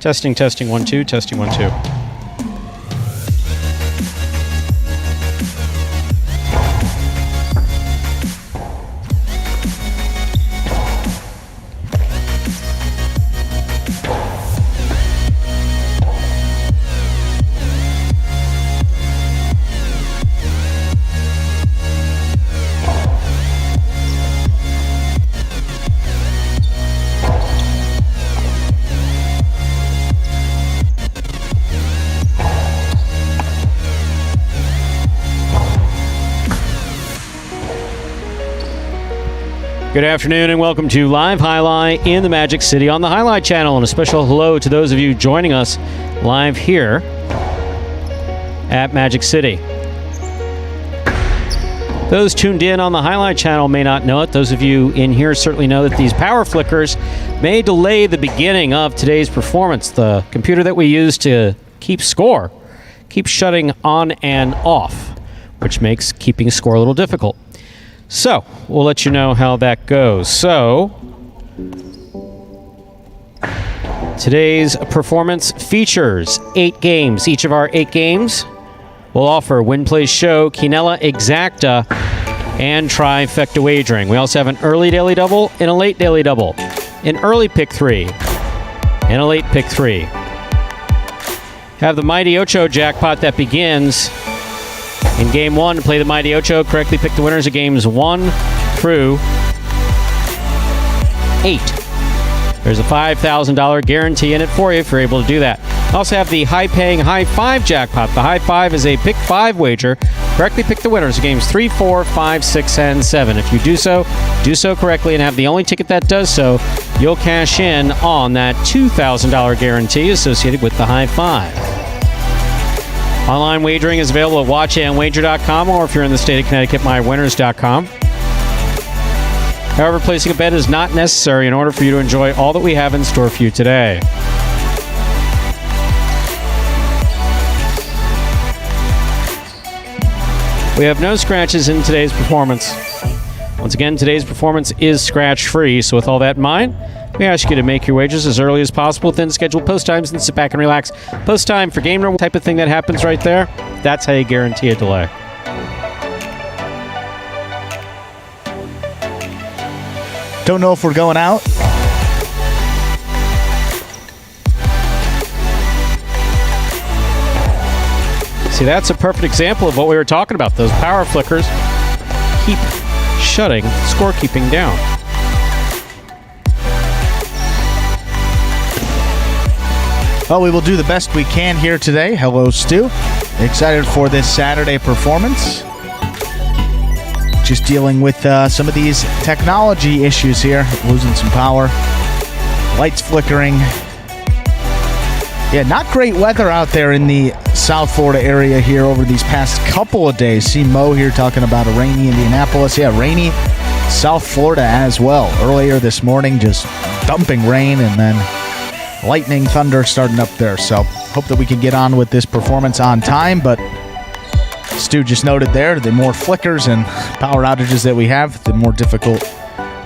Testing, testing, 1, 2, testing, 1, 2. Good afternoon and welcome to Live Highlight in the Magic City on the Highlight Channel, and a special hello to those of you joining us live here at Magic City. Those tuned in on the Highlight Channel may not know it. Those of you in here certainly know that these power flickers may delay the beginning of today's performance. The computer that we use to keep score keeps shutting on and off, which makes keeping score a little difficult. So, we'll let you know how that goes. So, today's performance features 8 games. Each of our 8 games will offer Win Play Show, Quinella Exacta, and Trifecta Wagering. We also have an early daily double and a late daily double, an early pick 3, and a late pick 3. Have the Mighty Ocho jackpot that begins in Game 1. To play the Mighty Ocho, correctly pick the winners of Games 1 through 8. There's a $5,000 guarantee in it for you if you're able to do that. Also have the high-paying High 5 jackpot. The High 5 is a pick 5 wager. Correctly pick the winners of Games 3, 4, 5, 6, and 7. If you do so correctly and have the only ticket that does so, you'll cash in on that $2,000 guarantee associated with the High 5. Online wagering is available at watchandwager.com, or if you're in the state of Connecticut, mywinners.com. However, placing a bet is not necessary in order for you to enjoy all that we have in store for you today. We have no scratches in today's performance. Once again, today's performance is scratch-free, so with all that in mind, we ask you to make your wagers as early as possible within scheduled post times and sit back and relax. Post time for game number type of thing that happens right there. That's how you guarantee a delay. Don't know if we're going out. See, that's a perfect example of what we were talking about. Those power flickers keep shutting scorekeeping down. Well, we will do the best we can here today. Hello, Stu. Excited for this Saturday performance. Just dealing with some of these technology issues here. Losing some power. Lights flickering. Yeah, not great weather out there in the South Florida area here over these past couple of days. See Mo here talking about a rainy Indianapolis. Yeah, rainy South Florida as well. Earlier this morning, just dumping rain, and then lightning, thunder starting up there. So hope that we can get on with this performance on time. But Stu just noted there, the more flickers and power outages that we have, the more difficult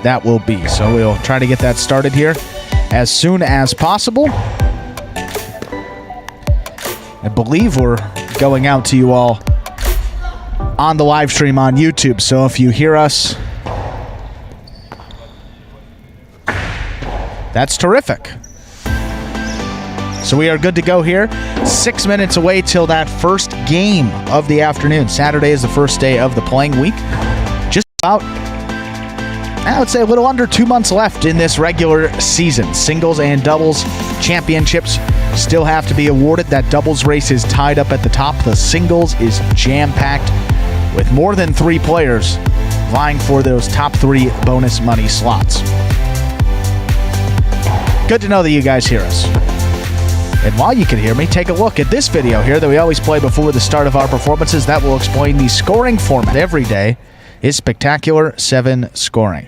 that will be. So we'll try to get that started here as soon as possible. I believe we're going out to you all on the live stream on YouTube. So if you hear us, that's terrific. So we are good to go here. 6 minutes away till that first game of the afternoon. Saturday is the first day of the playing week. Just about, I would say, a little under 2 months left in this regular season. Singles and doubles championships still have to be awarded. That doubles race is tied up at the top. The singles is jam-packed with more than 3 players vying for those top 3 bonus money slots. Good to know that you guys hear us. And while you can hear me, take a look at this video here that we always play before the start of our performances. That will explain the scoring format. Every day is Spectacular 7 scoring.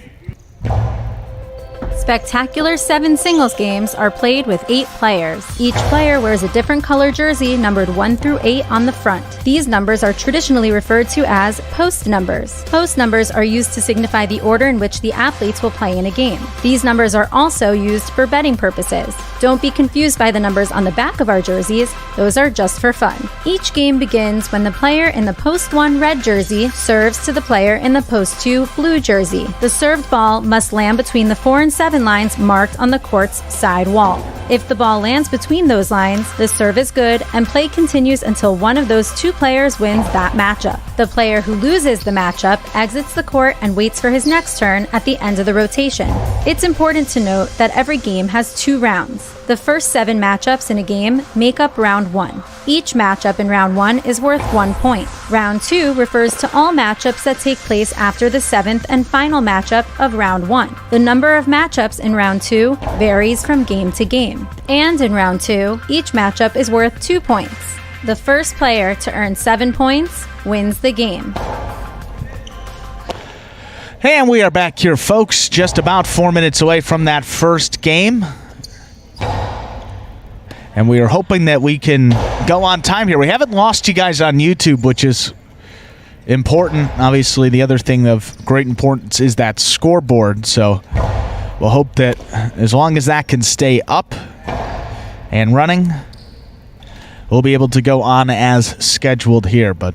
Spectacular 7 singles games are played with 8 players. Each player wears a different color jersey numbered 1 through 8 on the front. These numbers are traditionally referred to as post numbers. Post numbers are used to signify the order in which the athletes will play in a game. These numbers are also used for betting purposes. Don't be confused by the numbers on the back of our jerseys. Those are just for fun. Each game begins when the player in the post 1 red jersey serves to the player in the post 2 blue jersey. The served ball must land between the 4 and 7 lines marked on the court's side wall. If the ball lands between those lines, the serve is good and play continues until one of those 2 players wins that matchup. The player who loses the matchup exits the court and waits for his next turn at the end of the rotation. It's important to note that every game has 2 rounds. The first 7 matchups in a game make up round 1. Each matchup in round 1 is worth 1 point. Round 2 refers to all matchups that take place after the 7th and final matchup of round 1. The number of matchups in round 2 varies from game to game. And in round 2, each matchup is worth 2 points. The first player to earn 7 points wins the game. And we are back here, folks, just about 4 minutes away from that first game. And we are hoping that we can go on time here. We haven't lost you guys on YouTube, which is important. Obviously, the other thing of great importance is that scoreboard. So we'll hope that as long as that can stay up and running, we'll be able to go on as scheduled here. But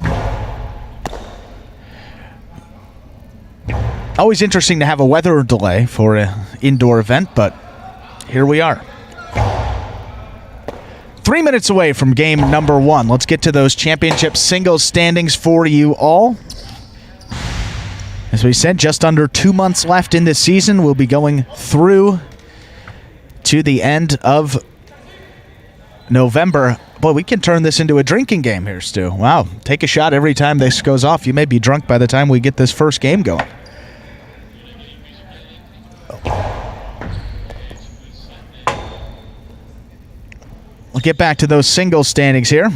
always interesting to have a weather delay for an indoor event, but here we are. 3 minutes away from game number 1. Let's get to those championship singles standings for you all. As we said, just under 2 months left in this season. We'll be going through to the end of November. Boy, we can turn this into a drinking game here, Stu. Wow, take a shot every time this goes off. You may be drunk by the time we get this first game going. We'll get back to those singles standings here.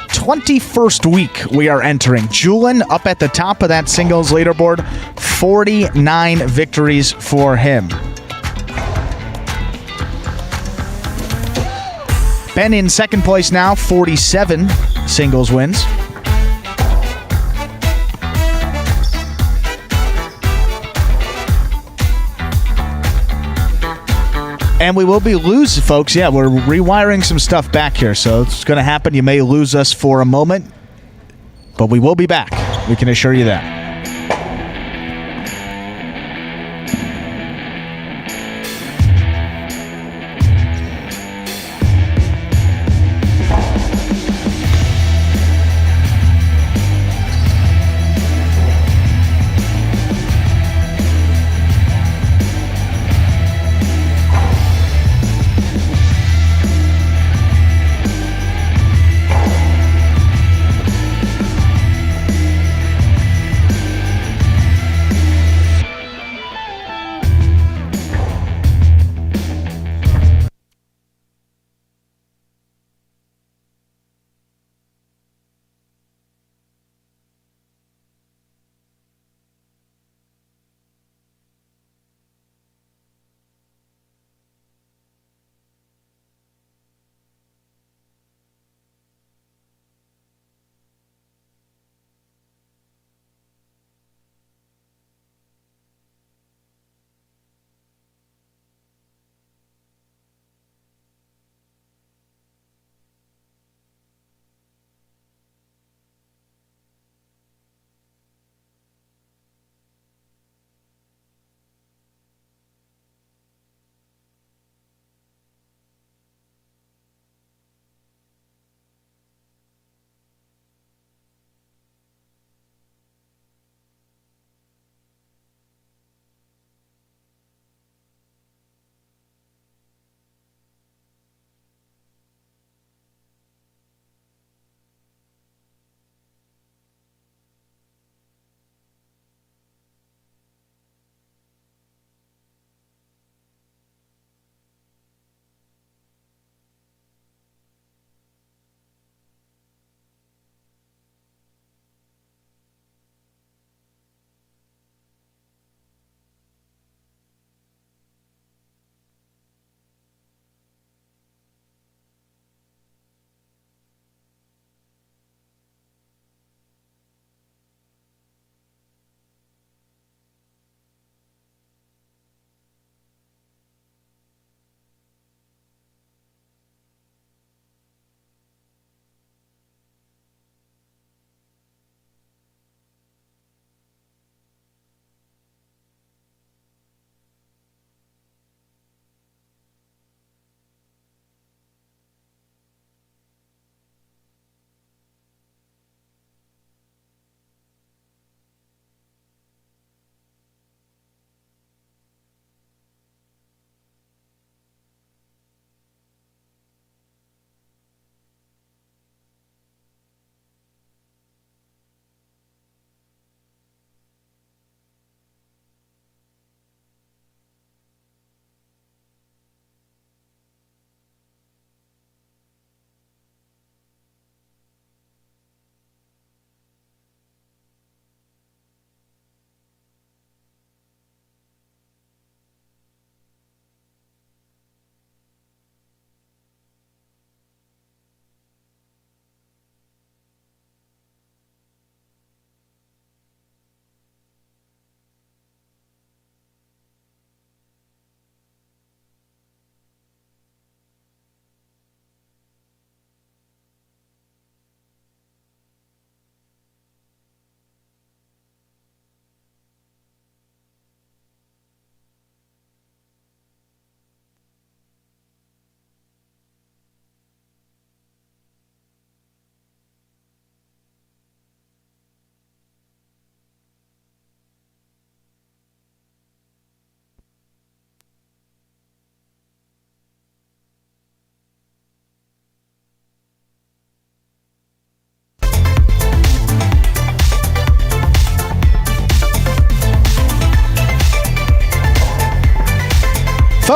21st week we are entering. Julian up at the top of that singles leaderboard. 49 victories for him. Ben in second place now, 47 singles wins. And we will be losing, folks. Yeah, we're rewiring some stuff back here, so it's going to happen. You may lose us for a moment, but we will be back. We can assure you that.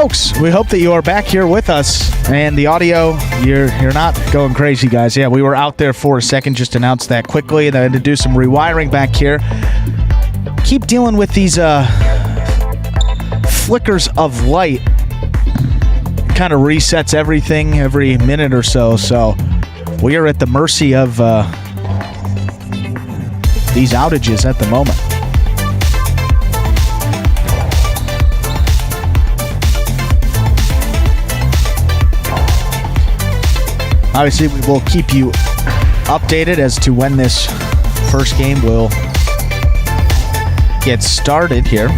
folks, we hope that you are back here with us. And the audio, you're not going crazy, guys. Yeah, we were out there for a second, just announced that quickly, and then to do some rewiring back here. Keep dealing with these flickers of light. Kind of resets everything every minute or so. So we are at the mercy of these outages at the moment. Obviously, we will keep you updated as to when this first game will get started here.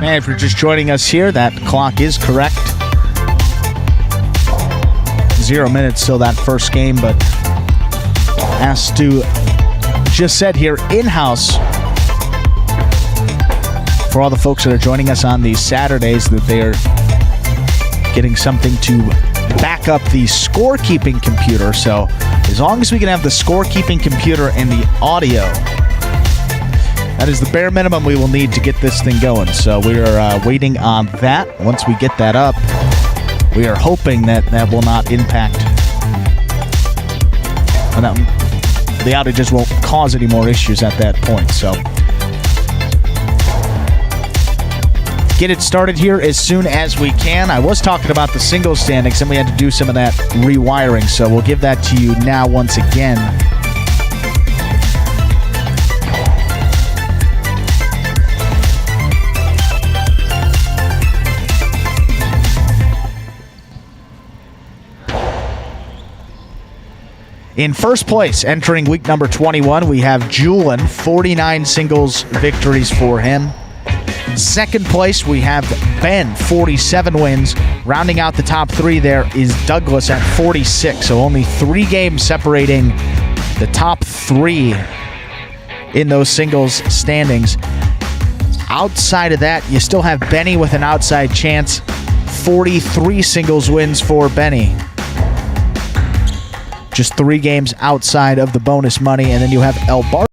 And if you're just joining us here, that clock is correct. 0 minutes till that first game, but as to just said here in-house, for all the folks that are joining us on these Saturdays, that they're getting something to back up the scorekeeping computer. So as long as we can have the scorekeeping computer and the audio, that is the bare minimum we will need to get this thing going. So we are waiting on that. Once we get that up, we are hoping that that will not impact, the outages won't cause any more issues at that point. So get it started here as soon as we can. I was talking about the singles standings, and we had to do some of that rewiring. So we'll give that to you now once again. In first place, entering week number 21, we have Julian, 49 singles victories for him. Second place, we have Ben, 47 wins. Rounding out the top three there is Douglas at 46, so only 3 games separating the top 3 in those singles standings. Outside of that, you still have Benny with an outside chance. 43 singles wins for Benny. Just 3 games outside of the bonus money. And then you have El Bar.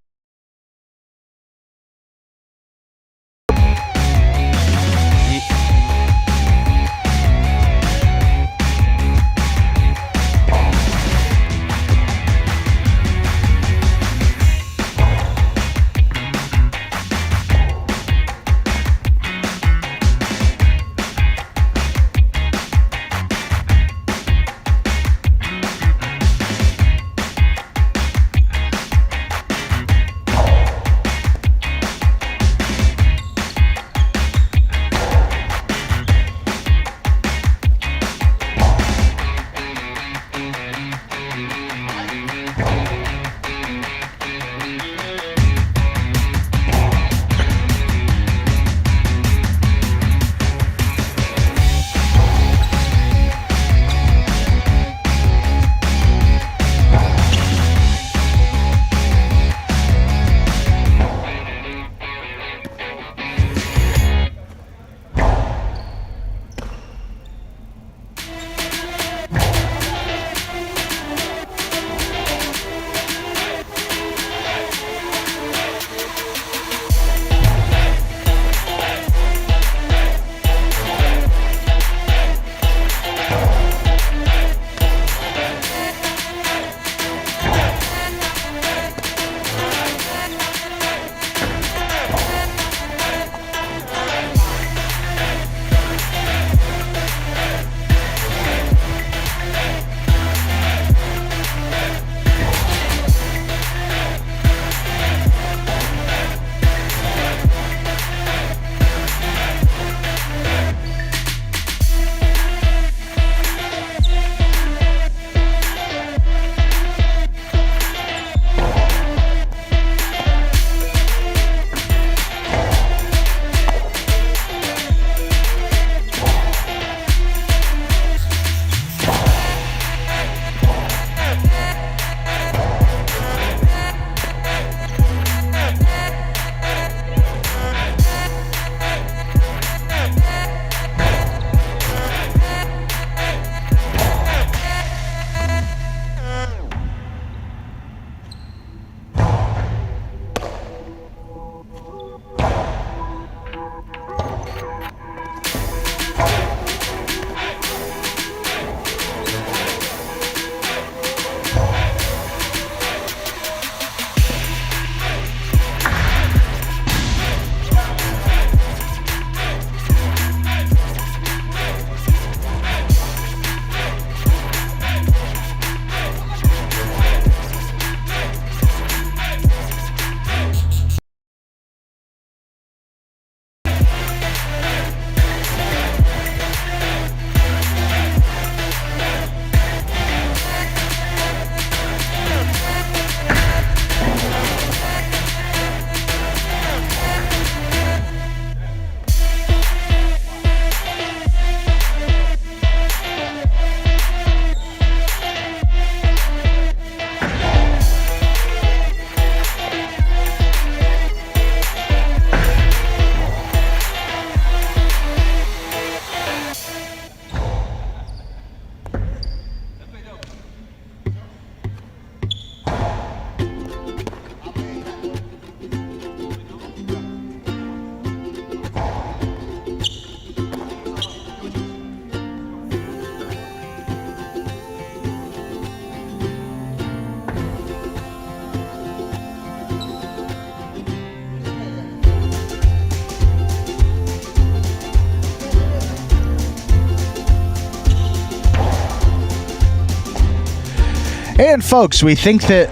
And folks, we think that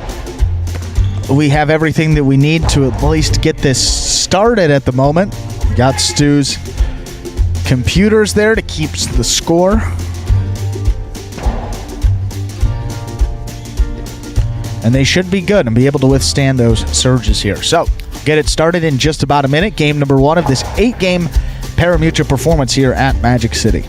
we have everything that we need to at least get this started at the moment. Got Stu's computers there to keep the score. And they should be good and be able to withstand those surges here. So, get it started in just about a minute. Game number 1 of this 8-game Parimutuel performance here at Magic City.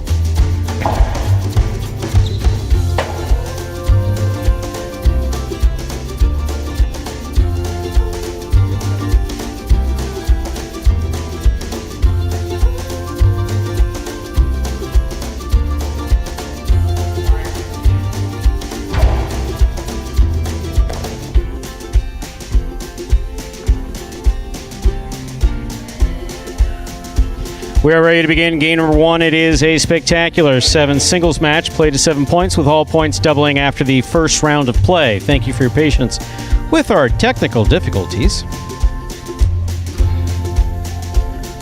We are ready to begin game number 1. It is a spectacular 7 singles match, played to 7 points, with all points doubling after the first round of play. Thank you for your patience with our technical difficulties.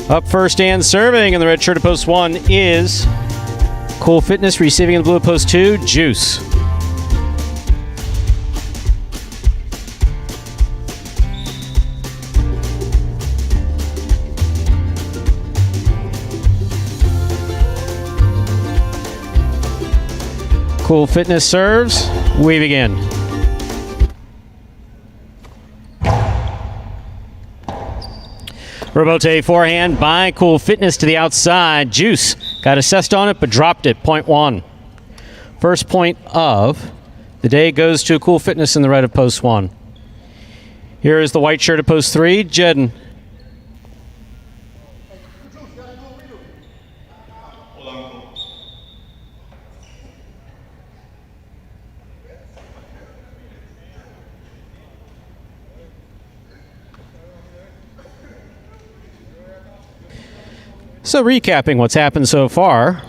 Up first and serving in the red shirt of post 1 is Cool Fitness. Receiving in the blue of post 2, Juice. Cool Fitness serves. We begin. Robote forehand by Cool Fitness to the outside. Juice got assessed on it but dropped it. Point 1. First point of the day goes to Cool Fitness in the red of post 1. Here is the white shirt of post 3, Jedden. So recapping what's happened so far.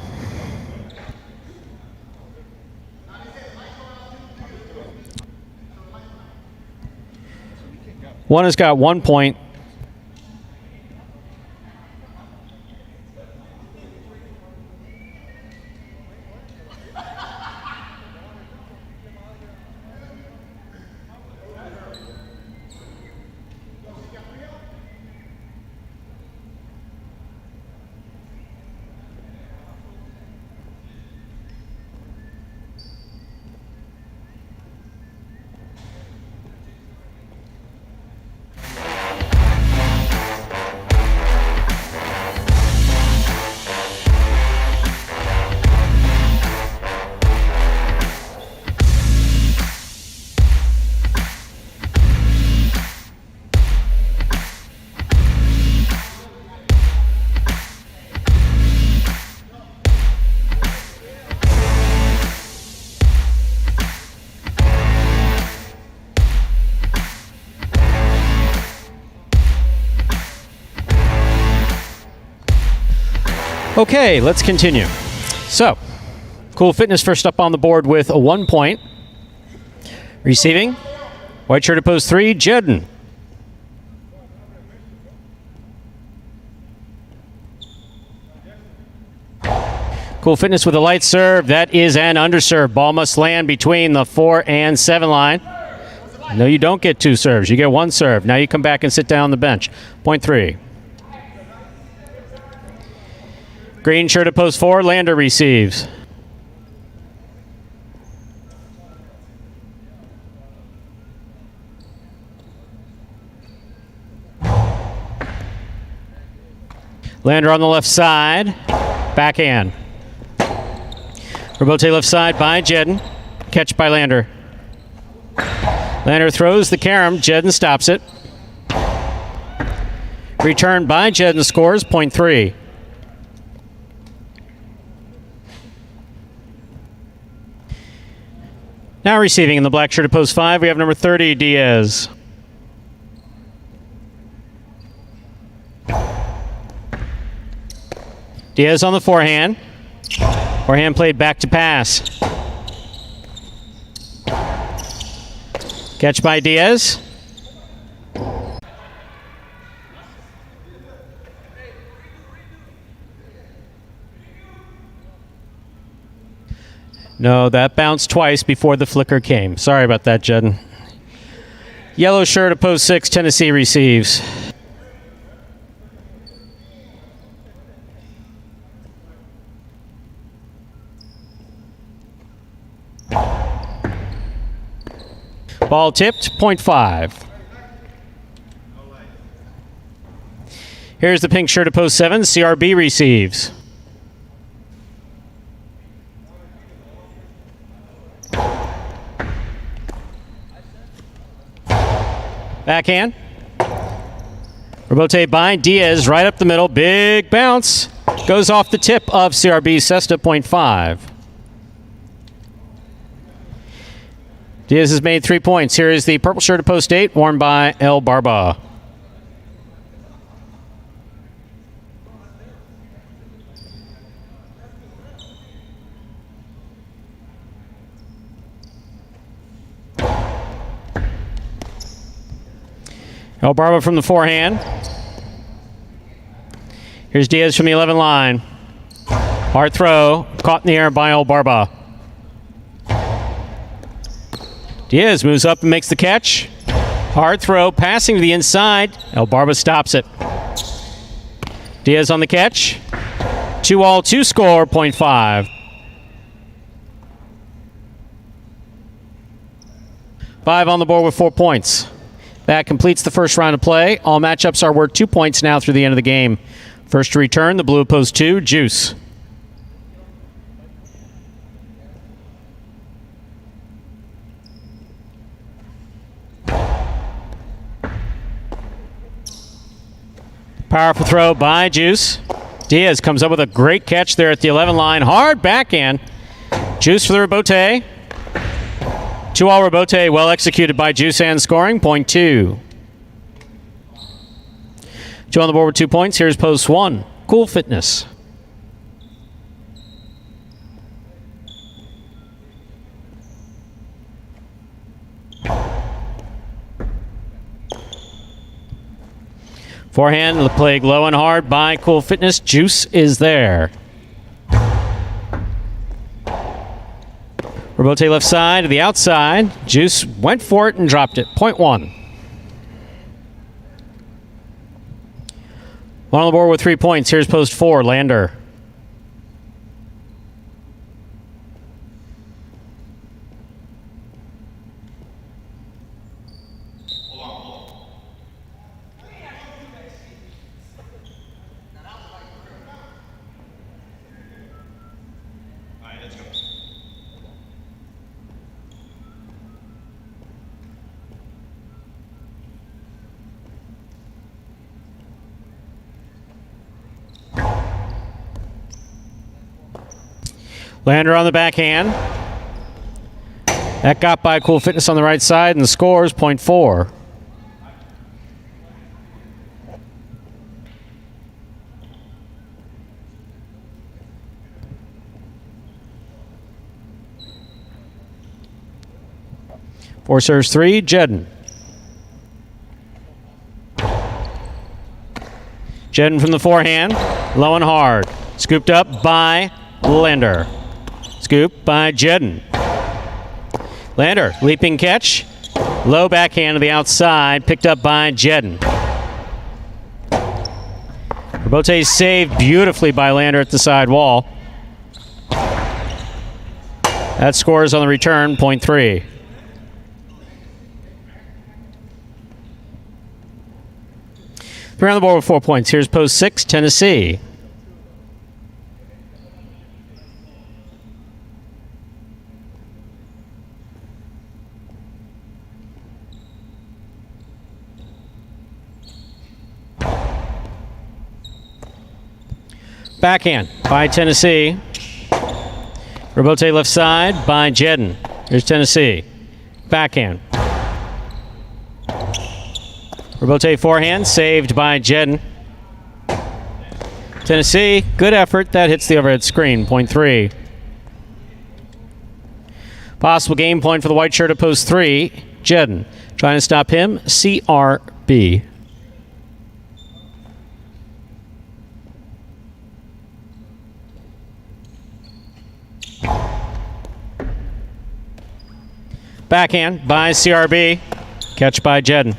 One has got 1 point. Okay, let's continue. So, Cool Fitness first up on the board with a 1 point. Receiving, white shirt of post 3, Jedden. Cool Fitness with a light serve. That is an underserve. Ball must land between the 4 and 7 line. No, you don't get 2 serves. You get 1 serve. Now you come back and sit down on the bench. Point 3. Green shirt at post 4, Lander receives. Lander on the left side, backhand. Robote left side by Jedden. Catch by Lander. Lander throws the carom, Jedden stops it. Return by Jedden, scores, point 3. Now receiving in the black shirt at post 5, we have number 30, Diaz. Diaz on the forehand. Forehand played back to pass. Catch by Diaz. No, that bounced twice before the flicker came. Sorry about that, Jedden. Yellow shirt at post 6, Tennessee receives. Ball tipped, .5. Here's the pink shirt at post 7, CRB receives. Backhand. Robote by Diaz, right up the middle. Big bounce. Goes off the tip of CRB Cesta, .5. Diaz has made 3 points. Here is the purple shirt at post 8, worn by El Barba. El Barba from the forehand. Here's Diaz from the 11 line. Hard throw, caught in the air by El Barba. Diaz moves up and makes the catch. Hard throw, passing to the inside. El Barba stops it. Diaz on the catch. 2-all, 2 score, .5. 5 on the board with 4 points. That completes the first round of play. All matchups are worth 2 points now through the end of the game. First to return, the blue post 2, Juice. Powerful throw by Juice. Diaz comes up with a great catch there at the 11 line. Hard backhand. Juice for the rebote. 2-all rebote, well executed by Juice and scoring, .2. 2 on the board with 2 points. Here's post 1, Cool Fitness. Forehand played low and hard by Cool Fitness. Juice is there. Robote left side to the outside. Juice went for it and dropped it. .1. 1 on the board with 3 points. Here's post 4, Lander. Lander on the backhand. That got by Cool Fitness on the right side, and the score is .4. Four serves 3, Jedden. Jedden from the forehand, low and hard. Scooped up by Lander. Scoop by Jedden. Lander, leaping catch. Low backhand to the outside, picked up by Jedden. Robote saved beautifully by Lander at the side wall. That scores on the return, .3. Three on the board with 4 points. Here's post 6, Tennessee. Backhand by Tennessee. Robote left side by Jedden. Here's Tennessee. Backhand. Robote forehand, saved by Jedden. Tennessee, good effort. That hits the overhead screen, .3. Possible game point for the white shirt at post 3, Jedden. Trying to stop him, CRB. Backhand by CRB. Catch by Jedden.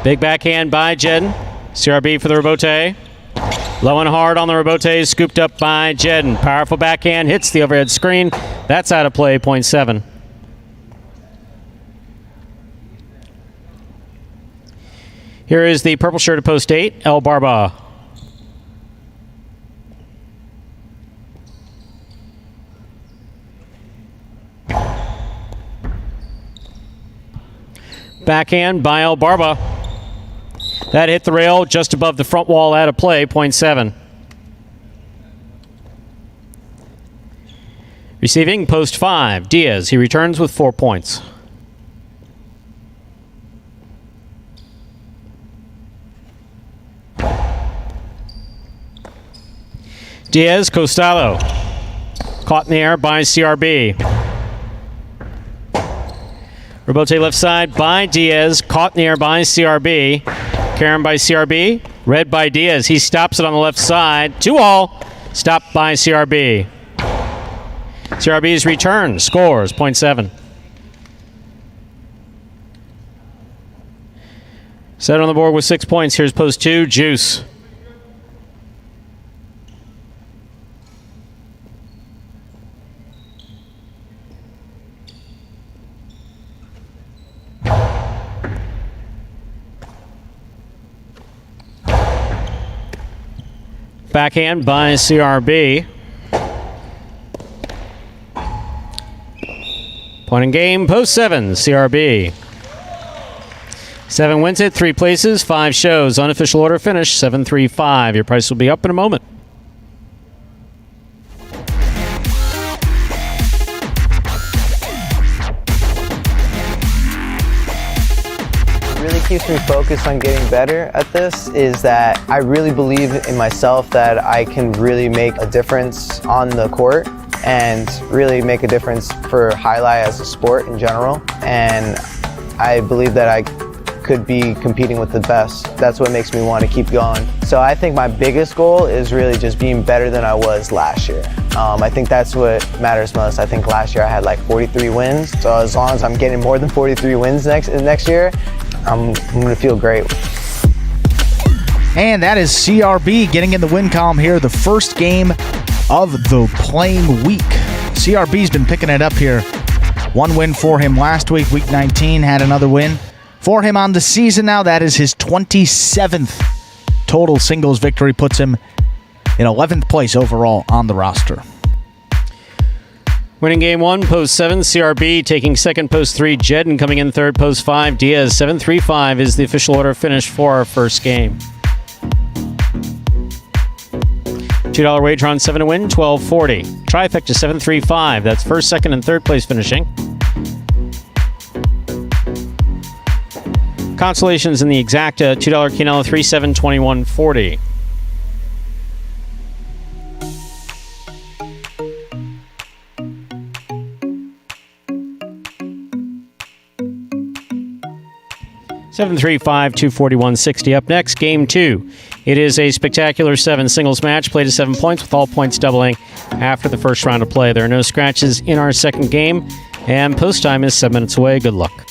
Big backhand by Jedden. CRB for the rebote. Low and hard on the rebote, scooped up by Jedden. Powerful backhand, hits the overhead screen. That's out of play, point 7. Here is the purple shirt at post 8, El Barba. Backhand by El Barba. That hit the rail just above the front wall, out of play, point 7. Receiving post 5, Diaz. He returns with 4 points. Diaz, Costalo. Caught in the air by CRB. Rebote left side by Diaz. Caught in the air by CRB. Karen by CRB. Red by Diaz. He stops it on the left side. 2-all. Stopped by CRB. CRB's return scores, point 7. Set on the board with 6 points. Here's post 2, Juice. Backhand by CRB. Point in game, post 7, CRB. 7 wins it, 3 places, 5 shows. Unofficial order finish, 7-3-5. Your price will be up in a moment. Really keeps me focused on getting better at this is that I really believe in myself that I can really make a difference on the court and really make a difference for highlight as a sport in general. And I believe that I could be competing with the best. That's what makes me want to keep going. So I think my biggest goal is really just being better than I was last year. I think that's what matters most. I think last year I had like 43 wins. So as long as I'm getting more than 43 wins next year, I'm going to feel great. And that is CRB getting in the win column here, the first game of the playing week. CRB's been picking it up here. 1 win for him last week, week 19, had another win for him on the season now. That is his 27th total singles victory, puts him in 11th place overall on the roster. Winning game 1, post 7, CRB. Taking second, post 3, Jedden. Coming in third, post 5, Diaz. 7-3-5 is the official order finish for our first game. $2 wager on 7 to win, $12.40. Trifecta 7-3-5. That's first, second, and third place finishing. Consolations in the exacta, $2 Quinella 3-7, $21.40. $7-3-5, $241.60. Up next, game 2. It is a spectacular 7 singles match, played to 7 points, with all points doubling after the first round of play. There are no scratches in our second game, and post time is 7 minutes away. Good luck.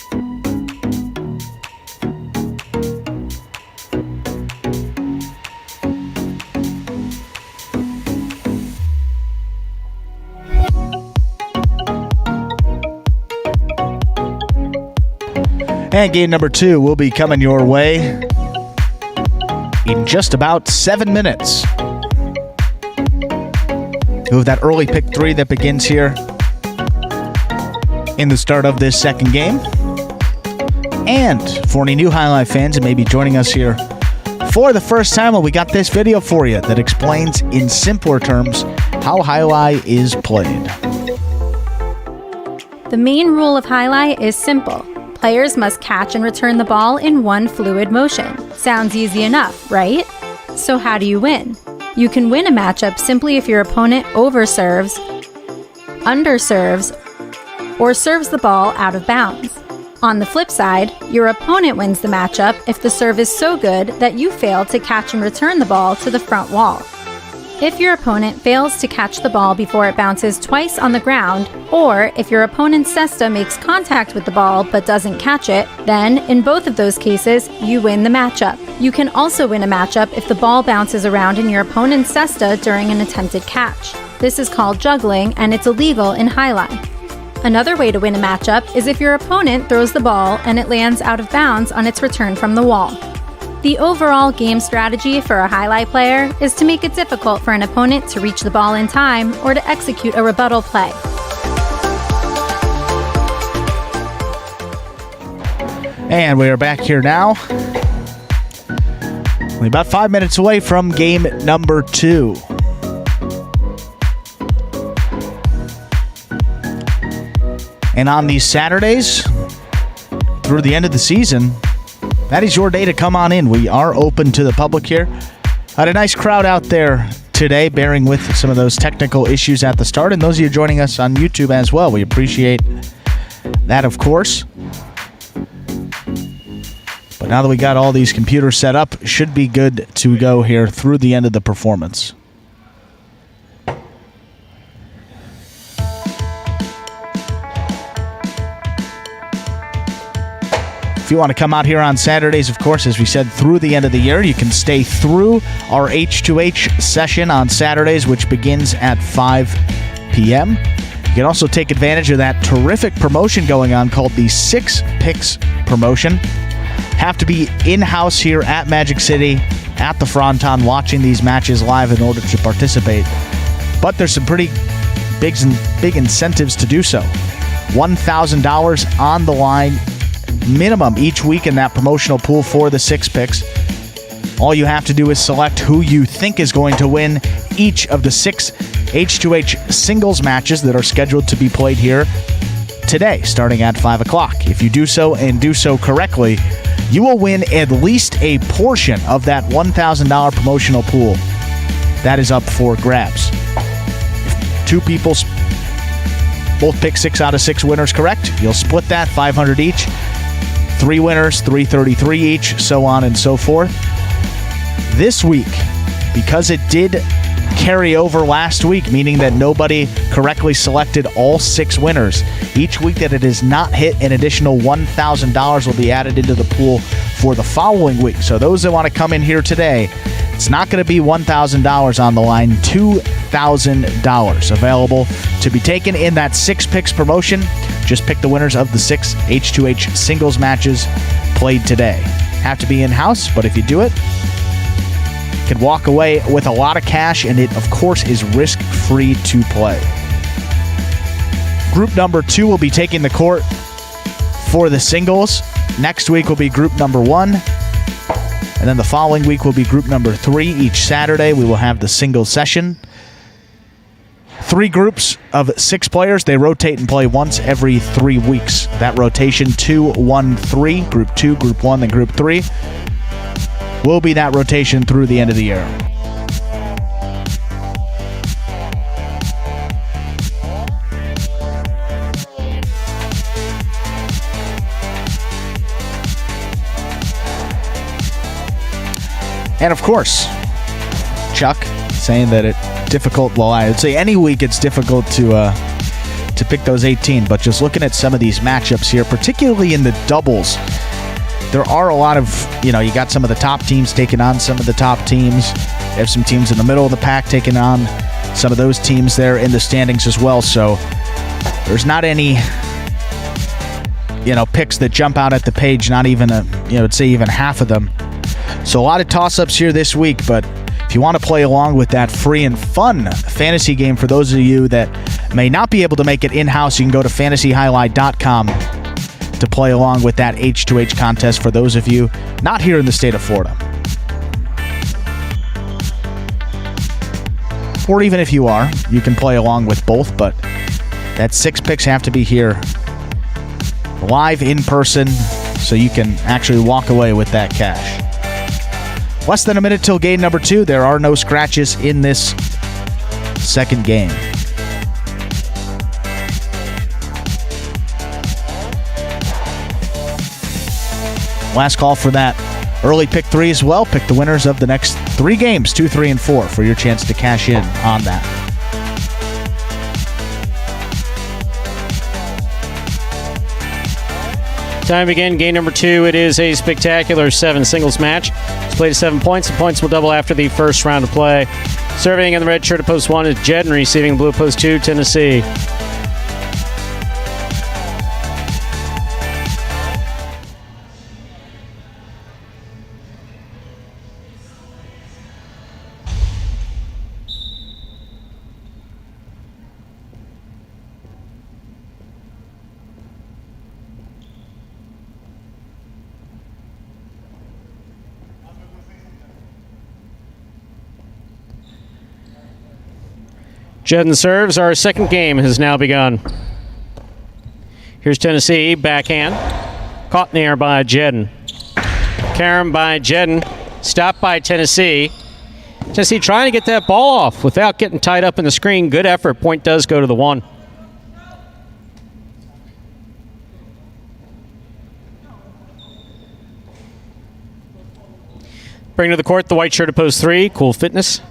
And game number 2 will be coming your way in just about 7 minutes. We have that early pick 3 that begins here in the start of this second game. And for any new Highlight fans that may be joining us here for the first time, well, we got this video for you that explains in simpler terms how Highlight is played. The main rule of highlight is simple. Players must catch and return the ball in one fluid motion. Sounds easy enough, right? So how do you win? You can win a matchup simply if your opponent overserves, underserves, or serves the ball out of bounds. On the flip side, your opponent wins the matchup if the serve is so good that you fail to catch and return the ball to the front wall. If your opponent fails to catch the ball before it bounces twice on the ground, or if your opponent's cesta makes contact with the ball but doesn't catch it, then, in both of those cases, you win the matchup. You can also win a matchup if the ball bounces around in your opponent's cesta during an attempted catch. This is called juggling, and it's illegal in highlight. Another way to win a matchup is if your opponent throws the ball and it lands out of bounds on its return from the wall. The overall game strategy for a highlight player is to make it difficult for an opponent to reach the ball in time or to execute a rebuttal play. And we are back here now. Only about 5 minutes away from game number 2. And on these Saturdays, through the end of the season, that is your day to come on in. We are open to the public here. Had a nice crowd out there today, bearing with some of those technical issues at the start. And those of you joining us on YouTube as well, we appreciate that, of course. But now that we got all these computers set up, should be good to go here through the end of the performance. If you want to come out here on Saturdays, of course, as we said, through the end of the year, you can stay through our H2H session on Saturdays, which begins at 5 p.m. You can also take advantage of that terrific promotion going on called the 6 Picks promotion. Have to be in-house here at Magic City, at the Fronton, watching these matches live in order to participate. But there's some pretty big incentives to do so. $1,000 on the line minimum each week in that promotional pool for the 6 picks. All you have to do is select who you think is going to win each of the 6 H2H singles matches that are scheduled to be played here today, starting at 5 o'clock. If you do so and do so correctly, you will win at least a portion of that $1,000 promotional pool. That is up for grabs. If 2 people both pick 6 out of 6 winners correct, you'll split that, 500 each. 3 winners, 333 each, so on and so forth. This week, because it did carry over last week, meaning that nobody correctly selected all 6 winners, each week that it is not hit, an additional $1,000 will be added into the pool for the following week. So those that want to come in here today, it's not going to be $1,000 on the line, $2,000 available to be taken in that 6 picks promotion. Just pick the winners of the 6 H2H singles matches played today. Have to be in-house, but if you do it, you can walk away with a lot of cash, and it, of course, is risk-free to play. Group number 2 will be taking the court for the singles. Next week will be group number 1. And then the following week will be group number 3. Each Saturday, we will have the singles session. 3 groups of 6 players. They rotate and play once every 3 weeks. That rotation, 2, 1, 3. Group 2, Group 1, then Group 3 will be that rotation through the end of the year. And of course, Chuck saying that it's difficult. Well, I would say any week it's difficult to pick those 18. But just looking at some of these matchups here, particularly in the doubles, there are a lot of, you got some of the top teams taking on some of the top teams. You have some teams in the middle of the pack taking on some of those teams there in the standings as well. So there's not any, picks that jump out at the page. Not even I'd say even half of them. So a lot of toss-ups here this week, but if you want to play along with that free and fun fantasy game, for those of you that may not be able to make it in-house, you can go to fantasyhighlight.com to play along with that H2H contest for those of you not here in the state of Florida. Or even if you are, you can play along with both, but that 6 picks have to be here live in person so you can actually walk away with that cash. Less than a minute till game number 2. There are no scratches in this second game. Last call for that early pick 3 as well. Pick the winners of the next 3 games, 2, 3, and 4, for your chance to cash in on that. Time to begin game number 2. It is a spectacular 7 singles match. It's played at 7 points. The points will double after the first round of play. Serving in the red shirt at post 1 is Jed, and receiving blue post 2, Tennessee. Jedden serves. Our second game has now begun. Here's Tennessee, backhand. Caught in the air by Jedden. Carom by Jedden. Stopped by Tennessee. Tennessee trying to get that ball off without getting tied up in the screen. Good effort. Point does go to the 1. Bring to the court the white shirt at post 3, Cool Fitness.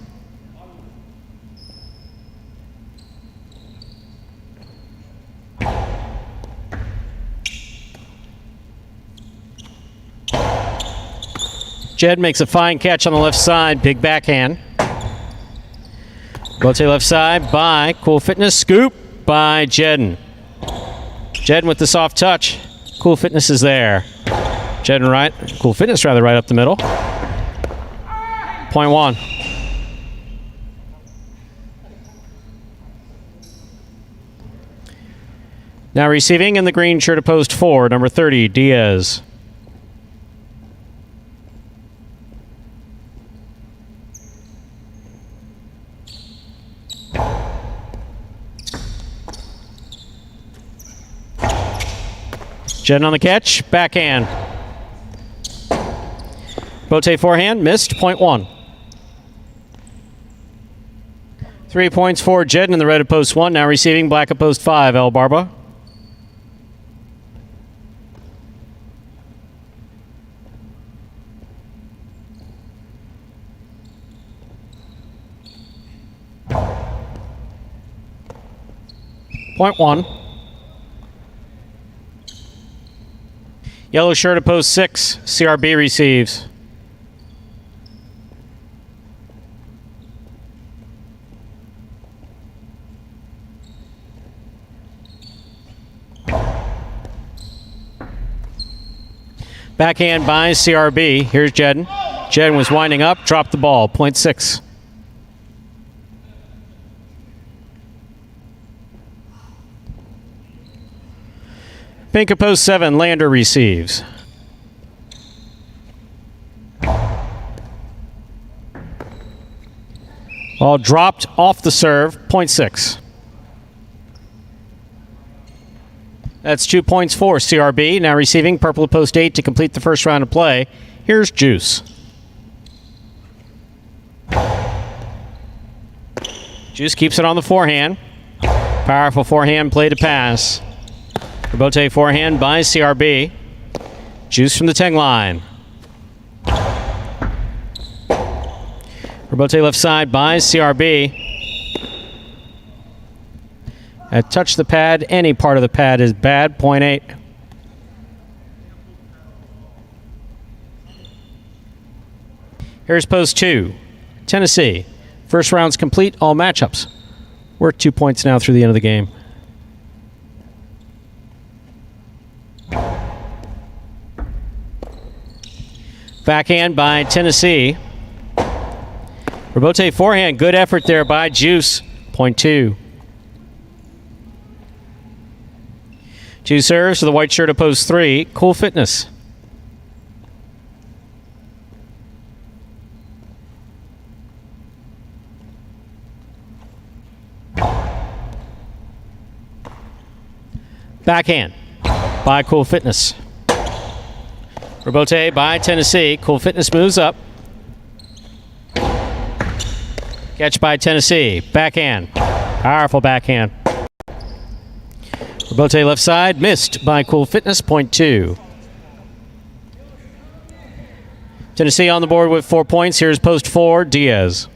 Jed makes a fine catch on the left side. Big backhand. Bote left side by Cool Fitness. Scoop by Jedden. Jedden with the soft touch. Cool Fitness is there. Jedden right. Cool Fitness rather right up the middle. Point 1. Now receiving in the green shirt at post 4, number 30, Diaz. Jedden on the catch, backhand. Bote forehand, missed, point 1. 3 points for Jedden in the red at post 1, now receiving black at post 5, El Barba. Point 1. Yellow shirt at post 6. CRB receives. Backhand by CRB. Here's Jedden. Jedden was winding up, dropped the ball. Point 6. Pink at post 7, Lander receives. Ball dropped off the serve, point 6. That's 2 points for CRB. Now receiving purple at post 8 to complete the first round of play. Here's Juice. Juice keeps it on the forehand. Powerful forehand play to pass. Bote forehand by CRB. Juice from the 10 line. Bote left side by CRB. Touch the pad. Any part of the pad is bad. Point 8. Here's post 2. Tennessee. First round's complete. All matchups. We're at 2 points now through the end of the game. Backhand by Tennessee. Rabote forehand. Good effort there by Juice. Point 2. Two serves to the white shirt at post 3. Cool Fitness. Backhand by Cool Fitness. Rabote by Tennessee. Cool Fitness moves up. Catch by Tennessee. Backhand. Powerful backhand. Rabote left side. Missed by Cool Fitness. Point 2. Tennessee on the board with 4 points. Here's post 4, Diaz.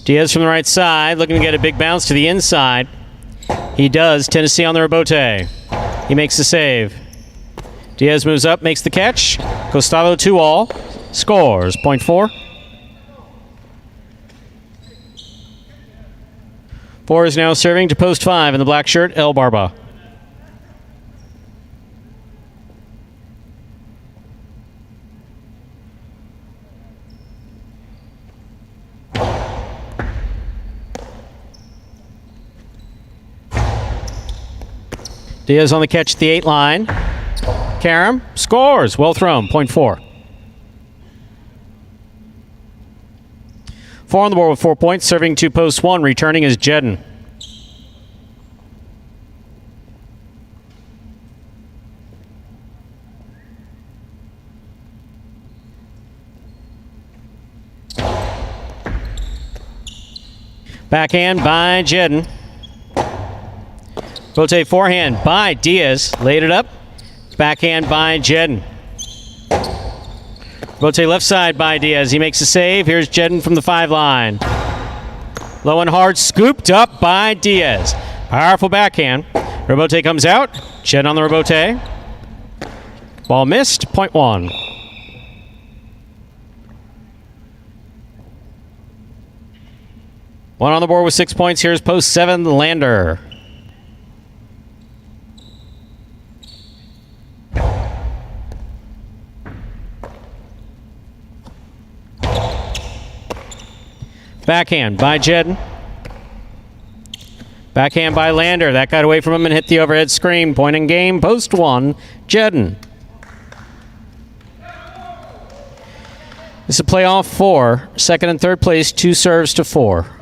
Diaz from the right side, looking to get a big bounce to the inside. He does. Tennessee on the rebote. He makes the save. Diaz moves up, makes the catch. Costello 2-all. Scores. Point 4. 4 is now serving to post 5 in the black shirt, El Barba. Diaz on the catch at the 8 line. Karam scores. Well thrown. Point 4. 4 on the board with 4 points. Serving to post 1. Returning is Jedden. Backhand by Jedden. Rotate forehand by Diaz. Laid it up. Backhand by Jedden. Rotate left side by Diaz. He makes a save. Here's Jedden from the 5 line. Low and hard. Scooped up by Diaz. Powerful backhand. Rebote comes out. Jedden on the rebote. Ball missed. Point 1. One on the board with 6 points. Here's post 7, Lander. Backhand by Jedden. Backhand by Lander. That got away from him and hit the overhead screen. Point in game. Post 1, Jedden. This is a playoff 4. Second and third place, 2 serves to 4.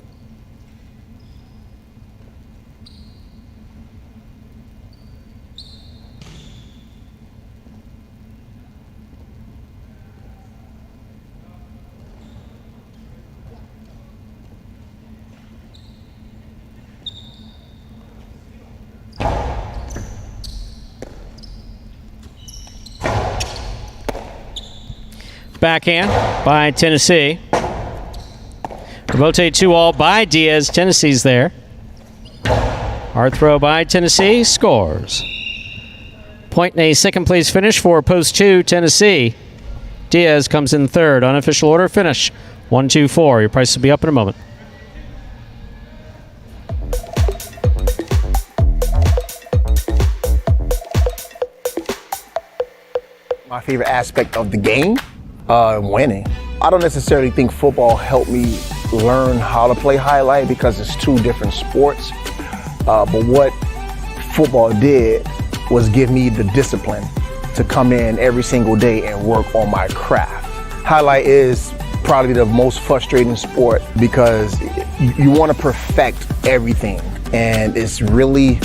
Backhand by Tennessee. Rotate 2-all by Diaz. Tennessee's there. Hard throw by Tennessee. Scores. Point in a second place finish for post 2, Tennessee. Diaz comes in third. Unofficial order finish. 1-2-4. Your price will be up in a moment. My favorite aspect of the game, winning. I don't necessarily think football helped me learn how to play highlight because it's 2 different sports. But what football did was give me the discipline to come in every single day and work on my craft. Highlight is probably the most frustrating sport because you want to perfect everything, and it's really,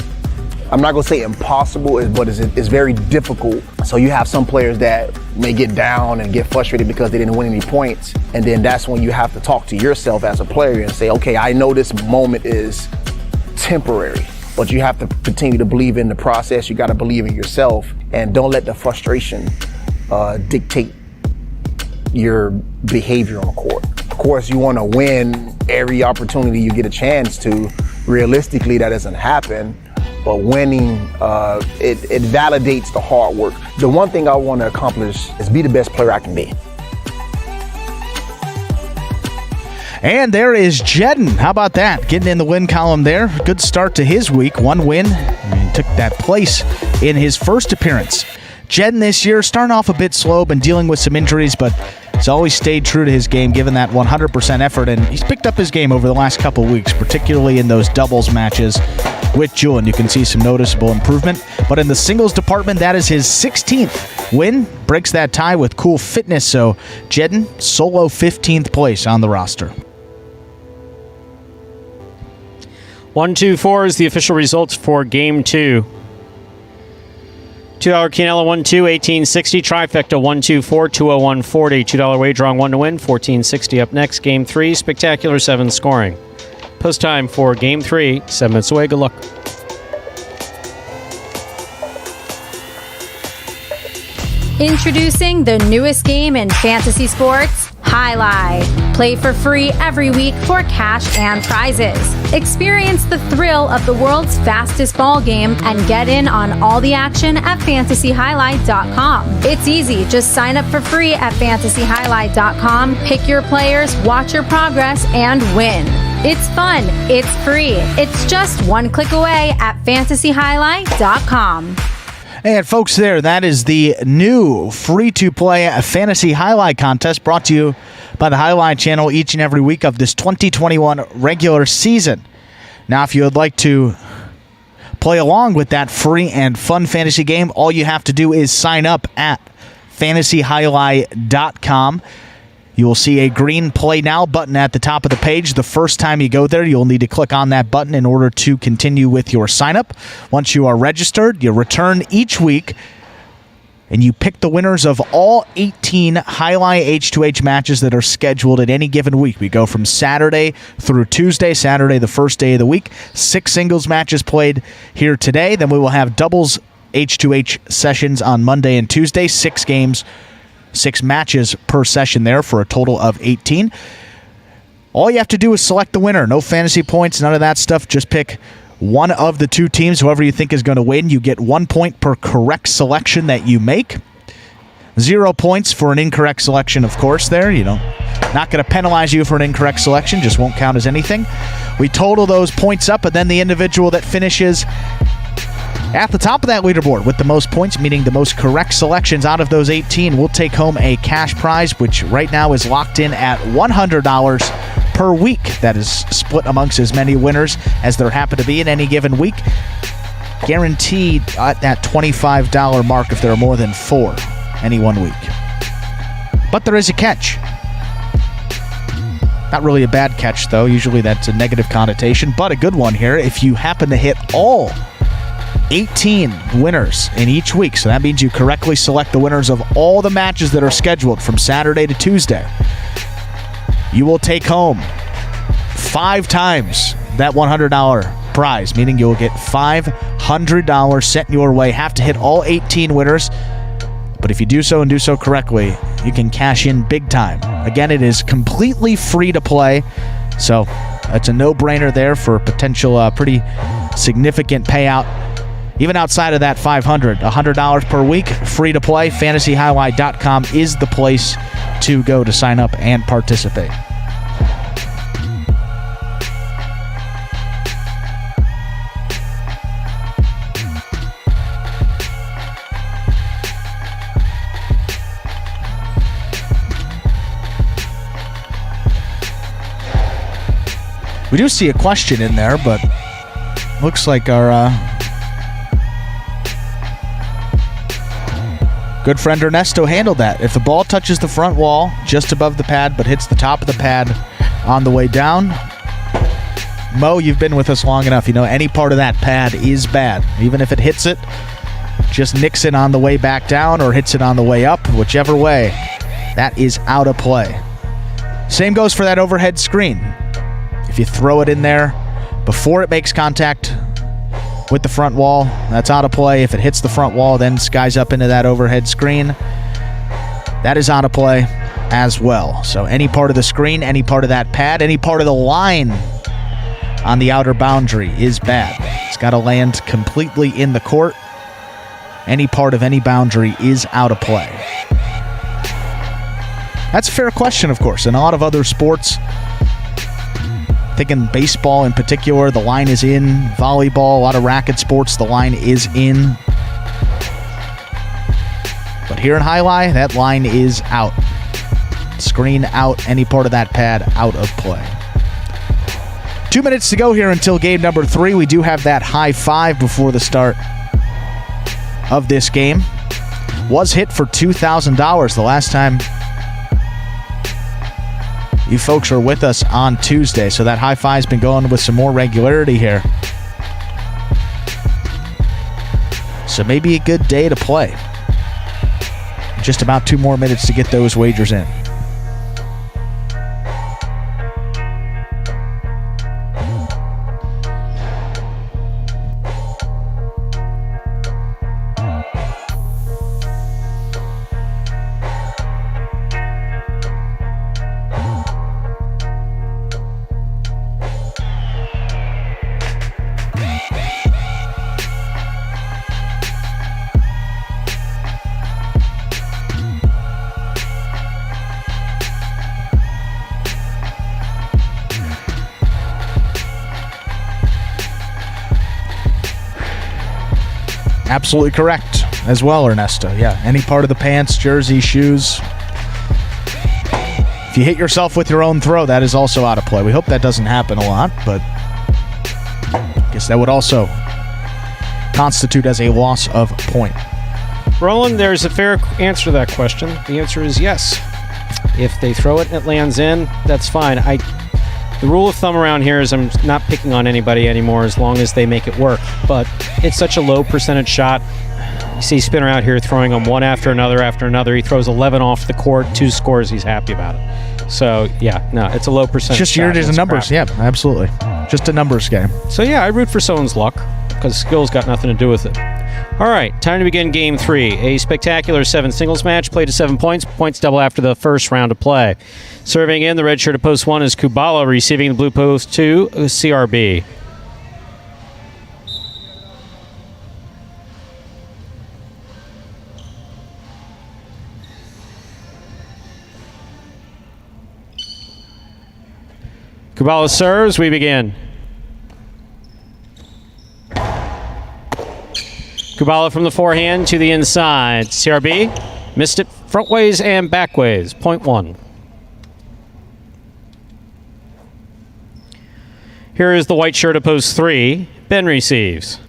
I'm not gonna say impossible, but it's very difficult. So you have some players that may get down and get frustrated because they didn't win any points. And then that's when you have to talk to yourself as a player and say, okay, I know this moment is temporary, but you have to continue to believe in the process. You gotta believe in yourself and don't let the frustration dictate your behavior on the court. Of course, you wanna win every opportunity you get a chance to. Realistically, that doesn't happen. But winning, it validates the hard work. The one thing I want to accomplish is be the best player I can be. And there is Jedden. How about that? Getting in the win column there. Good start to his week. 1 win. And took that place in his first appearance. Jedden this year starting off a bit slow, been dealing with some injuries, but he's always stayed true to his game, given that 100% effort. And he's picked up his game over the last couple weeks, particularly in those doubles matches with Julian. You can see some noticeable improvement. But in the singles department, that is his 16th win. Breaks that tie with Cool Fitness. So Jedden, solo 15th place on the roster. 1-2-4 is the official results for Game 2. $2 Quinella 1-2, 1860. Trifecta 1-2-4, 201-40. $2 wager on 1 to win, 1460 up next. Game 3, spectacular 7 scoring. Post time for Game 3, 7 minutes away. Good luck. Introducing the newest game in fantasy sports, Highlight. Play for free every week for cash and prizes. Experience the thrill of the world's fastest ball game and get in on all the action at fantasyhighlight.com. It's easy. Just sign up for free at fantasyhighlight.com, pick your players, watch your progress, and win. It's fun. It's free. It's just one click away at fantasyhighlight.com. And folks, that is the new free-to-play Fantasy Highlight Contest brought to you by the Highlight Channel each and every week of this 2021 regular season. Now, if you would like to play along with that free and fun fantasy game, all you have to do is sign up at fantasyhighlight.com. You will see a green Play Now button at the top of the page. The first time you go there, you'll need to click on that button in order to continue with your sign-up. Once you are registered, you return each week, and you pick the winners of all 18 Highlight H2H matches that are scheduled at any given week. We go from Saturday through Tuesday. Saturday, the first day of the week. 6 singles matches played here today. Then we will have doubles H2H sessions on Monday and Tuesday. 6 games, 6 matches per session there for a total of 18. All you have to do is select the winner. No fantasy points, none of that stuff. Just pick one of the 2 teams, whoever you think is going to win. You get 1 point per correct selection that you make. 0 points for an incorrect selection, of course, there. Not going to penalize you for an incorrect selection. Just won't count as anything. We total those points up, and then the individual that finishes at the top of that leaderboard with the most points, meaning the most correct selections out of those 18, will take home a cash prize, which right now is locked in at $100 per week. That is split amongst as many winners as there happen to be in any given week. Guaranteed at that $25 mark if there are more than 4 any one week. But there is a catch. Not really a bad catch, though. Usually that's a negative connotation, but a good one here if you happen to hit all 18 winners in each week. So that means you correctly select the winners of all the matches that are scheduled from Saturday to Tuesday. You will take home 5 times that $100 prize, meaning you will get $500 sent your way. Have to hit all 18 winners. But if you do so and do so correctly, you can cash in big time. Again, it is completely free to play. So it's a no-brainer there for a potential pretty significant payout. Even outside of that $100 per week, free to play, fantasyhighlight.com is the place to go to sign up and participate. We do see a question in there, but looks like our good friend Ernesto handled that. If the ball touches the front wall just above the pad but hits the top of the pad on the way down, Mo, you've been with us long enough. Any part of that pad is bad. Even if it hits it, just nicks it on the way back down or hits it on the way up. Whichever way, that is out of play. Same goes for that overhead screen. If you throw it in there before it makes contact with the front wall, that's out of play. If it hits the front wall, then skies up into that overhead screen, that is out of play as well. So any part of the screen, any part of that pad, any part of the line on the outer boundary is bad. It's got to land completely in the court. Any part of any boundary is out of play. That's a fair question, of course. In a lot of other sports, thinking baseball in particular, the line is in. Volleyball, a lot of racket sports, the line is in. But here in Highlight, that line is out. Screen out, any part of that pad out of play. 2 minutes to go here until game number 3. We do have that high 5 before the start of this game. Was hit for $2,000 the last time you folks are with us on Tuesday, so that high 5's been going with some more regularity here. So maybe a good day to play. Just about 2 more minutes to get those wagers in. Absolutely correct as well, Ernesto. Yeah, any part of the pants, jersey, shoes. If you hit yourself with your own throw, that is also out of play. We hope that doesn't happen a lot, but I guess that would also constitute as a loss of point. Roland, there's a fair answer to that question. The answer is yes. If they throw it and it lands in, that's fine. The rule of thumb around here is I'm not picking on anybody anymore as long as they make it work. But it's such a low percentage shot. You see Spinner out here throwing them one after another after another. He throws 11 off the court, 2 scores. He's happy about it. So, yeah, no, it's a low percentage Just shot. Just numbers. Crap. Yeah, absolutely. Just a numbers game. So, yeah, I root for someone's luck because skill's got nothing to do with it. All right, time to begin Game 3. A spectacular 7 singles match, played to 7 points. Points double after the first round of play. Serving in the red shirt at post 1 is Kubala, receiving the blue post 2, CRB. Kubala serves, we begin. Kubala from the forehand to the inside. CRB missed it frontways and backways. Point 1. Here is the white shirt at post 3. Ben receives.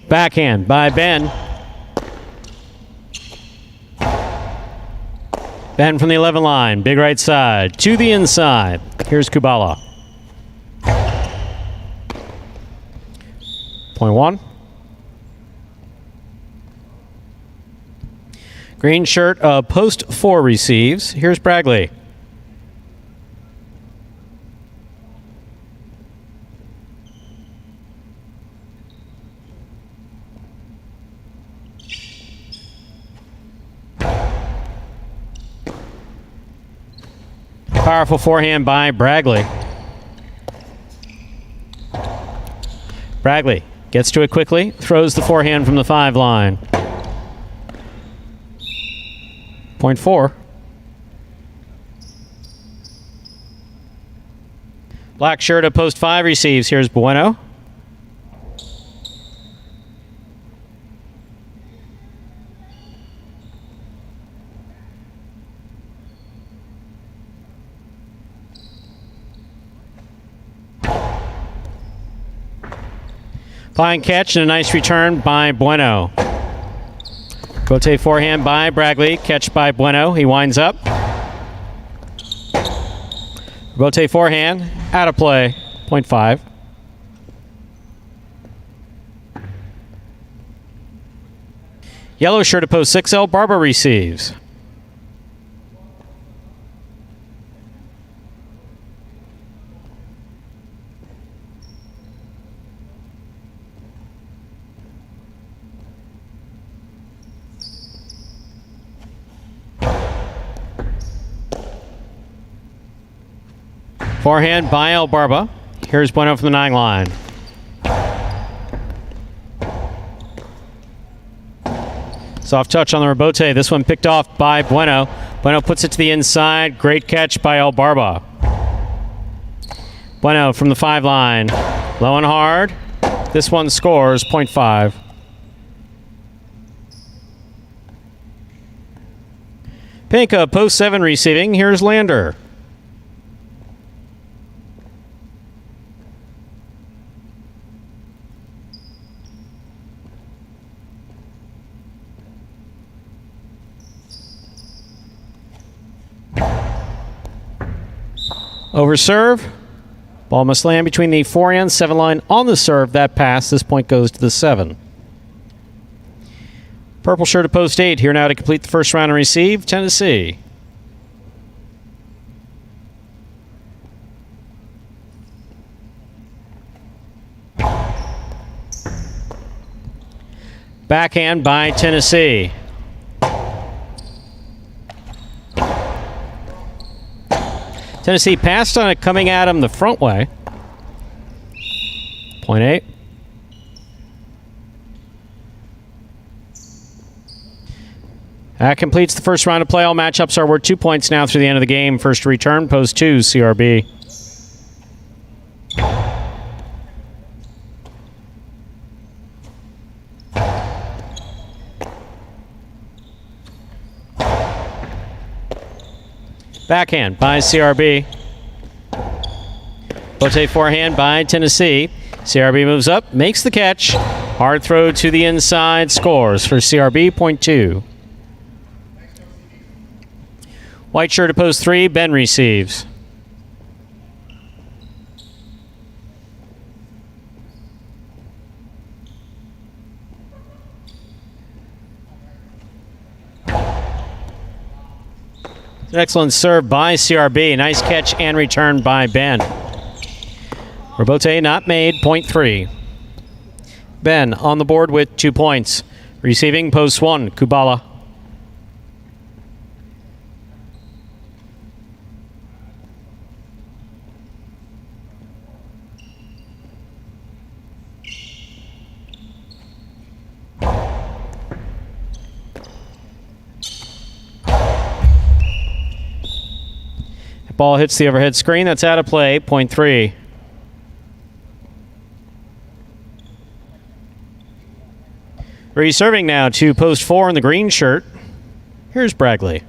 Backhand by Ben. Ben from the 11 line, big right side, to the inside. Here's Kubala. Point 1. Green shirt, post 4 receives. Here's Bragley. Powerful forehand by Bragley. Bragley gets to it quickly, throws the forehand from the 5 line. Point 4. Black shirt at post 5 receives. Here's Bueno. Flying catch and a nice return by Bueno. Rotate forehand by Bragley. Catch by Bueno. He winds up. Rotate forehand. Out of play. Point 5. Yellow shirt at post 6L. Barber receives. Forehand by El Barba. Here's Bueno from the 9 line. Soft touch on the rebote. This one picked off by Bueno. Bueno puts it to the inside. Great catch by El Barba. Bueno from the 5 line. Low and hard. This one scores. Point 5. Pinka, post 7 receiving. Here's Lander. Over serve. Ball must land between the 4 and 7 line on the serve. That pass. This point goes to the 7. Purple shirt at post 8. Here now to complete the first round and receive, Tennessee. Backhand by Tennessee. Tennessee passed on it coming at him the front way. Point 8. That completes the first round of play. All matchups are worth 2 points now through the end of the game. First to return, post 2, CRB. Backhand by CRB. Bote forehand by Tennessee. CRB moves up, makes the catch. Hard throw to the inside, scores for CRB, point 2. White shirt at post 3, Ben receives. An excellent serve by CRB. Nice catch and return by Ben. Robote not made, point 3. Ben on the board with 2 points. Receiving post 1, Kubala. Ball hits the overhead screen. That's out of play. Point 3. Reserving now to post 4 in the green shirt. Here's Bragley.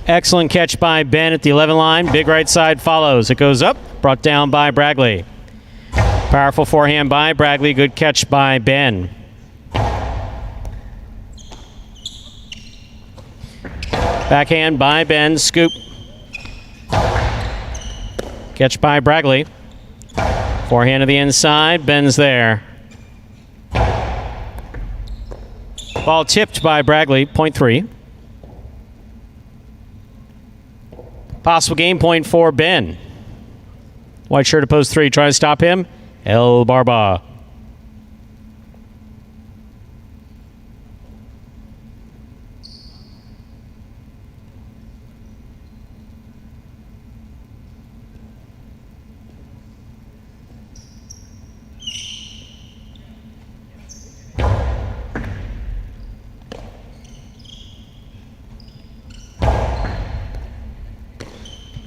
Excellent catch by Ben at the 11 line. Big right side follows. It goes up. Brought down by Bragley. Powerful forehand by Bragley. Good catch by Ben. Backhand by Ben. Scoop. Catch by Bragley. Forehand to the inside. Ben's there. Ball tipped by Bragley. Point 3. Possible game point for Ben. White shirt at post 3. Try to stop him. El Barba.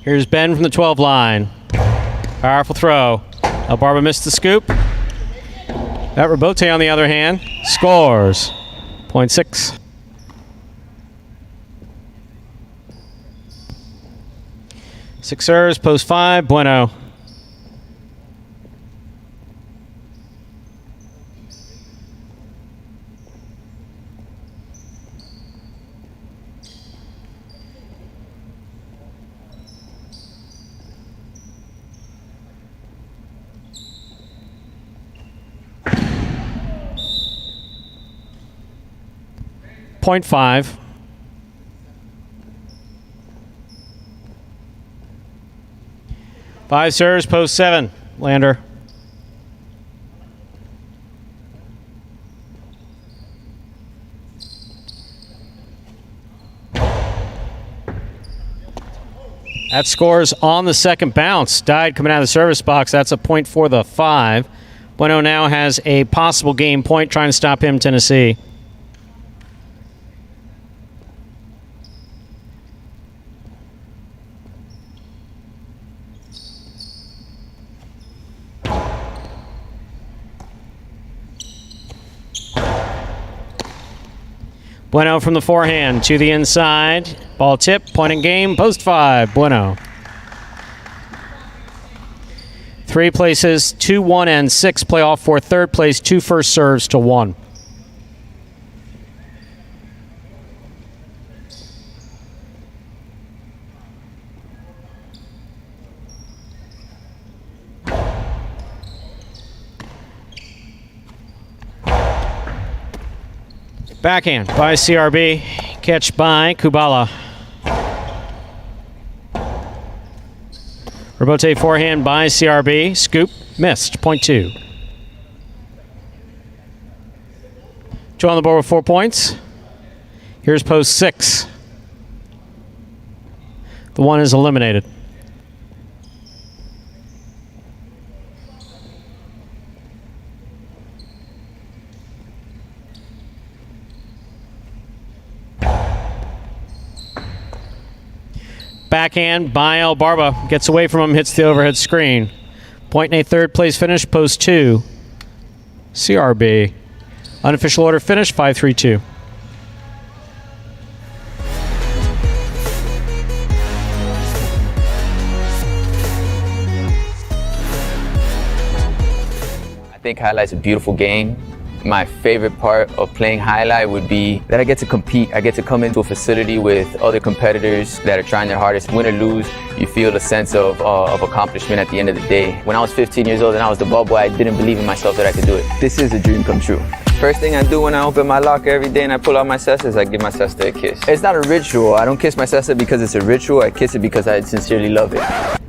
Here's Ben from the 12 line. Powerful throw. El Barba missed the scoop. That Robote, on the other hand, scores. Point 6. Sixers, post 5, Bueno. Point 5. Five serves, post 7. Lander. That scores on the second bounce. Died coming out of the service box. That's a point for the 5. Bueno now has a possible game point, trying to stop him, Tennessee. Bueno from the forehand to the inside. Ball tip, point in game, post 5. Bueno. 3 places, 2, 1, and 6 play off for third place, 2 first serves to 1. Backhand by CRB, catch by Kubala. Rebote forehand by CRB, scoop, missed, point 2. Joe on the board with 4 points. Here's post 6. The 1 is eliminated. Backhand by El Barba. Gets away from him, hits the overhead screen. Point in a third place finish, post 2. CRB. Unofficial order finish, 5-3-2. I think highlight's a beautiful game. My favorite part of playing highlight would be that I get to compete. I get to come into a facility with other competitors that are trying their hardest. Win or lose, you feel a sense of accomplishment at the end of the day. When I was 15 years old and I was the ball boy, I didn't believe in myself that I could do it. This is a dream come true. First thing I do when I open my locker every day and I pull out my cesta is I give my cesta a kiss. It's not a ritual. I don't kiss my cesta because it's a ritual. I kiss it because I sincerely love it.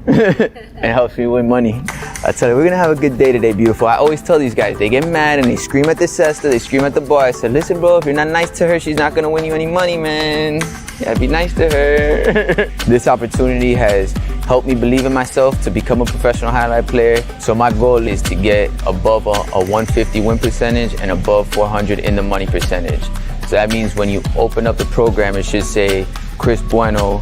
It helps me win money. I tell you, we're gonna have a good day today, beautiful. I always tell these guys, they get mad and they scream at the cesta, they scream at the boy. I said, listen, bro, if you're not nice to her, she's not gonna win you any money, man. You gotta be nice to her. This opportunity has helped me believe in myself to become a professional highlight player. So my goal is to get above a 150 win percentage and above 400 in the money percentage. So that means when you open up the program, it should say Chris Bueno,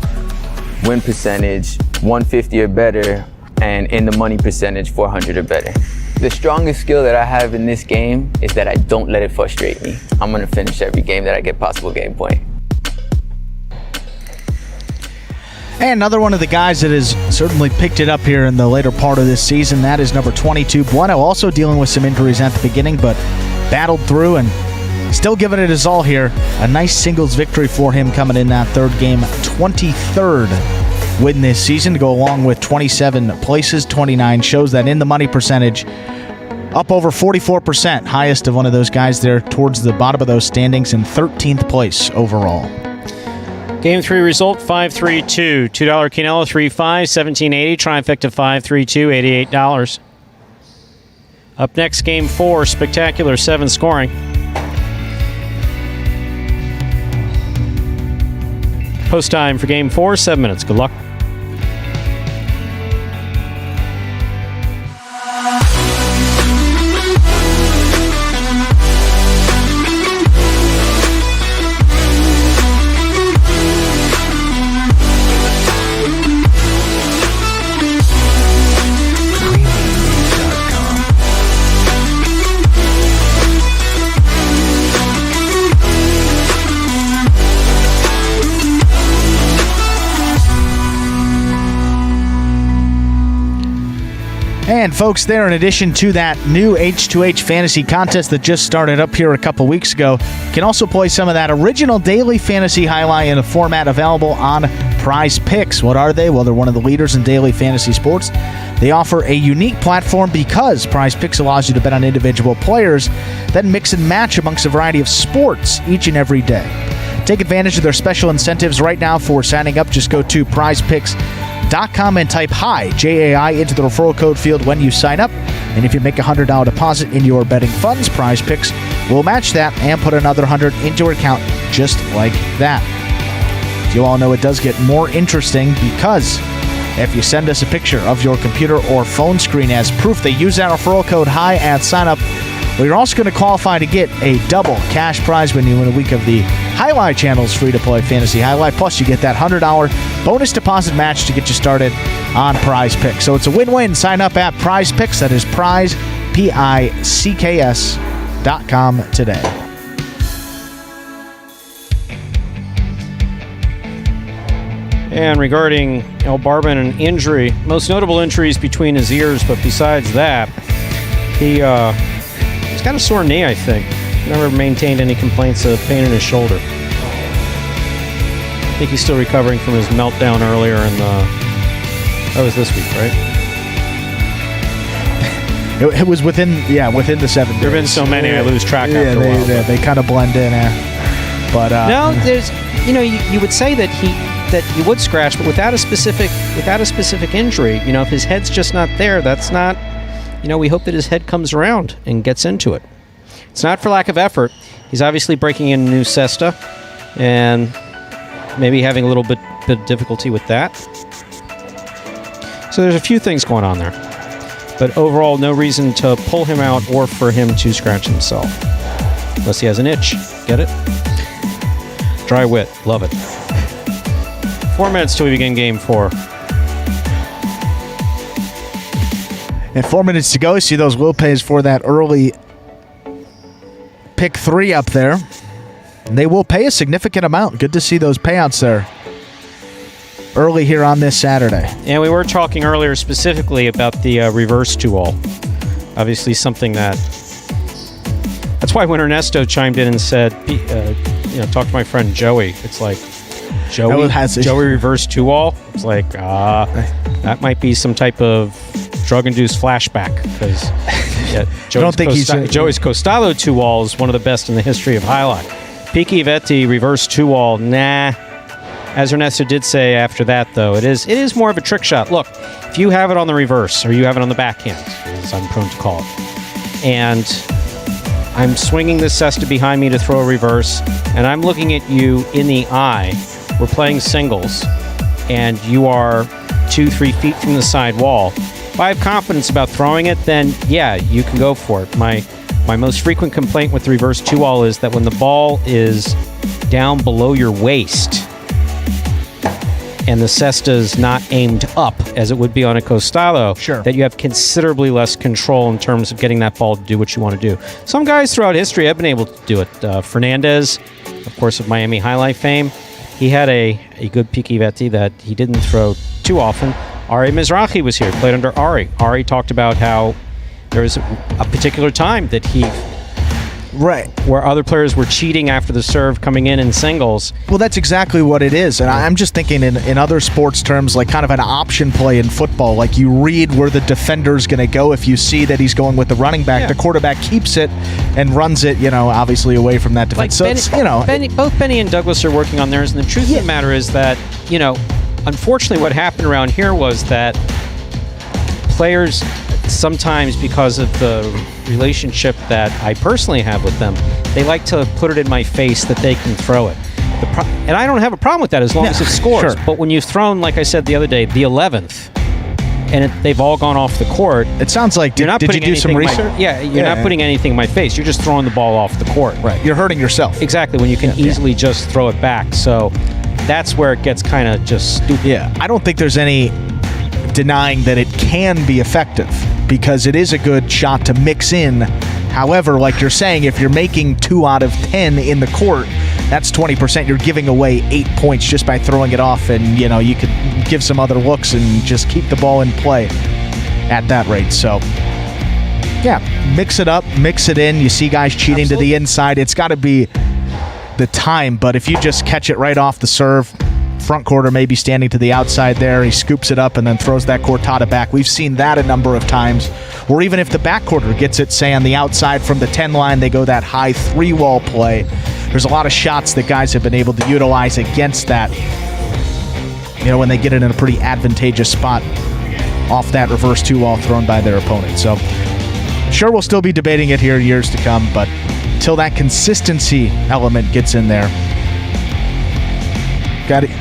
win percentage 150 or better, and in the money percentage 400 or better. The strongest skill that I have in this game is that I don't let it frustrate me. I'm gonna finish every game that I get possible game point. And another one of the guys that has certainly picked it up here in the later part of this season, that is number 22, Bueno, also dealing with some injuries at the beginning, but battled through and still giving it his all here. A nice singles victory for him coming in that third game, 23rd win this season to go along with 27 places, 29 shows that in the money percentage, up over 44%, highest of one of those guys there towards the bottom of those standings in 13th place overall. Game 3 result, 5-3-2. $2 Quinella, 3-5, $17.80. Trifecta 5-3-2, $88. Up next, Game 4, spectacular 7 scoring. Post time for Game 4, 7 minutes. Good luck. And folks, there, in addition to that new H2H fantasy contest that just started up here a couple weeks ago, you can also play some of that original daily fantasy highlight in a format available on Prize Picks. What are they? Well, they're one of the leaders in daily fantasy sports. They offer a unique platform because Prize Picks allows you to bet on individual players, then mix and match amongst a variety of sports each and every day. Take advantage of their special incentives right now for signing up. Just go to prizepicks.com and type HI, J-A-I, into the referral code field when you sign up. And if you make a $100 deposit in your betting funds, Prize Picks will match that and put another $100 into your account just like that. As you all know, it does get more interesting because if you send us a picture of your computer or phone screen as proof they use that referral code HI at sign up, well, you're also going to qualify to get a double cash prize when you win a week of the Highlight Channel's free-to-play fantasy highlight. Plus, you get that $100 bonus deposit match to get you started on Prize Picks. So it's a win-win. Sign up at Prize Picks. That is Prize, Picks.com today. And regarding El Barban, an injury, most notable injuries between his ears, but besides that, he's got a sore knee, I think. Never maintained any complaints of pain in his shoulder. I think he's still recovering from his meltdown earlier in that was this week, right? It was within the 7 days. There have been so many, I lose track after a while. They kind of blend in. But no, there's, you would say that he would scratch, but without a specific injury, if his head's just not there, that's not, we hope that his head comes around and gets into it. It's not for lack of effort. He's obviously breaking in a new cesta and maybe having a little bit of difficulty with that. So there's a few things going on there. But overall, no reason to pull him out or for him to scratch himself. Unless he has an itch. Get it? Dry wit. Love it. 4 minutes till we begin game 4. And 4 minutes to go. See those will pays for that early pick 3 up there. And they will pay a significant amount. Good to see those payouts there early here on this Saturday. And we were talking earlier specifically about the reverse 2-all. Obviously something that's why when Ernesto chimed in and said, talk to my friend Joey. It's like, Joey reverse 2-all? It's like, that might be some type of drug-induced flashback. Because Joey's Costalo 2-all is one of the best in the history of highlight. Piki Vetti reverse 2-all, nah. As Ernesto did say after that, though, it is more of a trick shot. Look, if you have it on the reverse, or you have it on the backhand, as I'm prone to call it, and I'm swinging the cesta behind me to throw a reverse, and I'm looking at you in the eye, we're playing singles, and you are 2-3 feet from the side wall. If I have confidence about throwing it, then yeah, you can go for it. My most frequent complaint with the reverse 2-all is that when the ball is down below your waist, and the cesta is not aimed up as it would be on a Costalo, sure, that you have considerably less control in terms of getting that ball to do what you want to do. Some guys throughout history have been able to do it. Fernandez, of course, of Miami Highlight fame, he had a good Piki Vetti that he didn't throw too often. Ari Mizrahi was here, played under Ari. Ari talked about how there was a particular time that he... Right. Where other players were cheating after the serve coming in singles. Well, that's exactly what it is. And I'm just thinking in other sports terms, like kind of an option play in football. Like you read where the defender's going to go. If you see that he's going with the running back, the quarterback keeps it and runs it, obviously away from that defense. Like both Benny and Douglas are working on theirs. And the truth of the matter is that, unfortunately what happened around here was that players... sometimes because of the relationship that I personally have with them, they like to put it in my face that they can throw it. And I don't have a problem with that as long as it scores. Sure. But when you've thrown, like I said the other day, the 11th, and they've all gone off the court. It sounds like, did you do some research? You're not putting anything in my face. You're just throwing the ball off the court. Right. You're hurting yourself. Exactly, when you can easily just throw it back. So that's where it gets kind of just stupid. Yeah, I don't think there's any denying that it can be effective because it is a good shot to mix in. However, like you're saying, if you're making 2 out of 10 in the court, that's 20%. You're giving away 8 points just by throwing it off, and you could give some other looks and just keep the ball in play at that rate. So yeah, mix it up, mix it in. You see guys cheating to the inside. It's got to be the time, but if you just catch it right off the serve, front quarter maybe standing to the outside there, he scoops it up and then throws that cortada back. We've seen that a number of times. Or even if the back quarter gets it, say, on the outside from the 10 line, they go that high 3-wall play. There's a lot of shots that guys have been able to utilize against that, when they get it in a pretty advantageous spot off that reverse 2-wall thrown by their opponent. So, sure, we'll still be debating it here years to come, but until that consistency element gets in there, got it.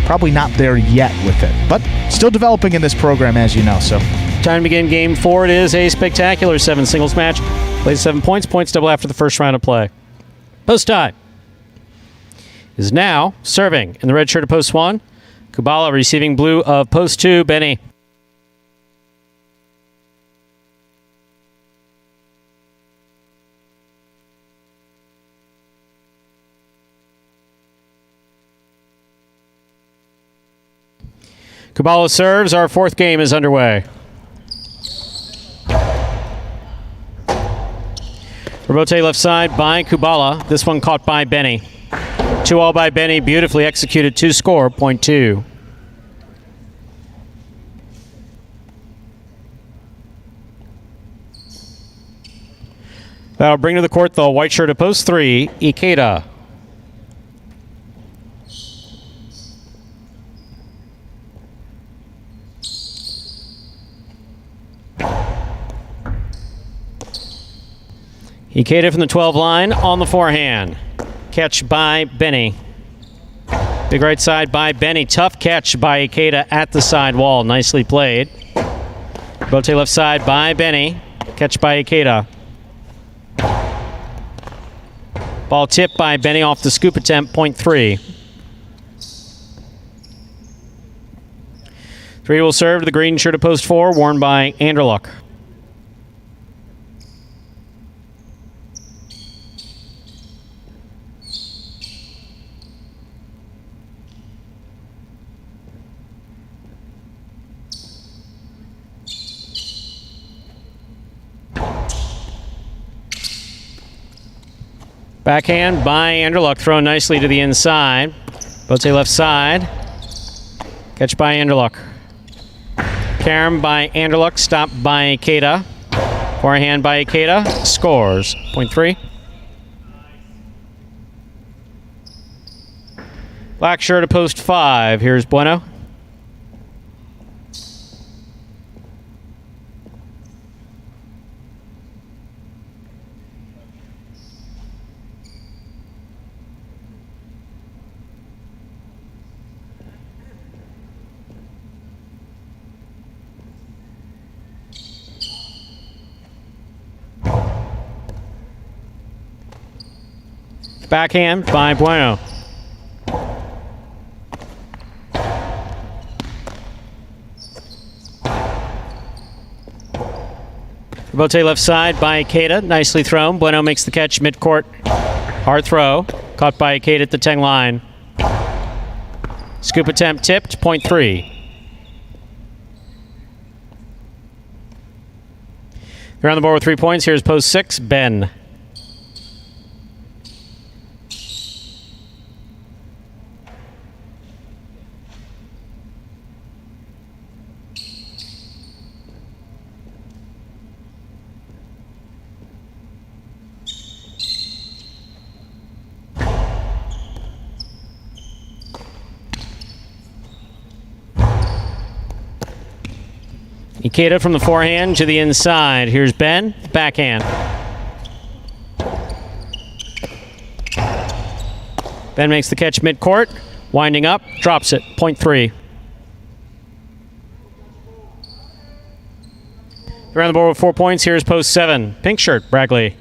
Probably not there yet with it, but still developing in this program, as you know. So, time to begin game 4. It is a spectacular 7 singles match. Plays 7 points. Points double after the first round of play. Post time is now serving in the red shirt of post 1. Kubala receiving blue of post 2. Benny. Kubala serves. Our fourth game is underway. Rebote left side by Kubala. This one caught by Benny. 2-all by Benny. Beautifully executed to score, point 2. That'll bring to the court the white shirt at post 3, Ikeda. Ikeda from the 12 line on the forehand. Catch by Benny. Big right side by Benny. Tough catch by Ikeda at the side wall. Nicely played. Bote left side by Benny. Catch by Ikeda. Ball tipped by Benny off the scoop attempt, point 3. 3 will serve to the green shirt at post 4, worn by Anderluck. Backhand by Anderluck, thrown nicely to the inside. Bote left side. Catch by Anderluck. Carom by Anderluck, stopped by Ikeda. Forehand by Ikeda, scores. Point 3. Black shirt at post 5. Here's Bueno. Backhand by Bueno. Rebote left side by Ikeda. Nicely thrown. Bueno makes the catch midcourt. Hard throw. Caught by Ikeda at the 10 line. Scoop attempt tipped. Point 3. They're on the board with 3 points. Here's post 6. Ben. Ikeda from the forehand to the inside. Here's Ben. Backhand. Ben makes the catch midcourt. Winding up. Drops it. Point 3. Around the board with 4 points. Here's post 7. Pink shirt, Bragley.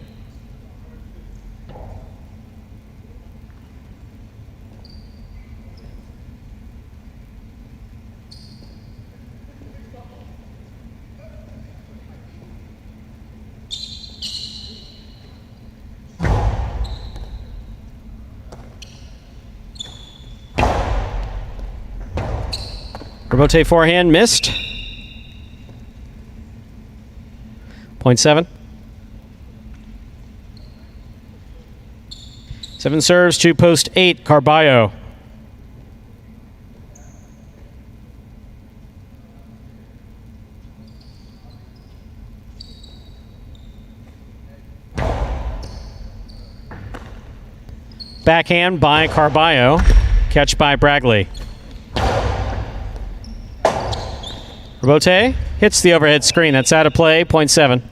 Rebote forehand missed. Point 7. 7 serves to post 8, Carballo. Backhand by Carballo. Catch by Bragley. Rebote hits the overhead screen. That's out of play. Point 7.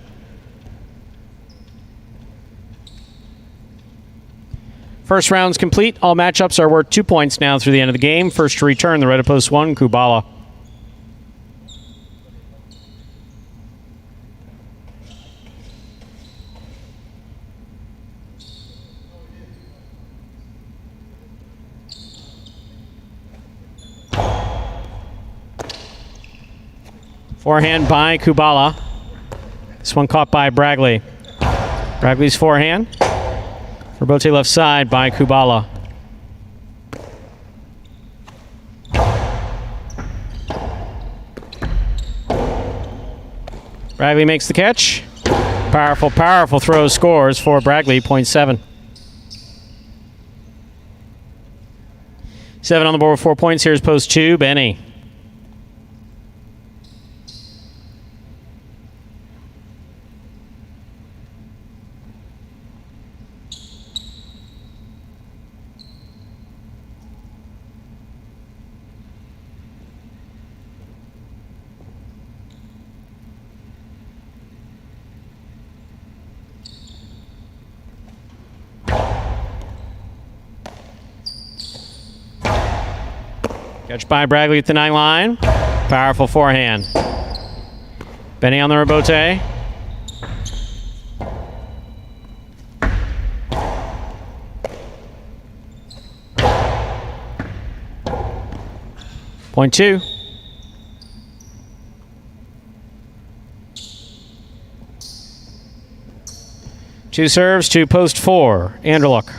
First round's complete. All matchups are worth 2 points now through the end of the game. First to return, the red at post 1, Kubala. Forehand by Kubala. This one caught by Bragley. Bragley's forehand. Rebote left side by Kubala. Bragley makes the catch. Powerful, powerful throw scores for Bragley, 0.7. 7 on the board with 4 points. Here's post 2, Benny. Catch by Bragley at the 9 line. Powerful forehand. Benny on the rebote. Point 2. Two serves to post 4. Anderluck.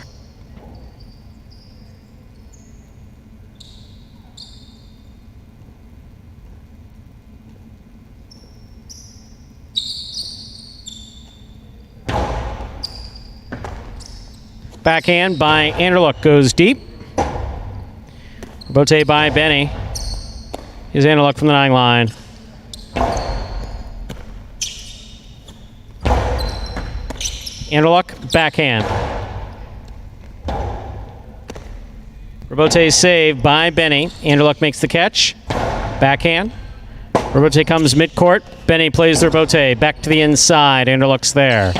Backhand by Anderluck goes deep. Bote by Benny. Here's Anderluck from the 9 line. Anderluck, backhand. Rebote saved by Benny. Anderluck makes the catch. Backhand. Rebote comes midcourt. Benny plays the rebote. Back to the inside. Anderluck's there.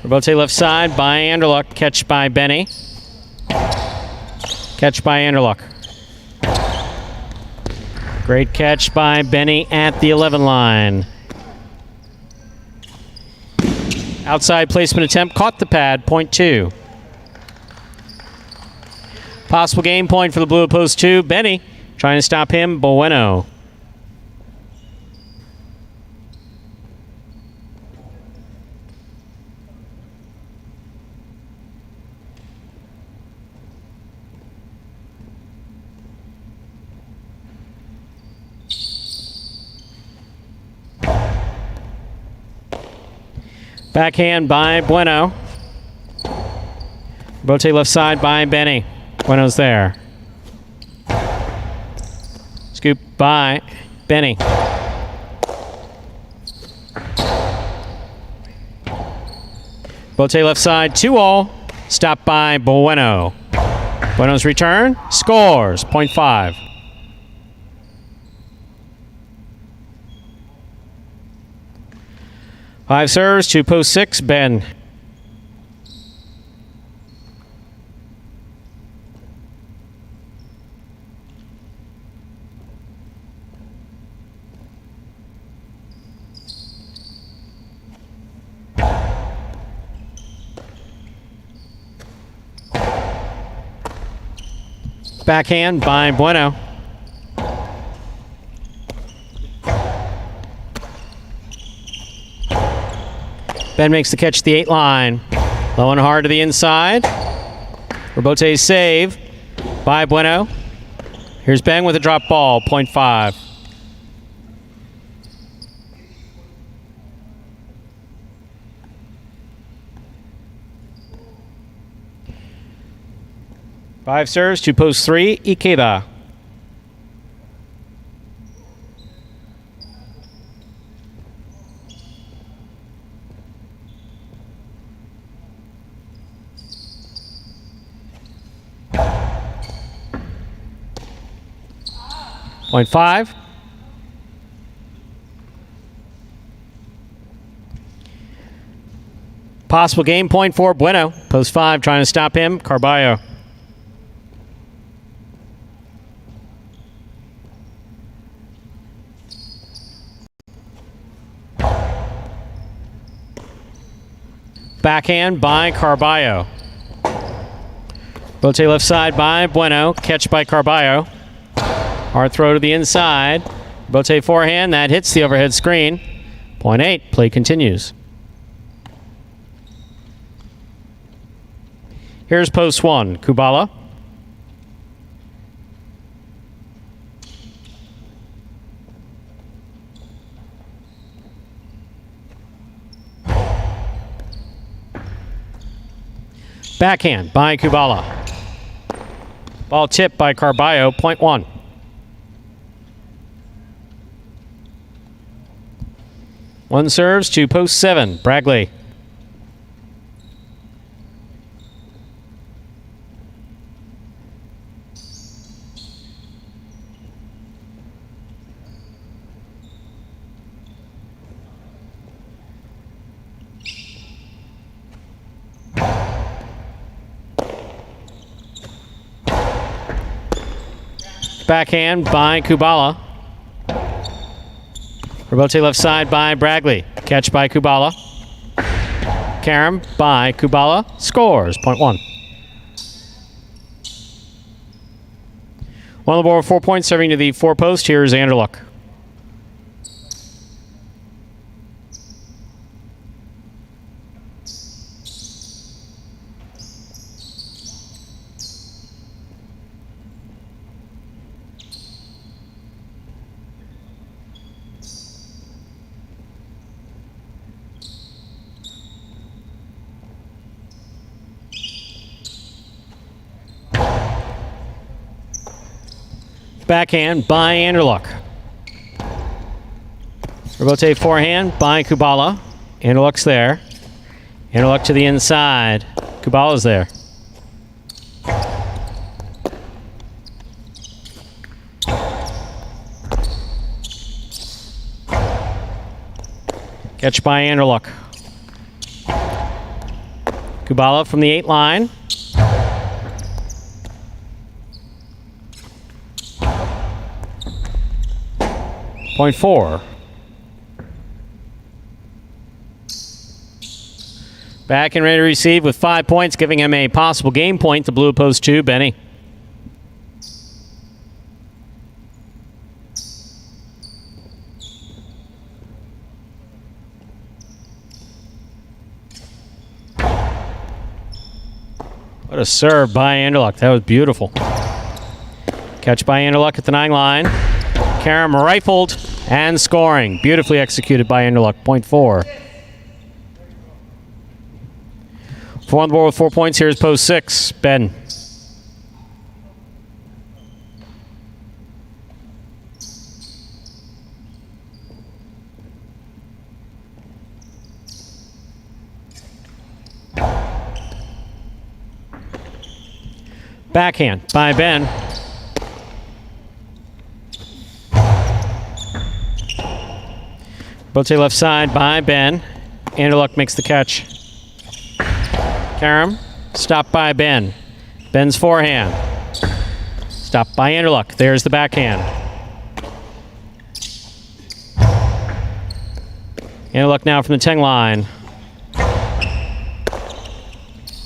Rebote left side by Anderluck. Catch by Benny. Catch by Anderluck. Great catch by Benny at the 11 line. Outside placement attempt. Caught the pad. Point 2. Possible game point for the blue at post 2. Benny trying to stop him. Bueno. Backhand by Bueno. Bote left side by Benny. Bueno's there. Scoop by Benny. Bote left side, 2-all. Stopped by Bueno. Bueno's return. Scores. 0.5. Five serves to post 6, Ben. Backhand by Bueno. Ben makes the catch at the 8 line. Low and hard to the inside. Rebote save by Bueno. Here's Ben with a drop ball, 0.5. Five serves to post 3, Ikeda. Point 5. Possible game point for Bueno. Post 5 trying to stop him. Carballo. Backhand by Carballo. Bote left side by Bueno. Catch by Carballo. Hard throw to the inside. Bote forehand. That hits the overhead screen. 0.8. Play continues. Here's post 1. Kubala. Backhand by Kubala. Ball tipped by Carballo, point 1. One serves to post 7, Bragley. Backhand by Kubala. Rebote left side by Bragley. Catch by Kubala. Karam by Kubala. Scores. Point 1. One on the board with 4 points, serving to the 4 post. Here's Anderluck. Backhand by Anderluck. Rebote forehand by Kubala. Anderluck's there. Anderluck to the inside. Kubala's there. Catch by Anderluck. Kubala from the 8 line. Point 4. Back and ready to receive with 5 points, giving him a possible game point. The blue post 2, Benny. What a serve by Anderluck. That was beautiful. Catch by Anderluck at the 9 line. Karam rifled and scoring. Beautifully executed by Anderluck. Point 4. For on the board with 4 points, here's post 6. Ben. Backhand by Ben. Bote left side by Ben. Anderluck makes the catch. Karam, stopped by Ben. Ben's forehand. Stopped by Anderluck. There's the backhand. Anderluck now from the 10 line.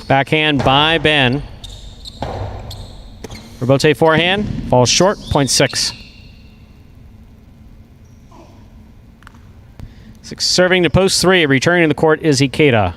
Backhand by Ben. Rebote forehand. Falls short. Point 6. 6 serving to post 3. Returning to the court is Ikeda.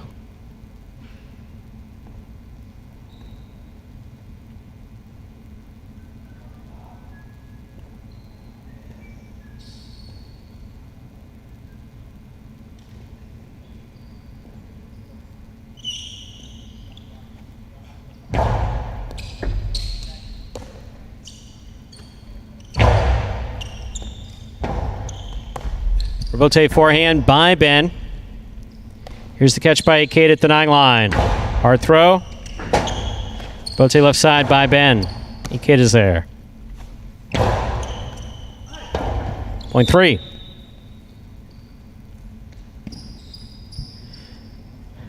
Rebote forehand by Ben. Here's the catch by Ikeda at the 9 line. Hard throw. Rebote left side by Ben. Ikeda's there. Point 3.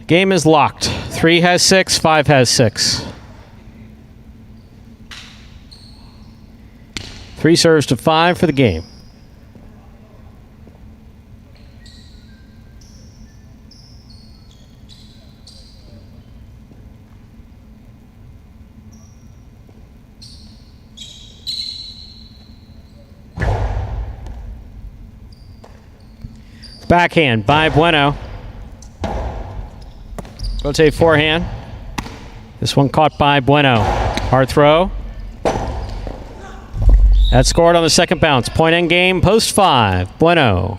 Game is locked. 3 has 6, 5 has 6. 3 serves to 5 for the game. Backhand by Bueno. Rotate forehand. This one caught by Bueno. Hard throw. That scored on the second bounce. Point end game, post 5. Bueno.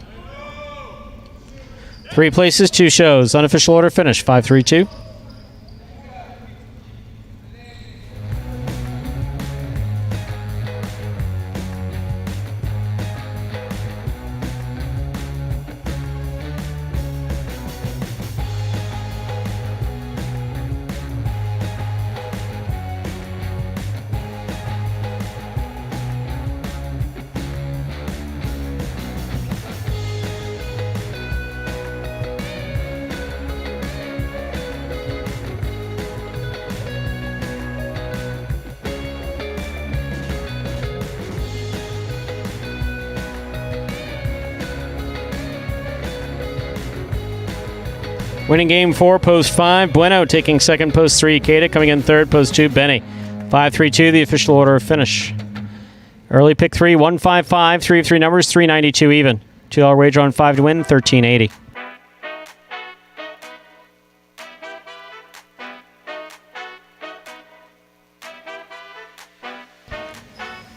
3 places, 2 shows. Unofficial order finish, 5-3-2. Winning game 4, post 5, Bueno taking second, post 3, Ikeda coming in third, post 2, Benny. 5-3-2, the official order of finish. Early pick 3, 155, 3 of 3 numbers, 392 even. $2 wager on 5 to win, 1380.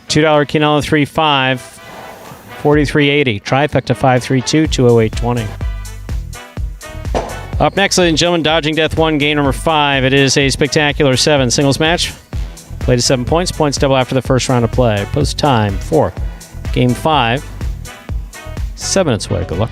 $2 Quinella 3-5, 4380. Trifecta 532, 20820. Up next, ladies and gentlemen, Dodging Death 1, game number 5. It is a spectacular 7 singles match. Play to 7 points. Points double after the first round of play. Post time 4. Game 5. 7 minutes away. Good luck.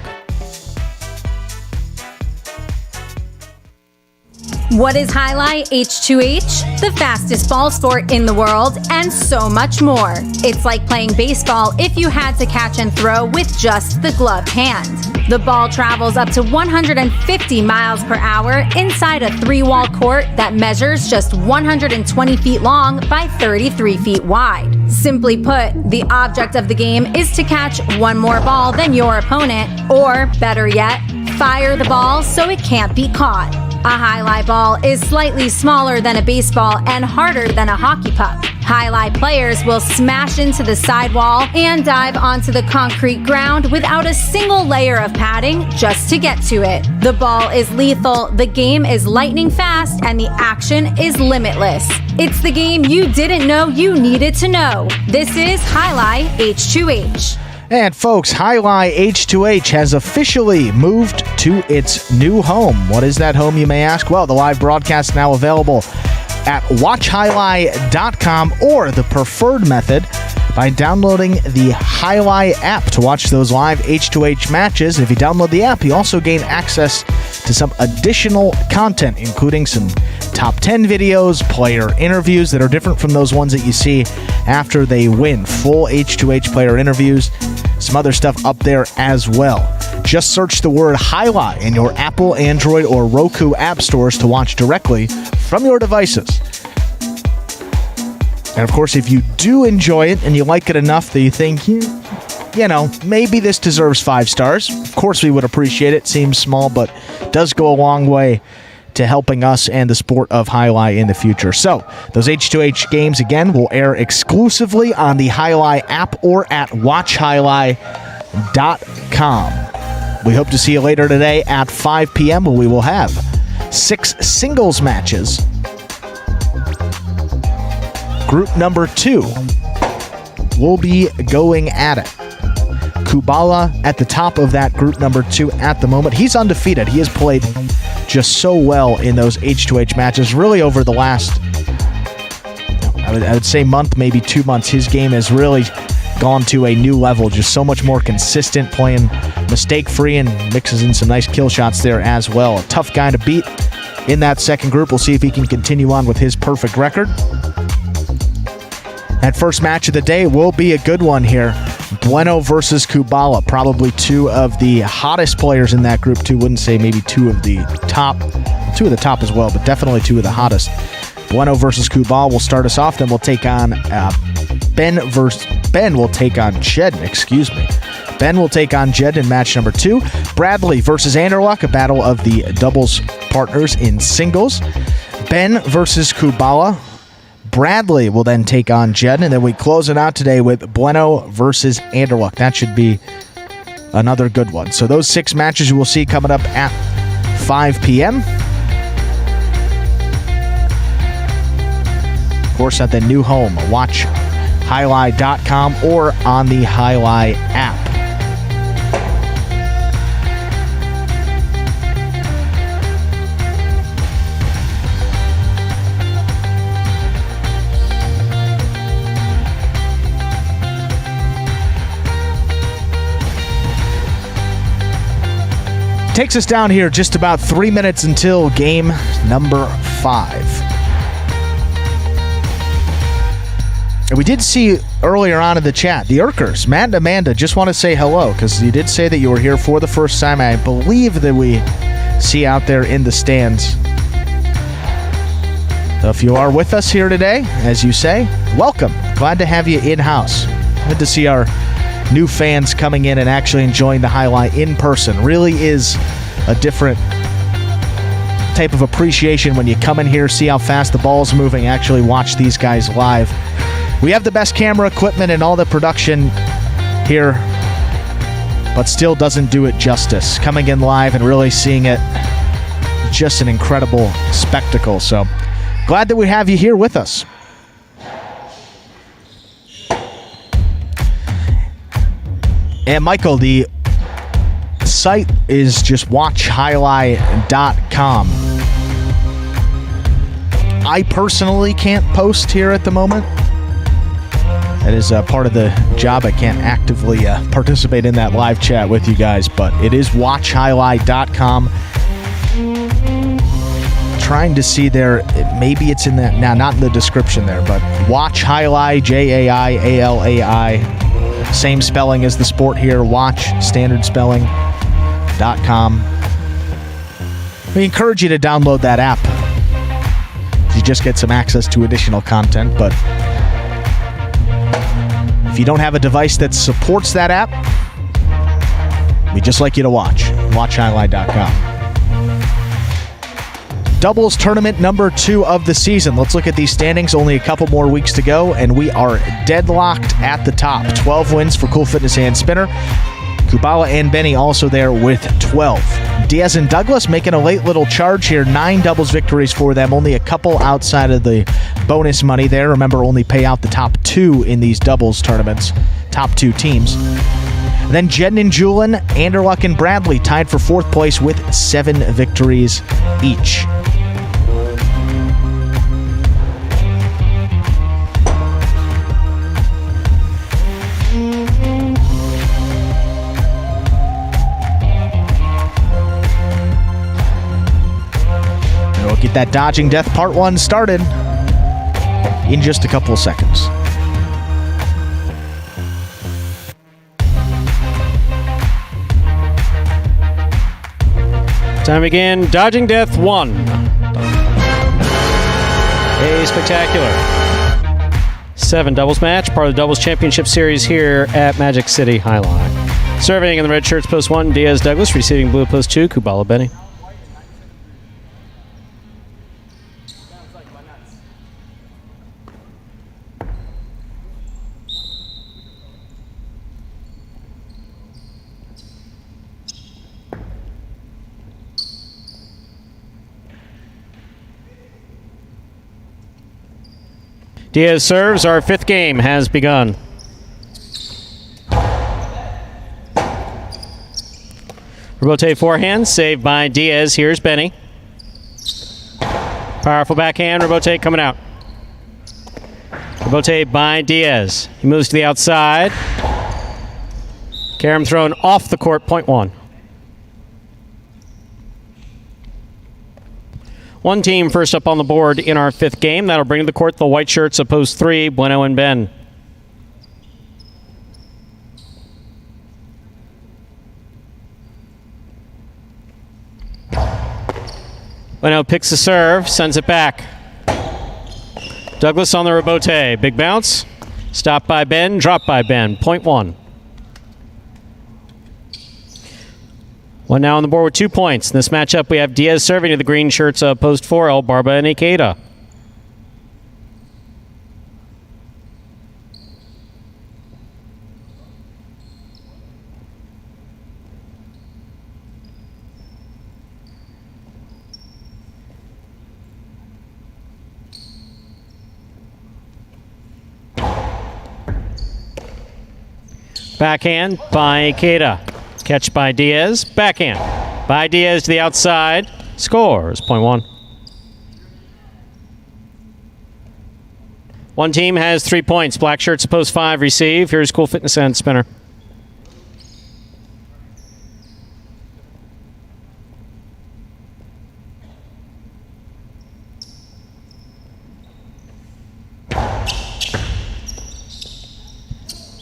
What is Highlight H2H? The fastest ball sport in the world, and so much more. It's like playing baseball if you had to catch and throw with just the gloved hand. The ball travels up to 150 miles per hour inside a 3-wall court that measures just 120 feet long by 33 feet wide. Simply put, the object of the game is to catch one more ball than your opponent, or better yet, fire the ball so it can't be caught. A highlight ball is slightly smaller than a baseball and harder than a hockey puck. Highlight players will smash into the sidewall and dive onto the concrete ground without a single layer of padding just to get to it. The ball is lethal, the game is lightning fast, and the action is limitless. It's the game you didn't know you needed to know. This is Highlight H2H. And folks, Highlight H2H has officially moved to its new home. What is that home, you may ask? Well, the live broadcast is now available at watchhighlight.com, or the preferred method by downloading the Highlight app to watch those live H2H matches. If you download the app, you also gain access to some additional content, including some top 10 videos, player interviews that are different from those ones that you see after they win. Full H2H player interviews, some other stuff up there as well. Just search the word Highlight in your Apple, Android, or Roku app stores to watch directly from your devices. And of course, if you do enjoy it and you like it enough that you think, you know, maybe this deserves 5 stars, of course we would appreciate it. Seems small, but does go a long way to helping us and the sport of Highlight in the future. So, those H2H games, again, will air exclusively on the Highlight app or at watchhighlight.com. We hope to see you later today at 5 p.m. where we will have 6 singles matches. Group number 2 will be going at it. Kubala at the top of that group number 2 at the moment. He's undefeated. He has played just so well in those H2H matches, really over the last, I would say month, maybe 2 months. His game has really gone to a new level, just so much more consistent, playing mistake-free and mixes in some nice kill shots there as well. A tough guy to beat in that second group. We'll see if he can continue on with his perfect record. That first match of the day will be a good one here. Bueno versus Kubala, probably 2 of the hottest players in that group too. Wouldn't say maybe 2 of the top as well, but definitely 2 of the hottest. Bueno versus Kubala will start us off. Then we'll take on Ben will take on Jed. Ben will take on Jed in match number 2. Bradley versus Anderluck, a battle of the doubles partners in singles. Ben versus Kubala. Bradley will then take on Jed, and then we close it out today with Bueno versus Anderluck. That should be another good one. So those 6 matches you will see coming up at 5 p.m. Of course, at the new home, watchhighlight.com or on the Highlight app. Takes us down here just about 3 minutes until game number 5. And we did see earlier on in the chat, the Urkers, Matt and Amanda, just want to say hello, because you did say that you were here for the first time. I believe that we see out there in the stands. So if you are with us here today, as you say, welcome. Glad to have you in-house. Good to see our new fans coming in and actually enjoying the Highlight in person. Really is a different type of appreciation when you come in here, see how fast the ball's moving, actually watch these guys live. We have the best camera equipment and all the production here, but still doesn't do it justice. Coming in live and really seeing it, just an incredible spectacle. So glad that we have you here with us. And Michael, the site is just watchhighlight.com. I personally can't post here at the moment. That is part of the job. I can't actively participate in that live chat with you guys, but it is watchhighlight.com. Trying to see there, maybe it's in that now, not in the description there, but Watch Highlight, JAILAI, same spelling as the sport here, watch, standard spelling.com. We encourage you to download that app. You just get some access to additional content, but if you don't have a device that supports that app, we'd just like you to watchhighlight.com. Doubles tournament number 2 of the season. Let's look at these standings. Only a couple more weeks to go, and we are deadlocked at the top. 12 wins for Cool Fitness and Spinner. Kubala and Benny also there with 12. Diaz and Douglas making a late little charge here. 9 doubles victories for them. Only a couple outside of the bonus money there. Remember, only pay out the top 2 in these doubles tournaments. Top 2 teams. Then Jedden and Julin, Anderluck and Bradley tied for 4th place with 7 victories each. We'll get that Dodging Death Part 1 started in just a couple of seconds. Time again, Dodging Death 1. A spectacular 7 doubles match, part of the Doubles Championship Series here at Magic City Highline. Serving in the red shirts, post 1, Diaz Douglas. Receiving blue, post 2, Kubala Benny. Diaz serves. Our 5th game has begun. Rebote forehand, saved by Diaz. Here's Benny. Powerful backhand. Rebote coming out. Rebote by Diaz. He moves to the outside. Carom thrown off the court, point 1. One team first up on the board in our 5th game. That'll bring to the court the white shirts of post 3, Bueno and Ben. Bueno picks the serve, sends it back. Douglas on the rebote. Big bounce. Stopped by Ben, dropped by Ben. Point 1. One now on the board with 2 points. In this matchup, we have Diaz serving to the green shirts of post 4, El Barba and Ikeda. Backhand by Ikeda. Catch by Diaz. Backhand by Diaz to the outside. Scores. Point 1. One team has 3 points. Black shirts post 5 receive. Here's Cool Fitness and Spinner.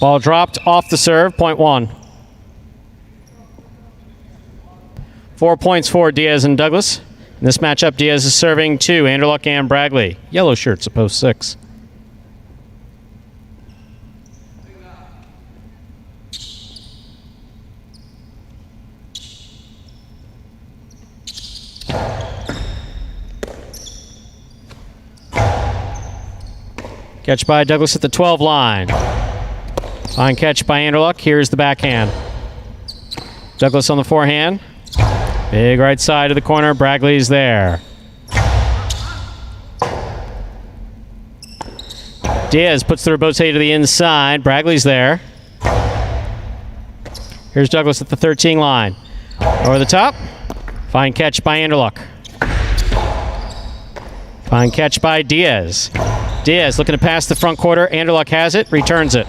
Ball dropped off the serve. Point 1. 4 points for Diaz and Douglas. In this matchup, Diaz is serving 2, Anderluck and Bradley. Yellow shirts of post 6. Catch by Douglas at the 12 line. Fine catch by Anderluck. Here's the backhand. Douglas on the forehand. Big right side of the corner. Bragley's there. Diaz puts the rebote to the inside. Bragley's there. Here's Douglas at the 13 line. Over the top. Fine catch by Anderluck. Fine catch by Diaz. Diaz looking to pass the front quarter. Anderluck has it. Returns it.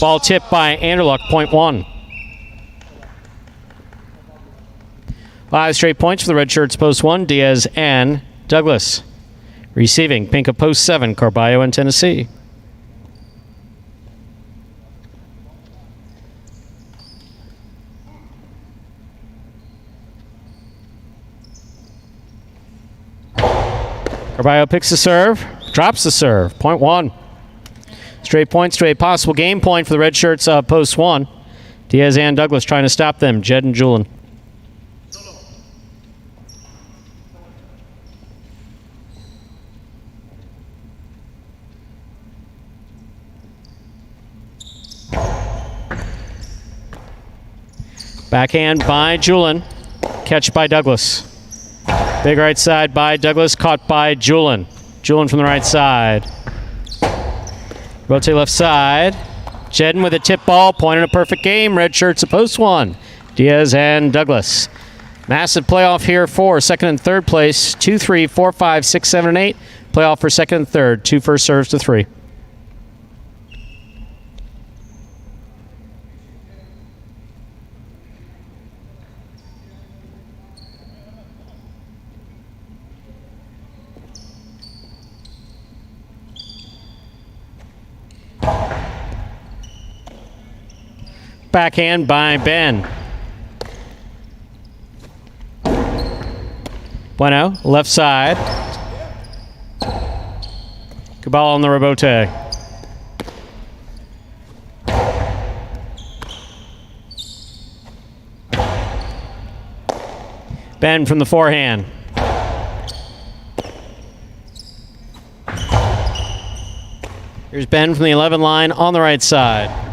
Ball tipped by Anderluck, point 1. 5 straight points for the red shirts, post 1, Diaz and Douglas. Receiving, Pink of post 7, Carballo and Tennessee. Carballo picks the serve, drops the serve, point 1. Straight point, straight possible game point for the red shirts, post 1. Diaz and Douglas trying to stop them, Jed and Julian. Backhand by Julian. Catch by Douglas. Big right side by Douglas. Caught by Julian. Julian from the right side. Rotate left side. Jedden with a tip ball. Point in a perfect game. Red shirts a post 1. Diaz and Douglas. Massive playoff here for second and third place. 2, 3, 4, 5, 6, 7, and 8. Playoff for second and third. 2 first serves to 3. Backhand by Ben. Bueno, left side. Cabal on the rebote. Ben from the forehand. Here's Ben from the 11 line on the right side.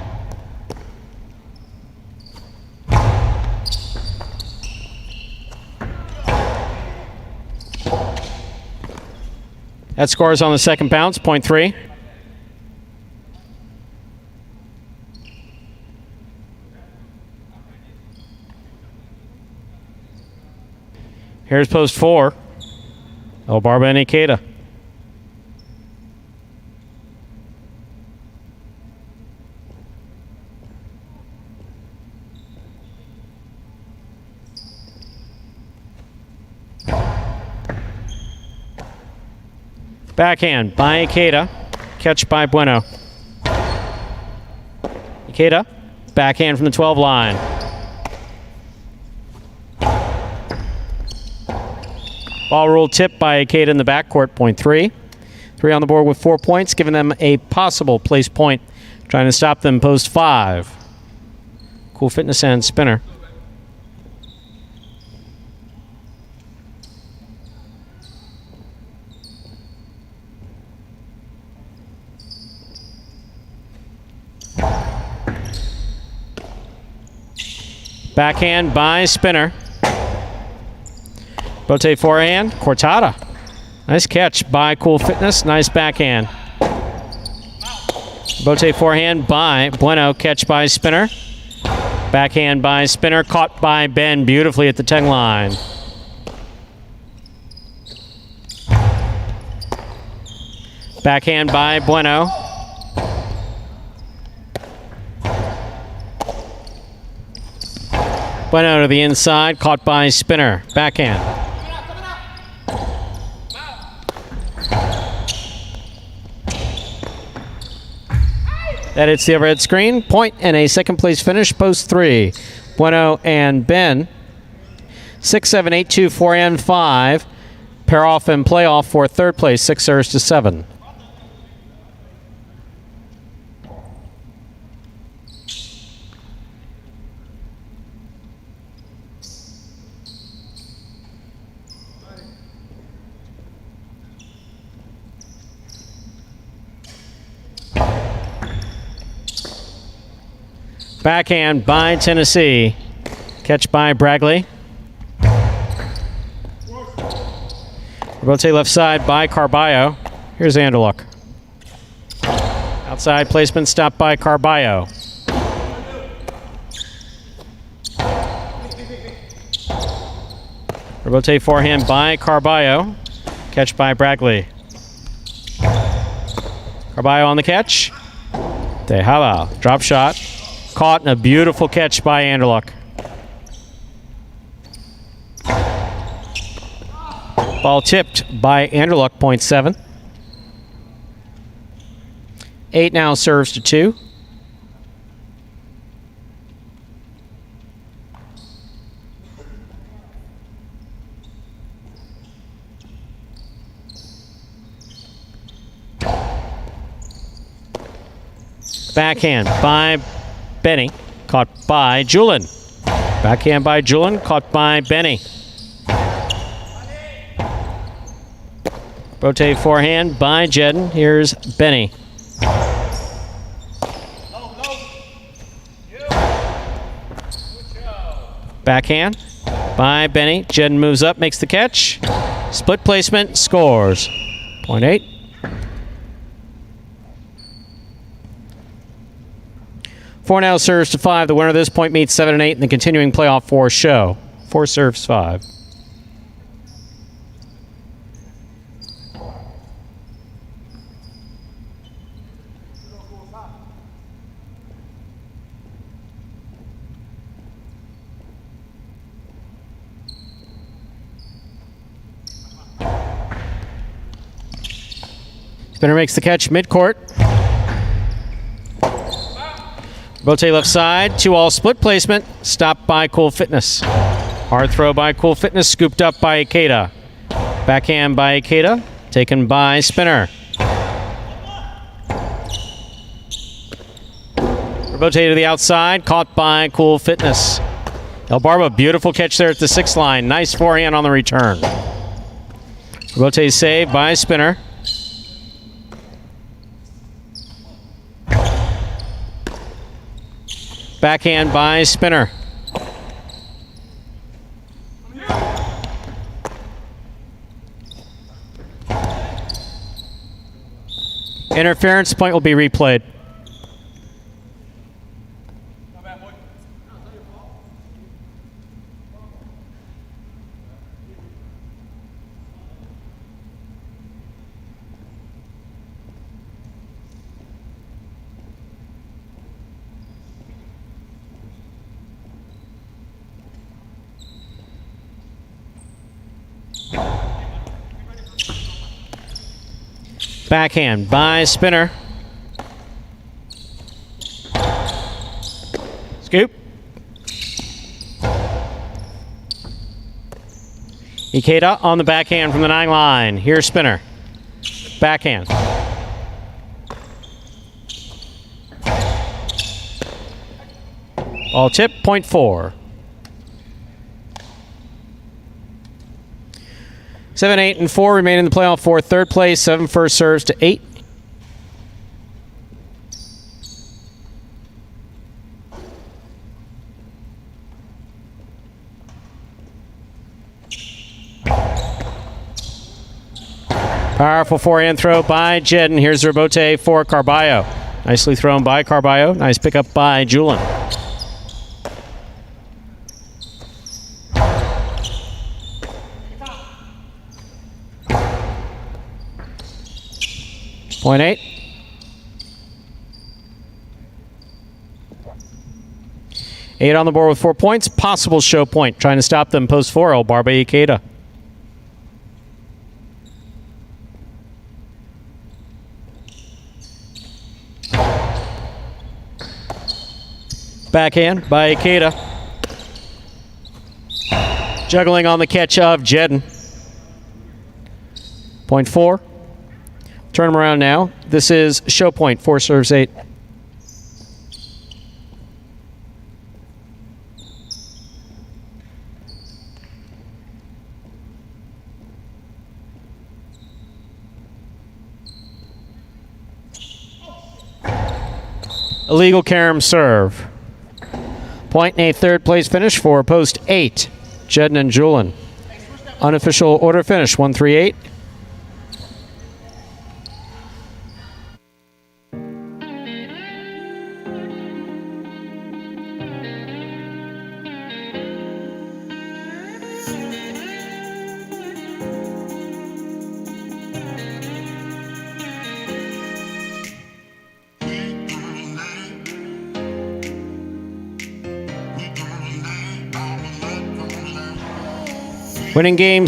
That scores on the second bounce, point 3. Here's post 4. Barba and Ikeda. Backhand by Ikeda. Catch by Bueno. Ikeda. Backhand from the 12 line. Ball rule tip by Ikeda in the backcourt, point 3. 3 on the board with 4 points, giving them a possible place point. Trying to stop them post 5. Cool fitness and spinner. Backhand by Spinner. Bote forehand. Cortada. Nice catch by Cool Fitness. Nice backhand. Bote forehand by Bueno. Catch by Spinner. Backhand by Spinner. Caught by Ben beautifully at the 10 line. Backhand by Bueno. Bueno to the inside, caught by Spinner. Backhand. That hits the overhead screen. Point and a second place finish, post 3. Bueno and Ben. 6, 7, 8, 2, 4, and 5. Pair off and play off for third place, 6 serves to 7. Backhand by Tennessee. Catch by Bragley. Rotate left side by Carballo. Here's Anderluck. Outside placement stopped by Carballo. Rotate forehand by Carballo. Catch by Bragley. Carballo on the catch. Tejada, drop shot. Caught in a beautiful catch by Anderluck. Ball tipped by Anderluck, point 7. 8 now serves to 2. Backhand by Benny, caught by Julin. Backhand by Julin, caught by Benny. Rotate forehand by Jedden. Here's Benny. Backhand by Benny. Jedden moves up, makes the catch. Split placement, scores. Point 8. Four now serves to 5. The winner of this point meets 7 and 8 in the continuing playoff 4 show. 4 serves 5. Spinner makes the catch midcourt. Rotate left side, 2-all split placement, stopped by Cool Fitness. Hard throw by Cool Fitness, scooped up by Ikeda. Backhand by Ikeda, taken by Spinner. Rotate to the outside, caught by Cool Fitness. El Barba, beautiful catch there at the 6th line. Nice forehand on the return. Rotate save by Spinner. Backhand by Spinner. Interference, point will be replayed. Backhand by Spinner. Scoop. Ikeda on the backhand from the 9 line. Here's Spinner. Backhand. Ball tip, point 4. 7, 8, and 4 remain in the playoff for 3rd place. 7 first serves to 8. Powerful forehand throw by Jedden. Here's Robote for Carballo. Nicely thrown by Carballo. Nice pickup by Julin. Point 8. Eight on the board with 4 points. Possible show point. Trying to stop them post 4. El Barba Ikeda. Backhand by Ikeda. Juggling on the catch of Jedden. Point 4. Turn them around now. This is show point, 4 serves 8. Illegal carom serve. Point and a third place finish for post 8, Jedden and Julin. Unofficial order finish, 138. Winning game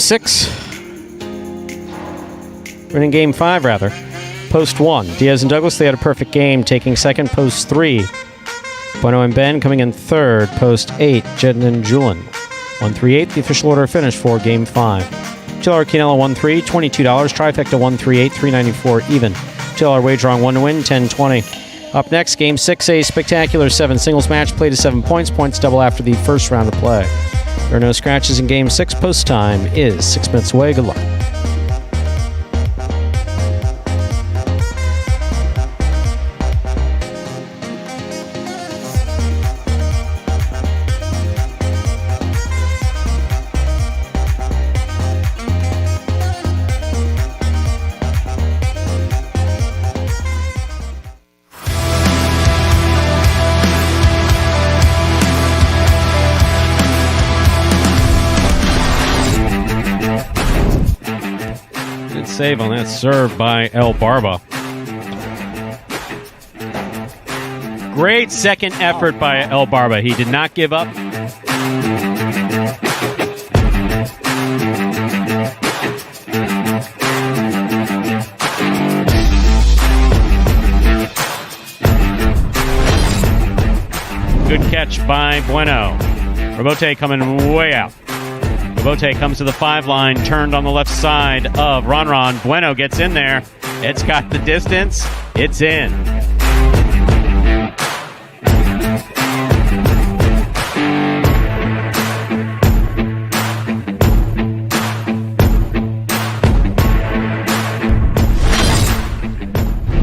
5 rather. Post 1, Diaz and Douglas, they had a perfect game, taking second. Post 3, Bueno and Ben coming in third. Post 8, Jedden and Julin. 138, the official order finish for game 5. $2 Quinella 1-3, $22. Trifecta 138, $394 even. $2 wager on 1 to win, $10.20. Up next, game 6A, spectacular 7 singles match, played to 7 points. Points double after the first round of play. There are no scratches in game 6. Post time is 6 minutes away. Good luck. Save on that serve by El Barba. Great second effort by El Barba. He did not give up. Good catch by Bueno. Robote coming way out. Robote comes to the 5 line, turned on the left side of Ron. Bueno gets in there. It's got the distance. It's in.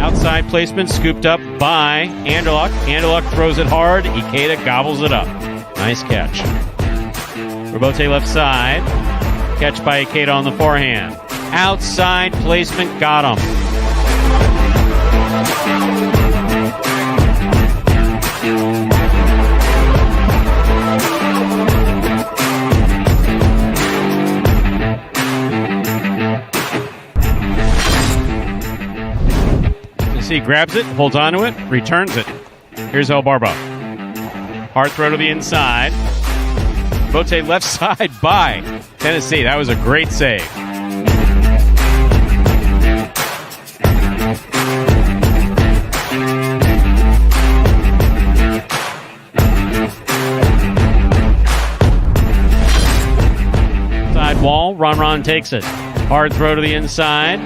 Outside placement scooped up by Anderluck. Anderluck throws it hard. Ikeda gobbles it up. Nice catch. Robote left side. Catch by Ikeda on the forehand. Outside placement got him. You see, grabs it, holds onto it, returns it. Here's El Barba. Hard throw to the inside. Robote left side by Tennessee. That was a great save. Side wall, Ron takes it. Hard throw to the inside.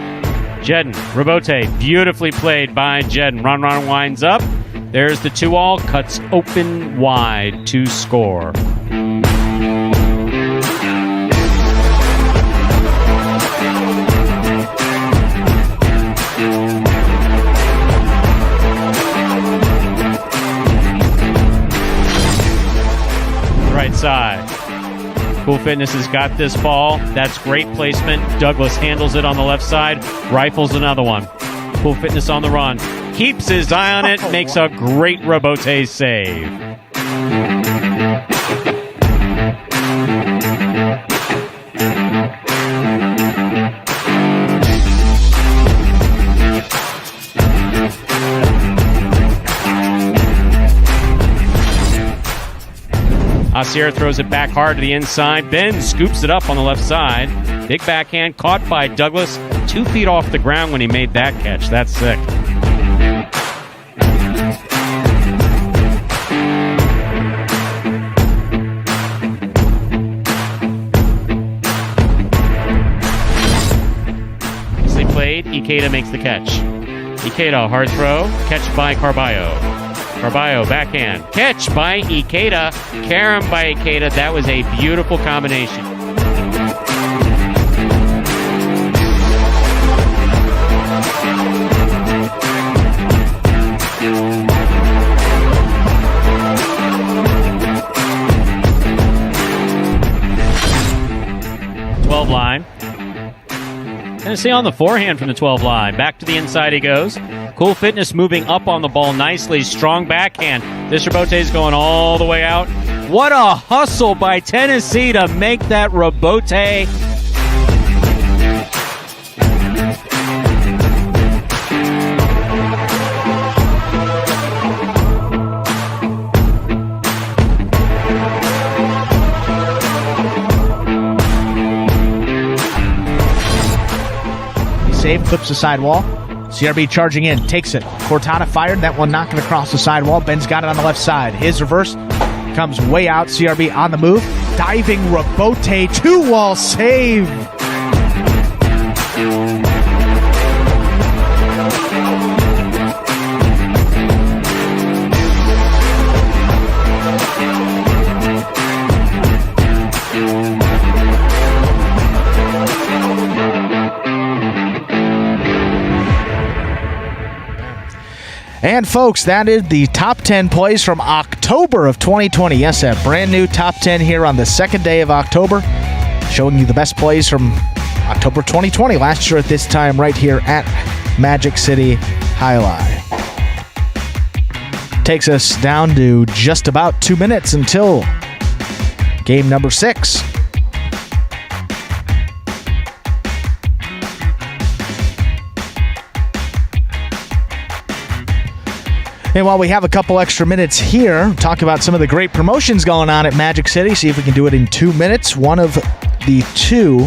Jedden, Robote, beautifully played by Jedden. Ron winds up. There's the 2-all, cuts open wide to score. Right side. Cool Fitness has got this ball. That's great placement. Douglas handles it on the left side. Rifles another one. Cool Fitness on the run. Keeps his eye on it. Makes a great Robote save. Asier throws it back hard to the inside. Ben scoops it up on the left side. Big backhand caught by Douglas. 2 feet off the ground when he made that catch. That's sick. Nicely played. Ikeda makes the catch. Ikeda, hard throw. Catch by Carballo. Carballo, backhand. Catch by Ikeda. Carom by Ikeda. That was a beautiful combination. Tennessee on the forehand from the 12 line. Back to the inside he goes. Cool Fitness moving up on the ball nicely. Strong backhand. This Rabote is going all the way out. What a hustle by Tennessee to make that Rabote. Save, clips the sidewall. CRB charging in, takes it. Cortana fired, that one knocking across the sidewall. Ben's got it on the left side. His reverse comes way out. CRB on the move. Diving Rabote, two-wall save. And folks, that is the top 10 plays from October of 2020. Yes, a brand new top 10 here on the second day of October, showing you the best plays from October 2020, last year at this time, right here at Magic City Highlight. Takes us down to just about 2 minutes until game number 6. And while we have a couple extra minutes here, talk about some of the great promotions going on at Magic City. See if we can do it in 2 minutes. One of the two,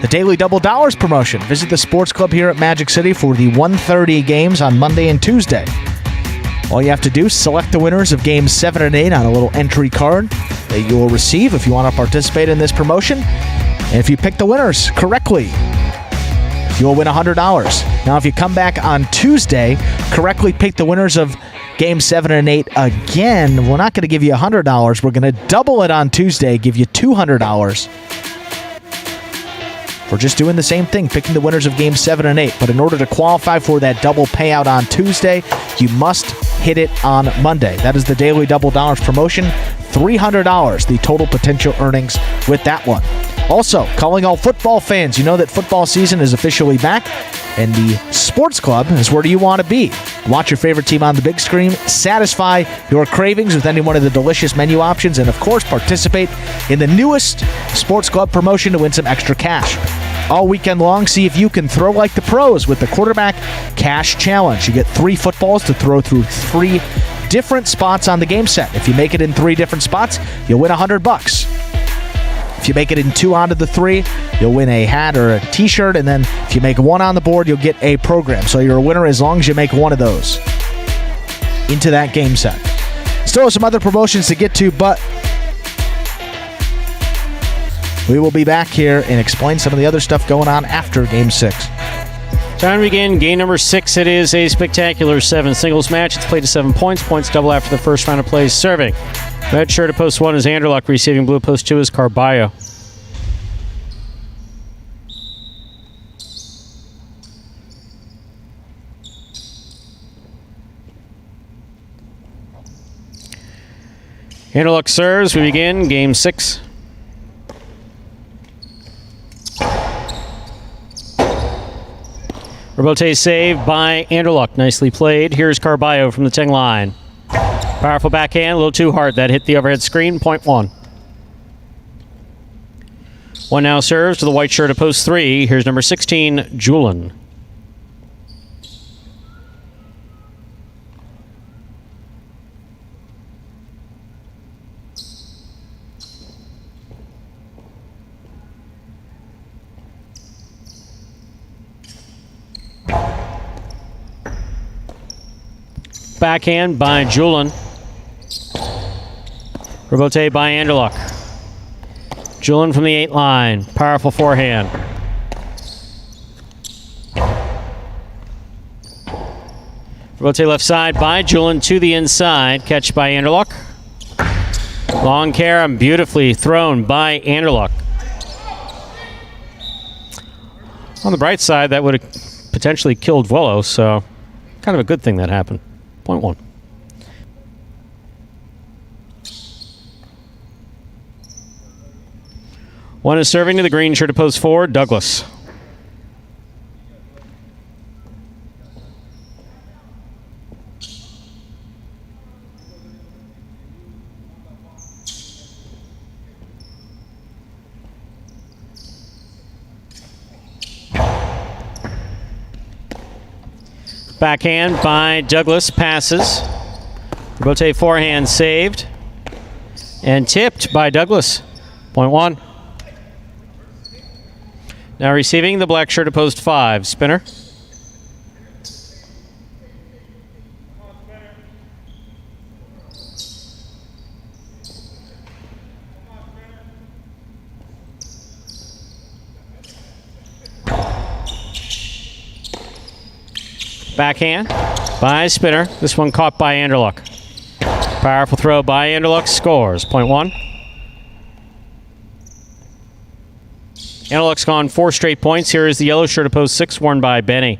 the Daily Double Dollars promotion. Visit the sports club here at Magic City for the 1:30 games on Monday and Tuesday. All you have to do is select the winners of games 7 and 8 on a little entry card that you will receive if you want to participate in this promotion. And if you pick the winners correctly, you'll win $100. Now, if you come back on Tuesday, correctly pick the winners of Game 7 and 8 again, we're not going to give you $100. We're going to double it on Tuesday, give you $200. We're just doing the same thing, picking the winners of Game 7 and 8. But in order to qualify for that double payout on Tuesday, you must hit it on Monday. That is the Daily Double Dollars promotion. $300, the total potential earnings with that one. Also, calling all football fans, you know that football season is officially back, and the sports club is where you want to be. Watch your favorite team on the big screen, satisfy your cravings with any one of the delicious menu options, and of course, participate in the newest sports club promotion to win some extra cash. All weekend long, see if you can throw like the pros with the Quarterback Cash Challenge. You get 3 footballs to throw through 3 different spots on the game set. If you make it in 3 different spots, you'll win $100. If you make it in 2 out of the 3, you'll win a hat or a t-shirt, and then if you make 1 on the board, you'll get a program. So you're a winner as long as you make 1 of those into that game set. Still have some other promotions to get to, but we will be back here and explain some of the other stuff going on after Game 6. Time to begin game number 6. It is a spectacular 7 singles match. It's played to 7 points. Points double after the first round of plays. Serving red shirt at post 1 is Anderluck. Receiving blue post 2 is Carballo. Anderluck serves. We begin game 6. Rabote saved by Anderluck. Nicely played. Here's Carballo from the 10 line. Powerful backhand, a little too hard. That hit the overhead screen, point 1. 1 now serves to the white shirt at post 3. Here's number 16, Julian. Backhand by Julian. Rabote by Anderluck. Julian from the 8 line. Powerful forehand. Rabote left side by Julian to the inside. Catch by Anderluck. Long carom, beautifully thrown by Anderluck. On the bright side, that would have potentially killed Vuolo, so kind of a good thing that happened. Point 1. One is serving to the green shirt to post 4, Douglas. Backhand by Douglas, passes. Rotate forehand saved. And tipped by Douglas. Point 1. Now receiving the black shirt to post 5, spinner. Backhand by spinner. This one caught by Anderluck. Powerful throw by Anderluck, scores. Point 1. Anderluck's gone 4 straight points. Here is the yellow shirt to post 6, worn by Benny.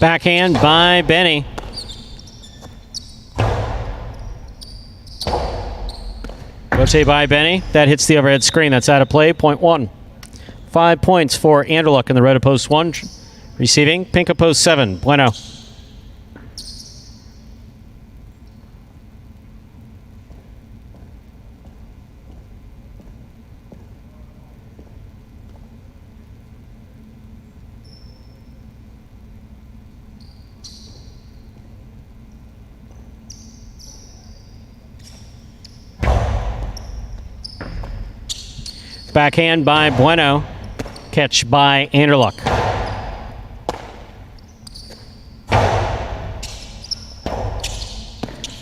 Backhand by Benny. Rotate by Benny. That hits the overhead screen. That's out of play. Point 1. 5 points for Anderluck in the red of post 1. Receiving, pink of post 7. Bueno. Backhand by Bueno. Catch by Anderluck.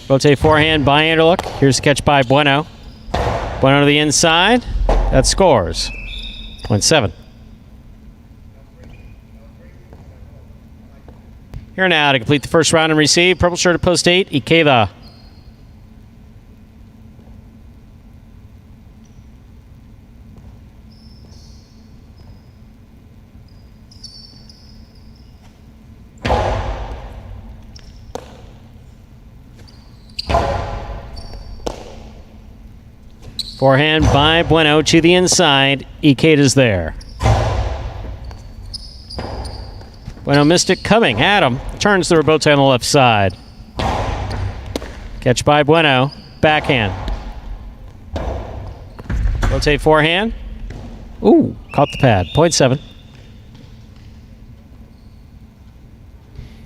Rotate forehand by Anderluck. Here's the catch by Bueno. Bueno to the inside. That scores. Point 7. Here now to complete the first round and receive. Purple shirt at post 8, Ikeda. Forehand by Bueno to the inside. Ikeda's there. Bueno missed it coming at him. Turns the rebote on the left side. Catch by Bueno. Backhand. Rotate forehand. Ooh, caught the pad. Point 7.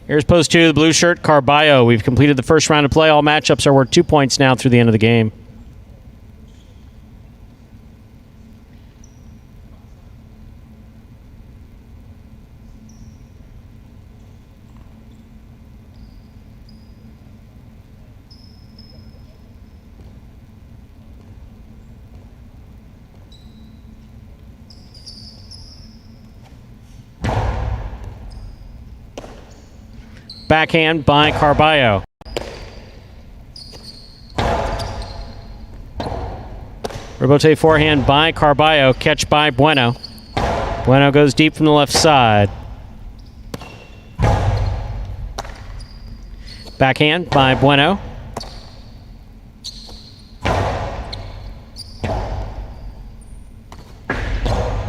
Here's post 2, the blue shirt, Carballo. We've completed the first round of play. All matchups are worth 2 points now through the end of the game. Backhand by Carballo. Rebote forehand by Carballo. Catch by Bueno. Bueno goes deep from the left side. Backhand by Bueno.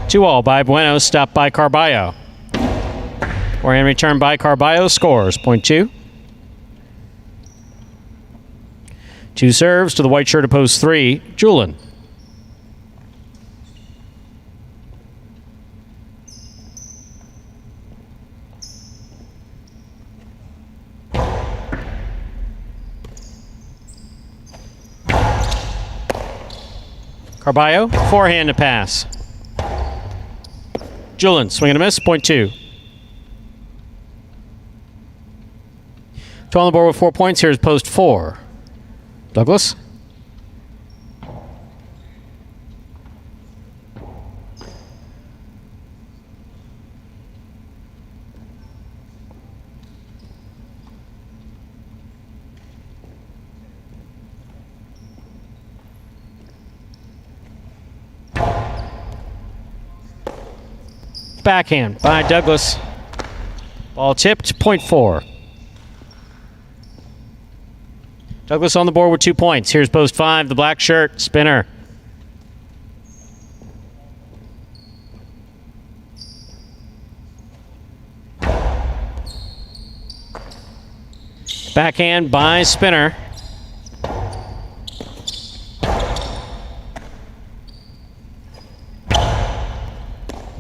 Two all by Bueno. Stopped by Carballo. Forehand return by Carballo, scores. Point 2. 2 serves to the white shirt of post 3, Julin. Carballo, forehand to pass. Julin, swing and a miss, point 2. On the board with 4 points. Here's post 4. Douglas. backhand by Douglas. Ball tipped, point 4. Douglas on the board with 2 points. Here's post 5, the black shirt, spinner. Backhand by spinner.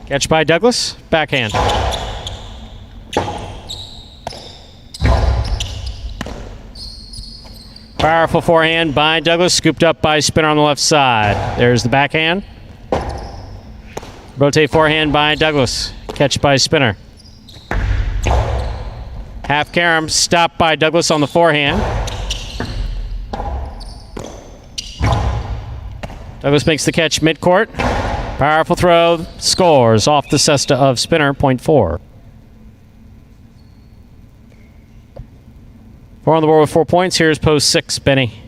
Catch by Douglas, backhand. Powerful forehand by Douglas, scooped up by spinner on the left side. There's the backhand. Rotate forehand by Douglas, catch by spinner. Half carom, stopped by Douglas on the forehand. Douglas makes the catch midcourt. Powerful throw, scores off the cesta of spinner, point 4. 4 on the board with 4 points. Here's post 6, Benny.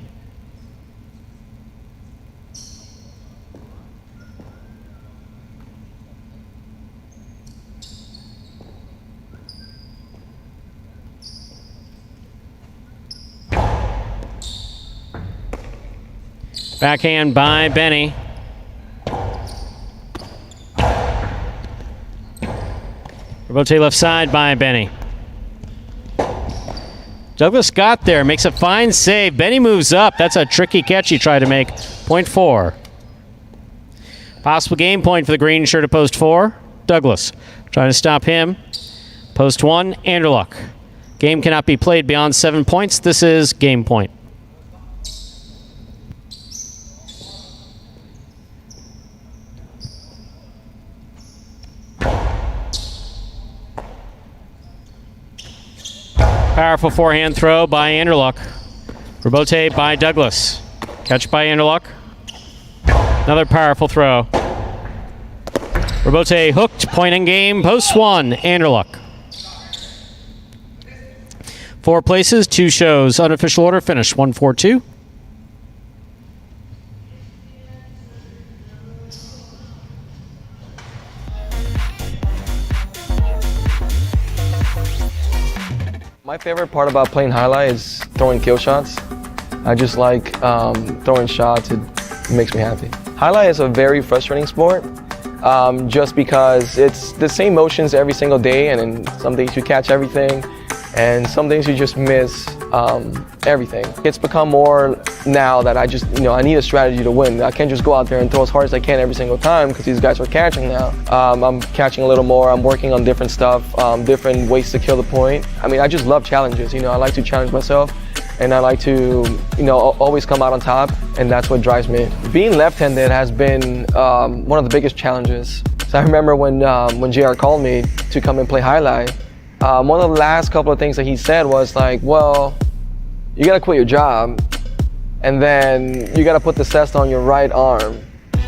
Backhand by Benny. Rotate left side by Benny. Douglas got there, makes a fine save. Benny moves up. That's a tricky catch he tried to make. Point 4. Possible game point for the green shirt at post 4. Douglas trying to stop him. Post 1, Anderluck. Game cannot be played beyond 7 points. This is game point. Powerful forehand throw by Anderluck. Rebote by Douglas. Catch by Anderluck. Another powerful throw. Rebote hooked, point in game, post 1, Anderluck. 4 places, 2 shows. Unofficial order finish, 1-4-2. My favorite part about playing highlight is throwing kill shots. I just like throwing shots. It makes me happy. Highlight is a very frustrating sport just because it's the same motions every single day, and then some days you catch everything and some days you just miss everything. It's become more now that I just, I need a strategy to win. I can't just go out there and throw as hard as I can every single time because these guys are catching now. I'm catching a little more. I'm working on different stuff, different ways to kill the point. I mean, I just love challenges. I like to challenge myself, and I like to, always come out on top, and that's what drives me. Being left-handed has been one of the biggest challenges. So I remember when JR called me to come and play highlight, one of the last couple of things that he said was like, well, you gotta quit your job, and then you gotta put the cesta on your right arm,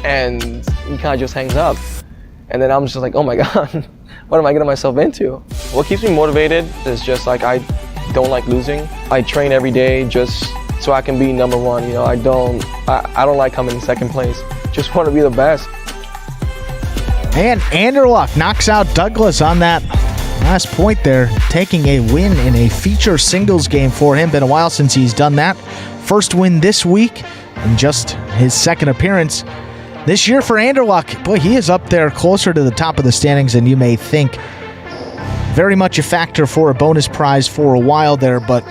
and he kind of just hangs up. And then I'm just like, oh my God, what am I getting myself into? What keeps me motivated is just like, I don't like losing. I train every day just so I can be number 1. I don't like coming in second place. Just want to be the best. And Anderluck knocks out Douglas on that last point there, taking a win in a feature singles game for him. Been a while since he's done that. First win this week and just his second appearance this year for Anderluck. Boy, he is up there closer to the top of the standings than you may think. Very much a factor for a bonus prize for a while there, but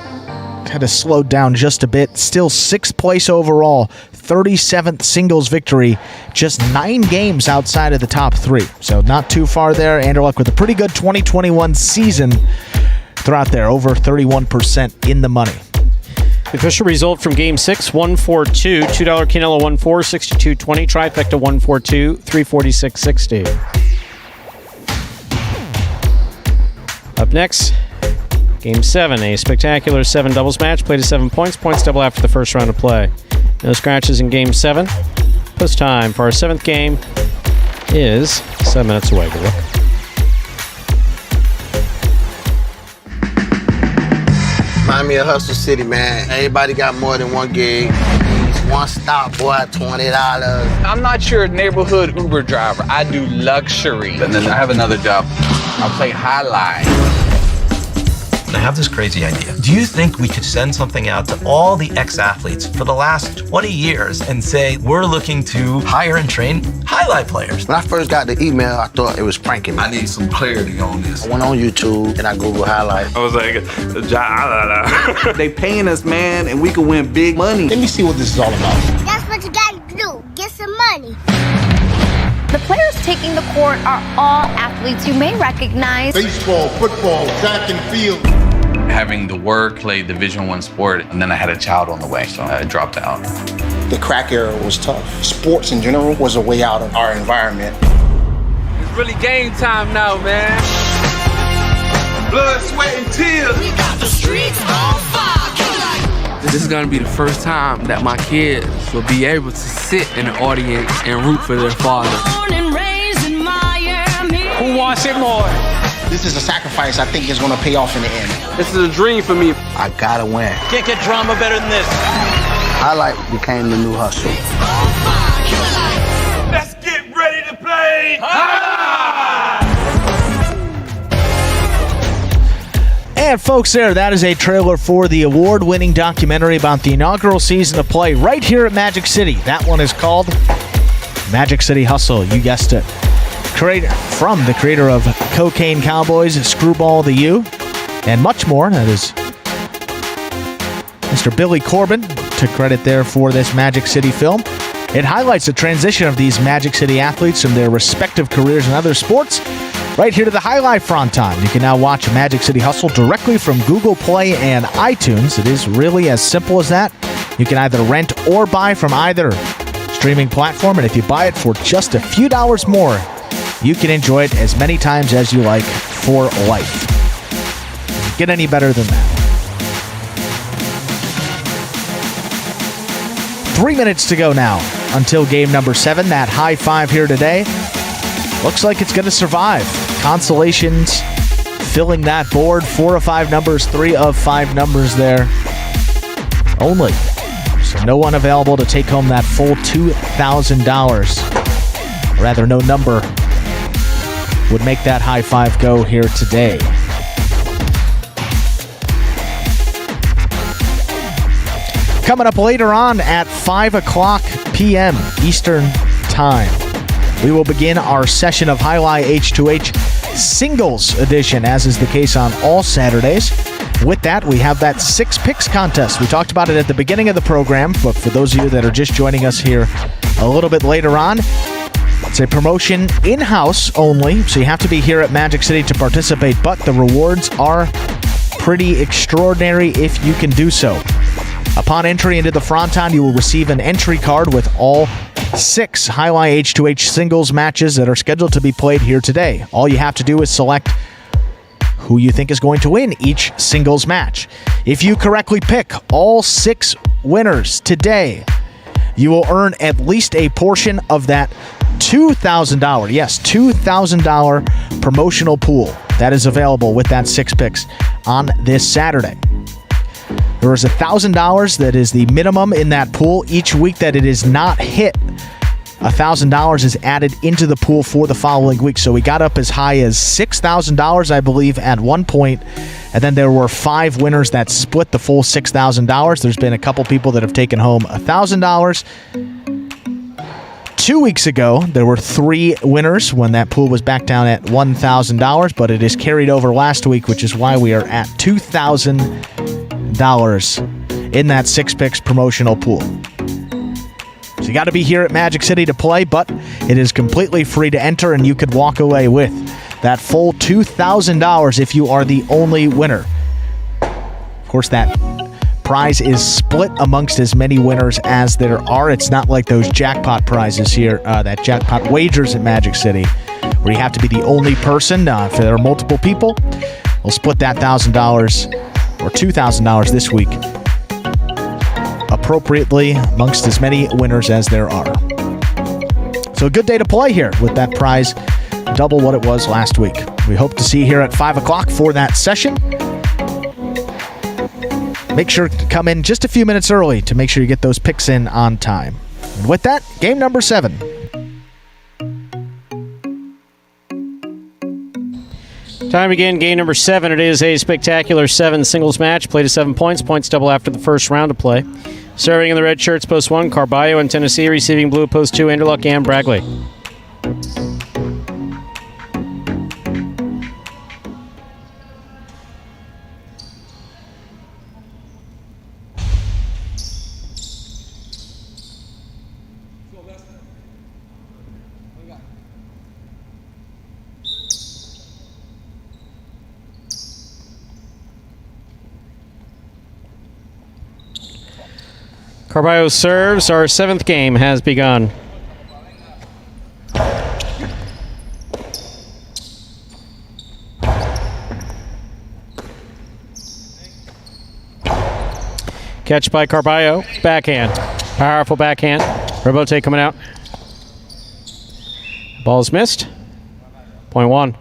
kind of slowed down just a bit. Still 6th place overall, 37th singles victory, just 9 games outside of the top 3. So not too far there. Anderluck with a pretty good 2021 season throughout there, over 31% in the money. The official result from Game 6, 1-4-2. $2 Canelo 1-4, 62-20. Trifecta 1-4-2, 346-60. Up next, Game 7, a spectacular 7 doubles match. Played to 7 points. Points double after the first round of play. No scratches in Game 7. Post time for our 7th game is 7 minutes away. Good luck. Remind me of Hustle City, man. Everybody got more than one gig. One stop, boy, $20. I'm not your neighborhood Uber driver. I do luxury. And then I have another job. I play highlight. I have this crazy idea. Do you think we could send something out to all the ex-athletes for the last 20 years and say, we're looking to hire and train highlight players? When I first got the email, I thought it was pranking me. I need some clarity on this. I went on YouTube and I Googled highlight. I was like, they paying us, man, and we can win big money. Let me see what this is all about. That's what you gotta do. Get some money. The players taking the court are all athletes you may recognize. Baseball, football, track and field. Having the work, play Division I sport, and then I had a child on the way, so I dropped out. The crack era was tough. Sports in general was a way out of our environment. It's really game time now, man. Blood, sweat, and tears. We got the streets on fire. This is gonna be the first time that my kids will be able to sit in the audience and root for their father. Who wants it more? This is a sacrifice I think is going to pay off in the end. This is a dream for me. I gotta win. Can't get drama better than this. Highlight became the new hustle. Let's get ready to play. And folks, that is a trailer for the award-winning documentary about the inaugural season of play right here at Magic City. That one is called Magic City Hustle. You guessed it. From the creator of Cocaine Cowboys, Screwball the U, and much more. That is Mr. Billy Corbin took credit there for this Magic City film. It highlights the transition of these Magic City athletes from their respective careers in other sports right here to the highlight front time. You can now watch Magic City Hustle directly from Google Play and iTunes. It is really as simple as that. You can either rent or buy from either streaming platform, and if you buy it for just a few dollars more, you can enjoy it as many times as you like for life. Get any better than that? 3 minutes to go now until game number 7. That high five here today looks like it's going to survive. Consolations filling that board. 4 of 5 numbers, 3 of 5 numbers there only. So no one available to take home that full $2,000. Rather, no number would make that high five go here today. Coming up later on at 5 o'clock p.m. Eastern Time, we will begin our session of Highlight H2H Singles Edition, as is the case on all Saturdays. With that, we have that 6 picks contest. We talked about it at the beginning of the program, but for those of you that are just joining us here a little bit later on, it's a promotion in-house only, so you have to be here at Magic City to participate, but the rewards are pretty extraordinary if you can do so. Upon entry into the Fronton, you will receive an entry card with all 6 Highlight H2H singles matches that are scheduled to be played here today. All you have to do is select who you think is going to win each singles match. If you correctly pick all 6 winners today, you will earn at least a portion of that $2,000, yes, $2,000 promotional pool that is available with that 6 picks on this Saturday. There is $1,000 that is the minimum in that pool. Each week that it is not hit, $1,000 is added into the pool for the following week. So we got up as high as $6,000, I believe, at one point, and then there were 5 winners that split the full $6,000. There's been a couple people that have taken home $1,000. 2 weeks ago, there were 3 winners when that pool was back down at $1,000, but it is carried over last week, which is why we are at $2,000 in that 6 picks promotional pool. So you got to be here at Magic City to play, but it is completely free to enter, and you could walk away with that full $2,000 if you are the only winner. Of course, that prize is split amongst as many winners as there are. It's not like those jackpot prizes here, that jackpot wagers at Magic City, where you have to be the only person. If there are multiple people, we'll split that $1,000 or $2,000 this week appropriately amongst as many winners as there are. So a good day to play here with that prize, double what it was last week. We hope to see you here at 5 o'clock for that session. make sure to come in just a few minutes early to make sure you get those picks in on time. And with that, game number 7. Time to begin game number 7. It is a spectacular 7 singles match. Play to 7 points. Points double after the first round of play. Serving in the red shirts, post 1, Carballo and Tennessee. Receiving blue, post 2, Anderluck and Bragley. Carballo serves. Our 7th game has begun. Catch by Carballo. Backhand. Powerful backhand. Robote coming out. Ball's missed. Point 1.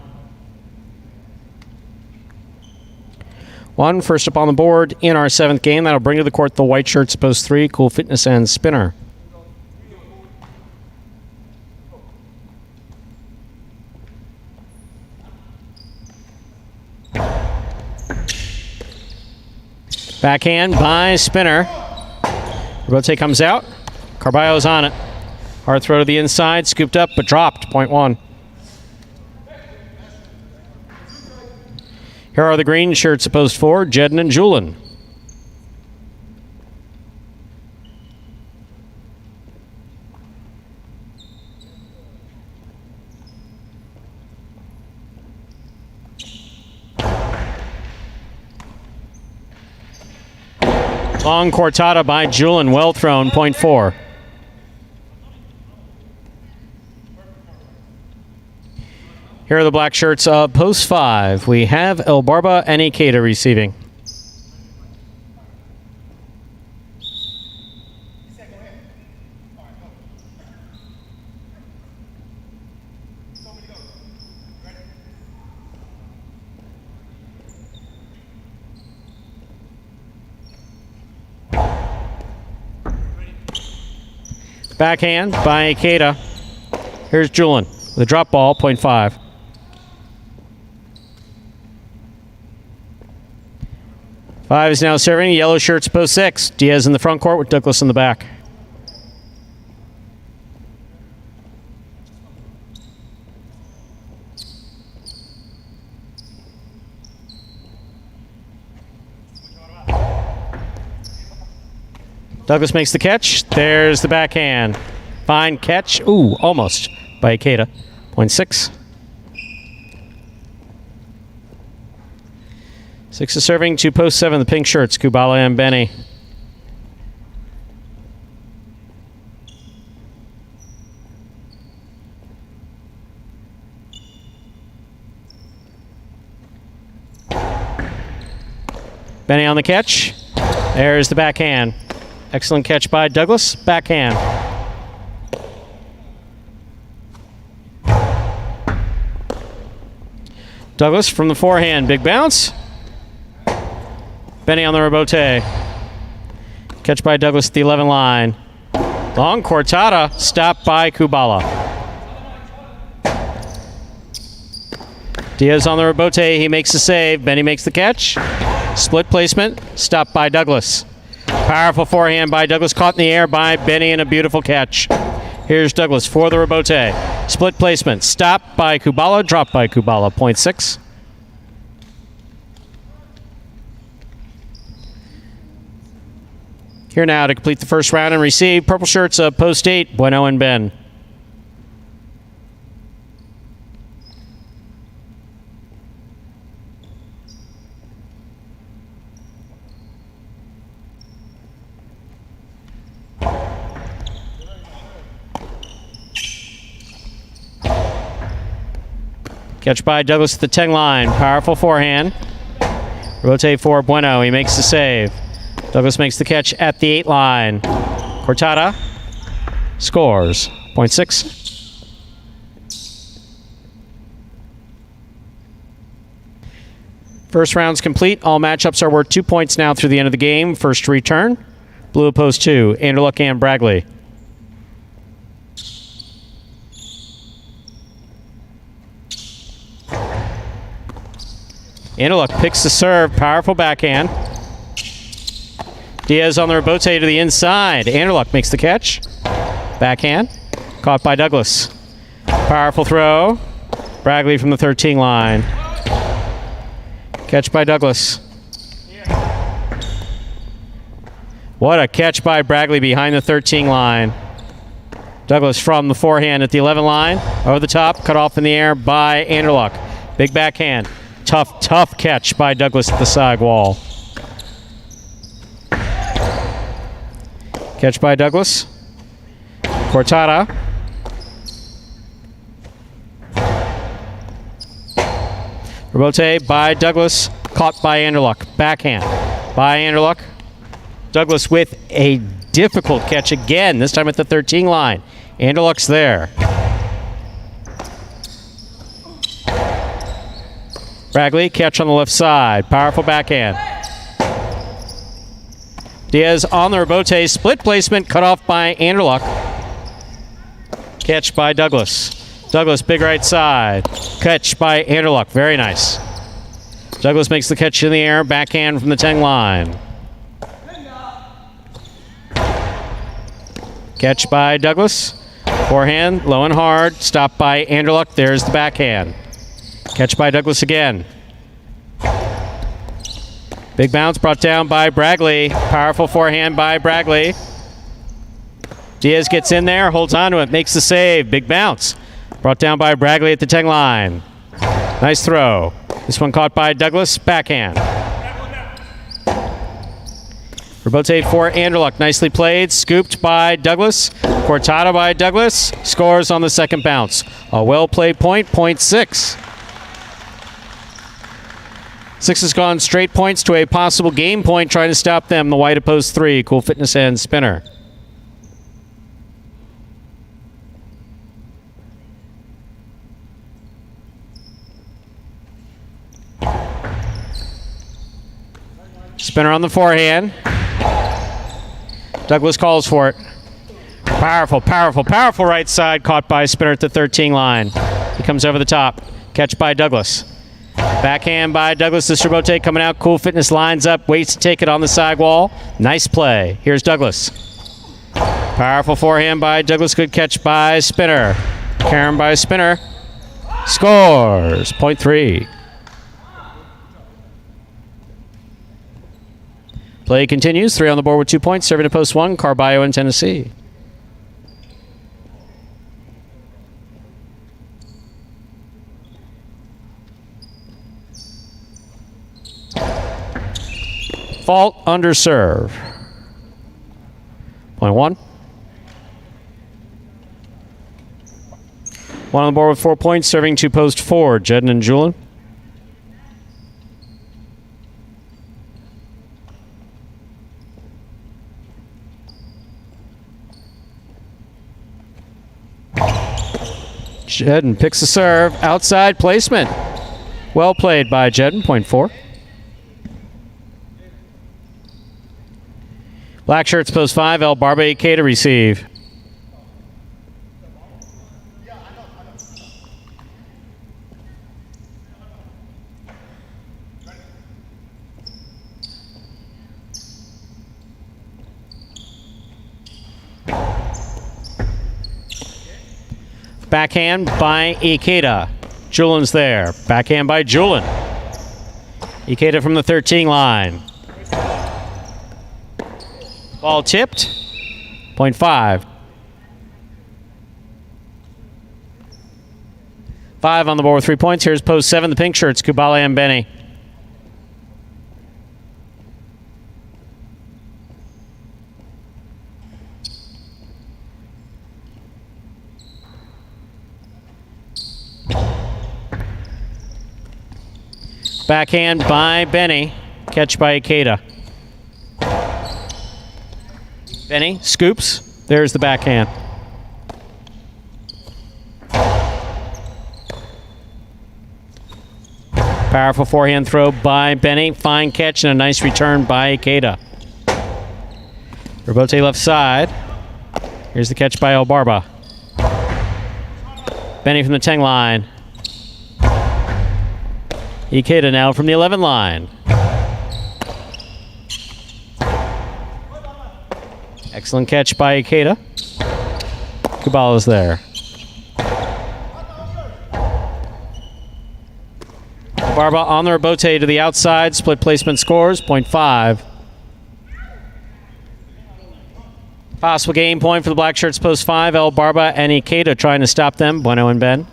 1 first up on the board in our 7th game. That'll bring to the court the white shirts, post 3, Cool Fitness and Spinner. Backhand by Spinner. Robote comes out. Carballo's on it. Hard throw to the inside, scooped up but dropped. Point 1. Here are the green shirts, post 4, Jedden and Julin. Long cortada by Julin, well thrown, point 4. Here are the black shirts of post 5. We have El Barba and Ikeda receiving. Backhand by Ikeda. Here's Julin. The drop ball, point 5. Five is now serving. Yellow shirts, post 6. Diaz in the front court with Douglas in the back. Douglas makes the catch. There's the backhand. Fine catch. Ooh, almost by Ikeda. Point 6. 6 is serving to post 7, the pink shirts, Kubala and Benny. Benny on the catch. There's the backhand. Excellent catch by Douglas. Backhand. Douglas from the forehand. Big bounce. Benny on the rebote. Catch by Douglas at the 11 line. Long cortada. Stopped by Kubala. Diaz on the rebote. He makes the save. Benny makes the catch. Split placement. Stopped by Douglas. Powerful forehand by Douglas. Caught in the air by Benny and a beautiful catch. Here's Douglas for the rebote. Split placement. Stopped by Kubala. Dropped by Kubala. Point 6. Here now to complete the first round and receive purple shirts of post 8, Bueno and Ben. Catch by Douglas at the 10 line. Powerful forehand. Rotate for Bueno. He makes the save. Douglas makes the catch at the 8 line. Cortada scores. Point 6. First round's complete. All matchups are worth 2 points now through the end of the game. First to return, blue opposed 2, Anderluck and Bragley. Anderluck picks the serve, powerful backhand. Diaz on the rebote to the inside. Anderluck makes the catch. Backhand, caught by Douglas. Powerful throw. Bragley from the 13 line. Catch by Douglas. What a catch by Bragley behind the 13 line. Douglas from the forehand at the 11 line. Over the top, cut off in the air by Anderluck. Big backhand. Tough catch by Douglas at the side wall. Catch by Douglas. Cortada. Rebote by Douglas. Caught by Anderluck. Backhand by Anderluck. Douglas with a difficult catch again, this time at the 13 line. Anderluck's there. Bragley, catch on the left side. Powerful backhand. Diaz on the rebote. Split placement, cut off by Anderluck. Catch by Douglas. Douglas, big right side. Catch by Anderluck. Very nice. Douglas makes the catch in the air. Backhand from the 10 line. Catch by Douglas. Forehand, low and hard. Stopped by Anderluck. There's the backhand. Catch by Douglas again. Big bounce brought down by Bragley. Powerful forehand by Bragley. Diaz gets in there, holds on to it, makes the save. Big bounce. Brought down by Bragley at the 10 line. Nice throw. This one caught by Douglas. Backhand. Rebote for Anderluck. Nicely played. Scooped by Douglas. Cortada by Douglas. Scores on the second bounce. A well-played point, point 6. Six has gone straight points to a possible game point, trying to stop them. The white opposed 3. Cool Fitness and Spinner. Spinner on the forehand. Douglas calls for it. Powerful right side. Caught by Spinner at the 13 line. He comes over the top. Catch by Douglas. Backhand by Douglas. This rebote coming out. Cool Fitness lines up. Waits to take it on the side wall. Nice play. Here's Douglas. Powerful forehand by Douglas. Good catch by Spinner. Karen by Spinner. Scores. Point 3. Play continues. 3 on the board with 2 points. Serving to post 1. Carballo in Tennessee. Fault under serve. Point 1. 1 on the board with 4 points. Serving to post 4. Jedden and Julin. Jedden picks the serve. Outside placement. Well played by Jedden. Point 4. Black shirts post 5. El Barbe K to receive. Backhand by Ikeda. Julin's there. Backhand by Julin. Ikeda from the 13 line. Ball tipped. Point 5. 5 on the board with 3 points. Here's post 7, the pink shirts, Kubala and Benny. Backhand by Benny. Catch by Ikeda. Benny scoops. There's the backhand. Powerful forehand throw by Benny. Fine catch and a nice return by Ikeda. Robote left side. Here's the catch by El Barba. Benny from the 10 line. Ikeda now from the 11 line. Excellent catch by Ikeda. Kubala's there. Barba on the Robote to the outside. Split placement scores, 0.5. Possible game point for the Black Shirts post 5. El Barba and Ikeda trying to stop them. Bueno and Ben.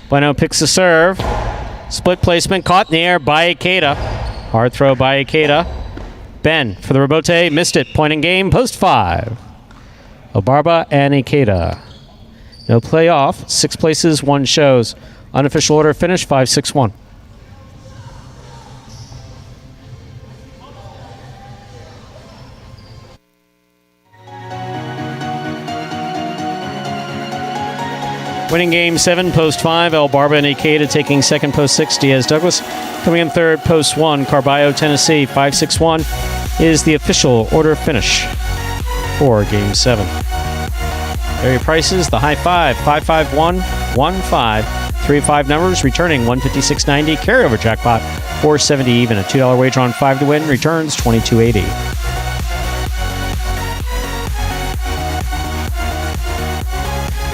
Bueno picks the serve. Split placement caught in the air by Ikeda. Hard throw by Ikeda. Ben for the Robote. Missed it. Point in game. Post 5. Obarba and Ikeda. No playoff. 6 places, 1 shows. Unofficial order finish 5-6-1. Winning game 7, post 5, El Barba and Ikeda taking second, post 6, Diaz Douglas. Coming in third, post 1, Carballo, Tennessee, 5-6-1 is the official order finish for game 7. There are your prices. The high 5, 5-5-1, 1-5, 3-5 numbers, returning 156.90. Carryover jackpot, 470 even. A $2 wager on 5 to win, returns 22.80.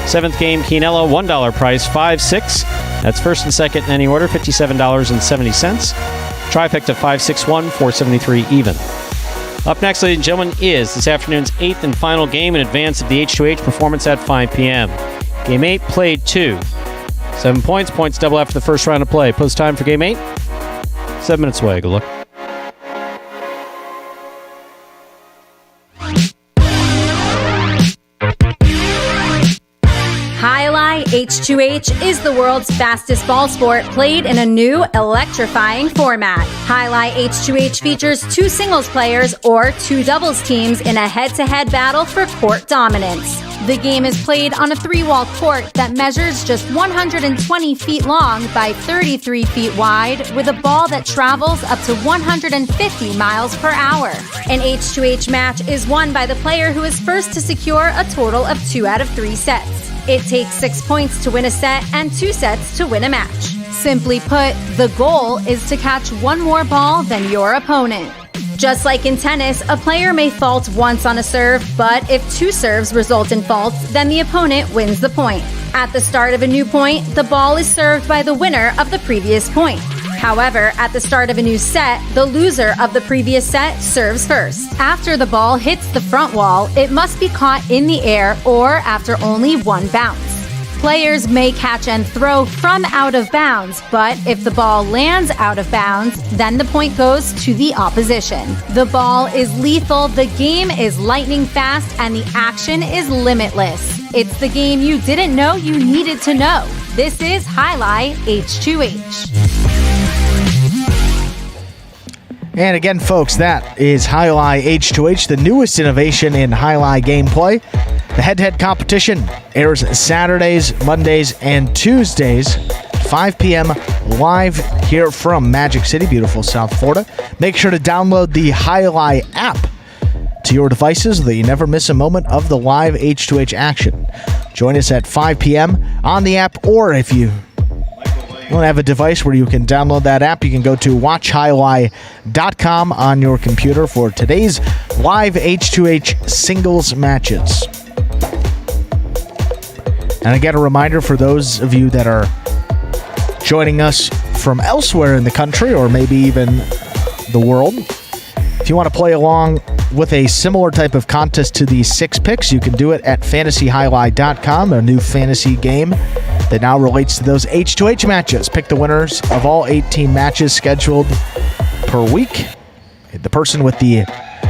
Seventh game, Quinella, $1 price, 5-6. That's first and second in any order, $57.70. Trifecta 5-6-1, 473 even. Up next, ladies and gentlemen, is this afternoon's 8th and final game in advance of the H2H performance at 5 p.m. Game 8 played 2. 7 points, points double after the first round of play. Post time for game 8, 7 minutes away. Good luck. H2H is the world's fastest ball sport played in a new electrifying format. Highlight H2H features 2 singles players or 2 doubles teams in a head-to-head battle for court dominance. The game is played on a 3-wall court that measures just 120 feet long by 33 feet wide, with a ball that travels up to 150 miles per hour. An H2H match is won by the player who is first to secure a total of 2 out of 3 sets. It takes 6 points to win a set and 2 sets to win a match. Simply put, the goal is to catch 1 more ball than your opponent. Just like in tennis, a player may fault once on a serve, but if 2 serves result in faults, then the opponent wins the point. At the start of a new point, the ball is served by the winner of the previous point. However, at the start of a new set, the loser of the previous set serves first. After the ball hits the front wall, it must be caught in the air or after only 1 bounce. Players may catch and throw from out of bounds, but if the ball lands out of bounds, then the point goes to the opposition. The ball is lethal, the game is lightning fast, and the action is limitless. It's the game you didn't know you needed to know. This is Highlight H2H. And again, folks, that is Highlight H2H, the newest innovation in Highlight gameplay. The head-to-head competition airs Saturdays, Mondays, and Tuesdays, 5 p.m. live here from Magic City, beautiful South Florida. Make sure to download the Highlight app to your devices so that you never miss a moment of the live H2H action. Join us at 5 p.m. on the app, or if you don't have a device where you can download that app, you can go to watchhighlight.com on your computer for today's live H2H singles matches. And again, a reminder for those of you that are joining us from elsewhere in the country or maybe even the world, if you want to play along with a similar type of contest to the 6 picks, you can do it at fantasyhighlight.com, a new fantasy game that now relates to those H2H matches. Pick the winners of all 18 matches scheduled per week. The person with the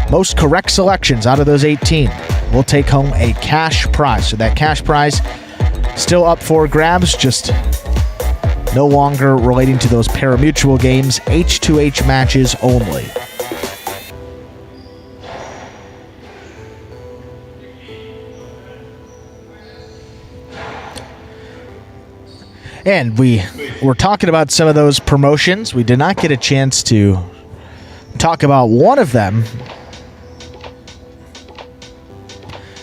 most correct selections out of those 18 will take home a cash prize. So that cash prize still up for grabs, just no longer relating to those parimutuel games, H2H matches only. And we were talking about some of those promotions. We did not get a chance to talk about one of them.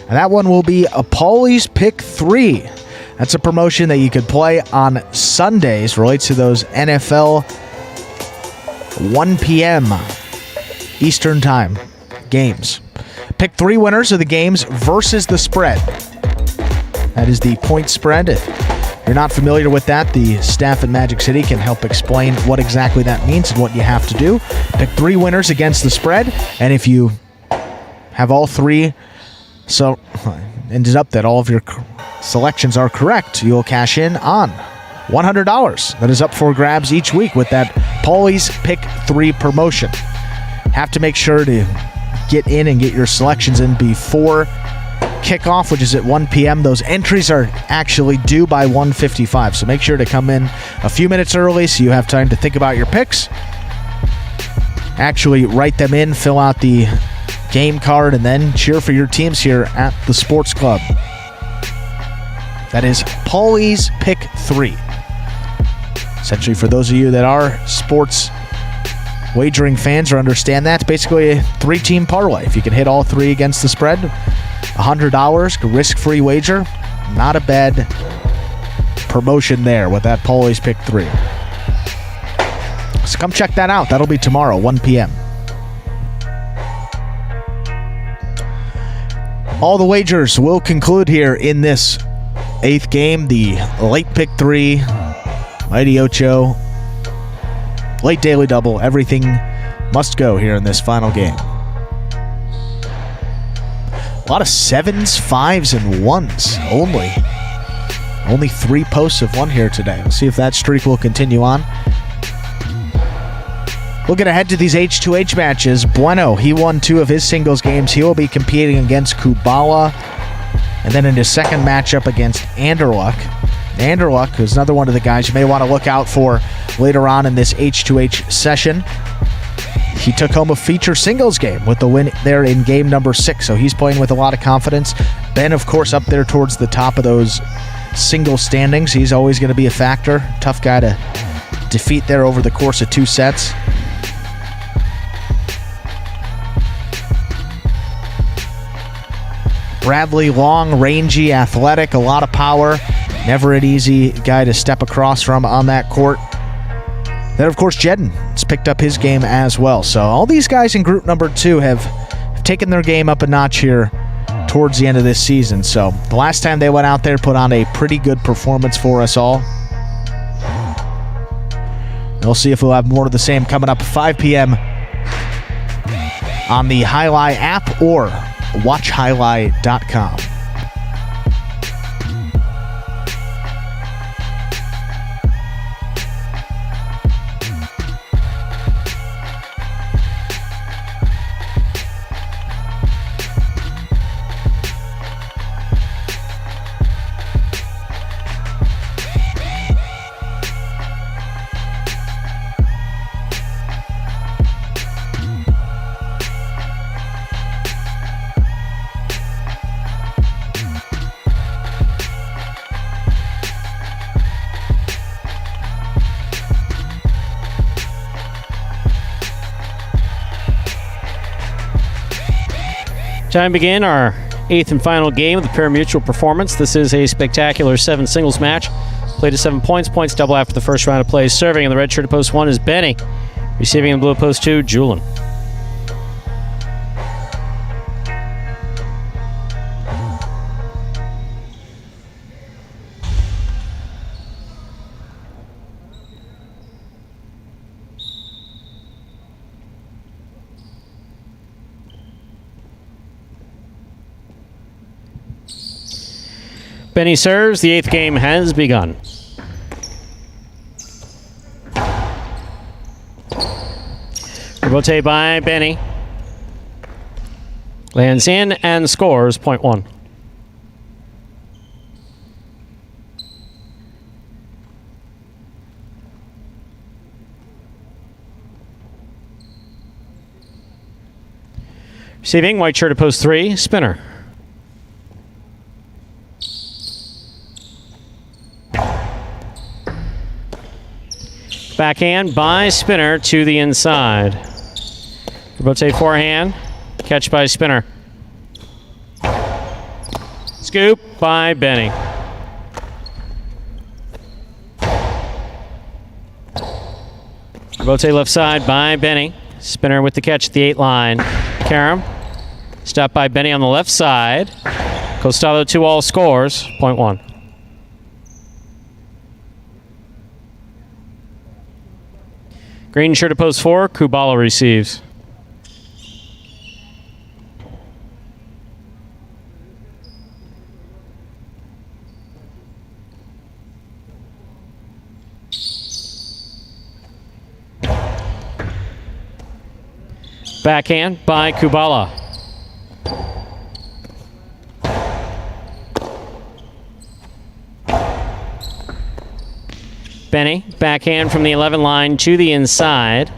And that one will be a Paulie's Pick 3. That's a promotion that you could play on Sundays. Relates to those NFL 1 p.m. Eastern Time games. Pick 3 winners of the games versus the spread. That is the point spread. If you're not familiar with that, the staff at Magic City can help explain what exactly that means and what you have to do. Pick 3 winners against the spread, and if you have all 3, so ends up that all of your selections are correct, you'll cash in on $100. That is up for grabs each week with that Paulie's Pick 3 promotion. Have to make sure to get in and get your selections in before kickoff, which is at 1 p.m. Those entries are actually due by 1:55, so make sure to come in a few minutes early so you have time to think about your picks, actually write them in, fill out the game card, and then cheer for your teams here at the sports club. That is Paulie's Pick 3. Essentially, for those of you that are sports wagering fans or understand that, it's basically a 3-team parlay. If you can hit all 3 against the spread, $100, risk-free wager. Not a bad promotion there with that Paulie's Pick 3. So come check that out. That'll be tomorrow, 1 p.m. All the wagers will conclude here in this 8th game. The late Pick 3, Mighty Ocho, late Daily Double. Everything must go here in this final game. A lot of 7s, 5s, and 1s only. Only 3 posts of 1 here today. We'll see if that streak will continue on. Looking ahead to these H2H matches, Bueno, he won 2 of his singles games. He will be competing against Kubala. And then in his second matchup against Anderluck. Anderluck is another one of the guys you may want to look out for later on in this H2H session. He took home a feature singles game with the win there in game number 6, so he's playing with a lot of confidence. Ben, of course, up there towards the top of those single standings. He's always going to be a factor. Tough guy to defeat there over the course of 2 sets. Bradley, long, rangy, athletic, a lot of power. Never an easy guy to step across from on that court. Then, of course, Jedden has picked up his game as well. So all these guys in group number 2 have taken their game up a notch here towards the end of this season. So the last time they went out there, put on a pretty good performance for us all. We'll see if we'll have more of the same coming up at 5 p.m. on the Highlight app or watchhighlight.com. Time to begin our 8th and final game of the Parimutuel performance. This is a spectacular 7 singles match. Played to 7 points. Points double after the first round of play. Serving in the red shirt at post 1 is Benny. Receiving in blue at post 2, Julian. Benny serves. The 8th game has begun. Rebote by Benny. Lands in and scores point 1. Receiving, white shirt at post 3, spinner. Backhand by spinner to the inside. Rotate forehand, catch by spinner. Scoop by Benny. Rotate left side by Benny. Spinner with the catch at the 8 line. Karam. Stop by Benny on the left side. Costello 2-all scores. Point 1. Green shirt at post 4. Kubala receives. Backhand by Kubala. Benny, backhand from the 11 line to the inside.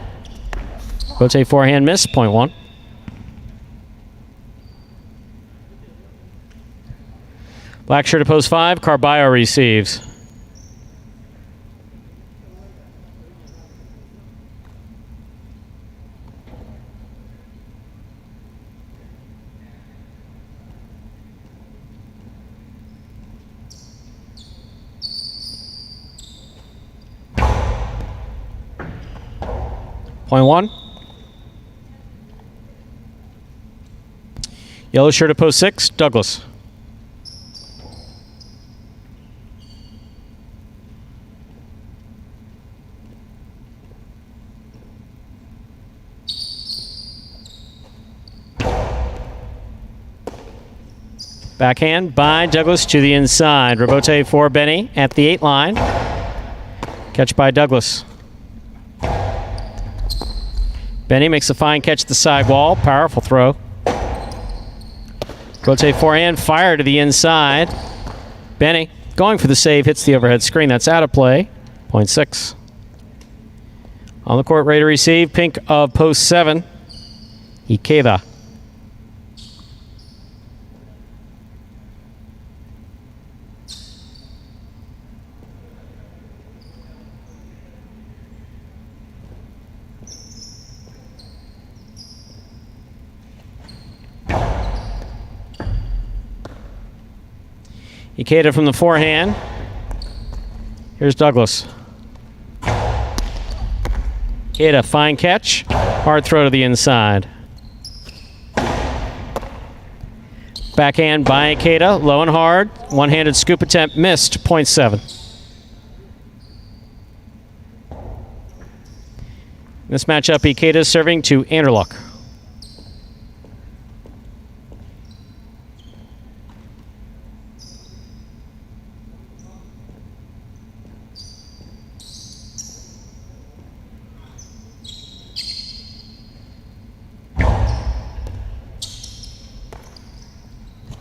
Rotate forehand miss, point 1. Black shirt at post 5, Carballo receives. Point 1. Yellow shirt at post 6, Douglas. Backhand by Douglas to the inside. Rebote for Benny at the 8 line. Catch by Douglas. Benny makes a fine catch at the sidewall. Powerful throw. Rotate forehand, fire to the inside. Benny going for the save, hits the overhead screen. That's out of play. Point 6. On the court, ready to receive. Pink of post 7. Ikeda. Ikeda from the forehand. Here's Douglas. Ikeda, fine catch. Hard throw to the inside. Backhand by Ikeda, low and hard. One-handed scoop attempt missed, point 7. This matchup, Ikeda is serving to Anderluck.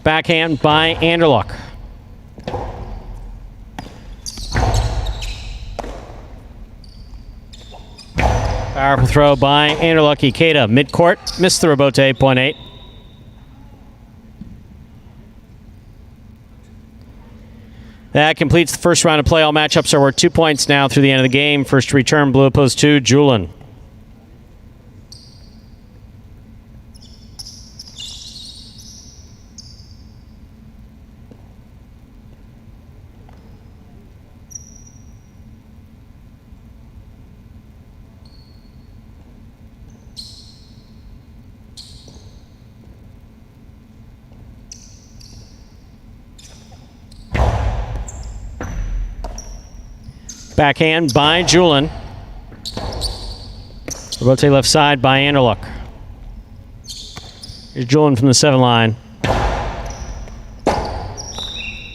Backhand by Anderluck. Powerful throw by Anderluck. Ikeda, midcourt, missed the rebote, point 8. That completes the first round of play. All matchups are worth 2 points now through the end of the game. First to return, blue opposed to Julin. Backhand by Julin. Rotate left side by Anderluck. Here's Julin from the 7 line.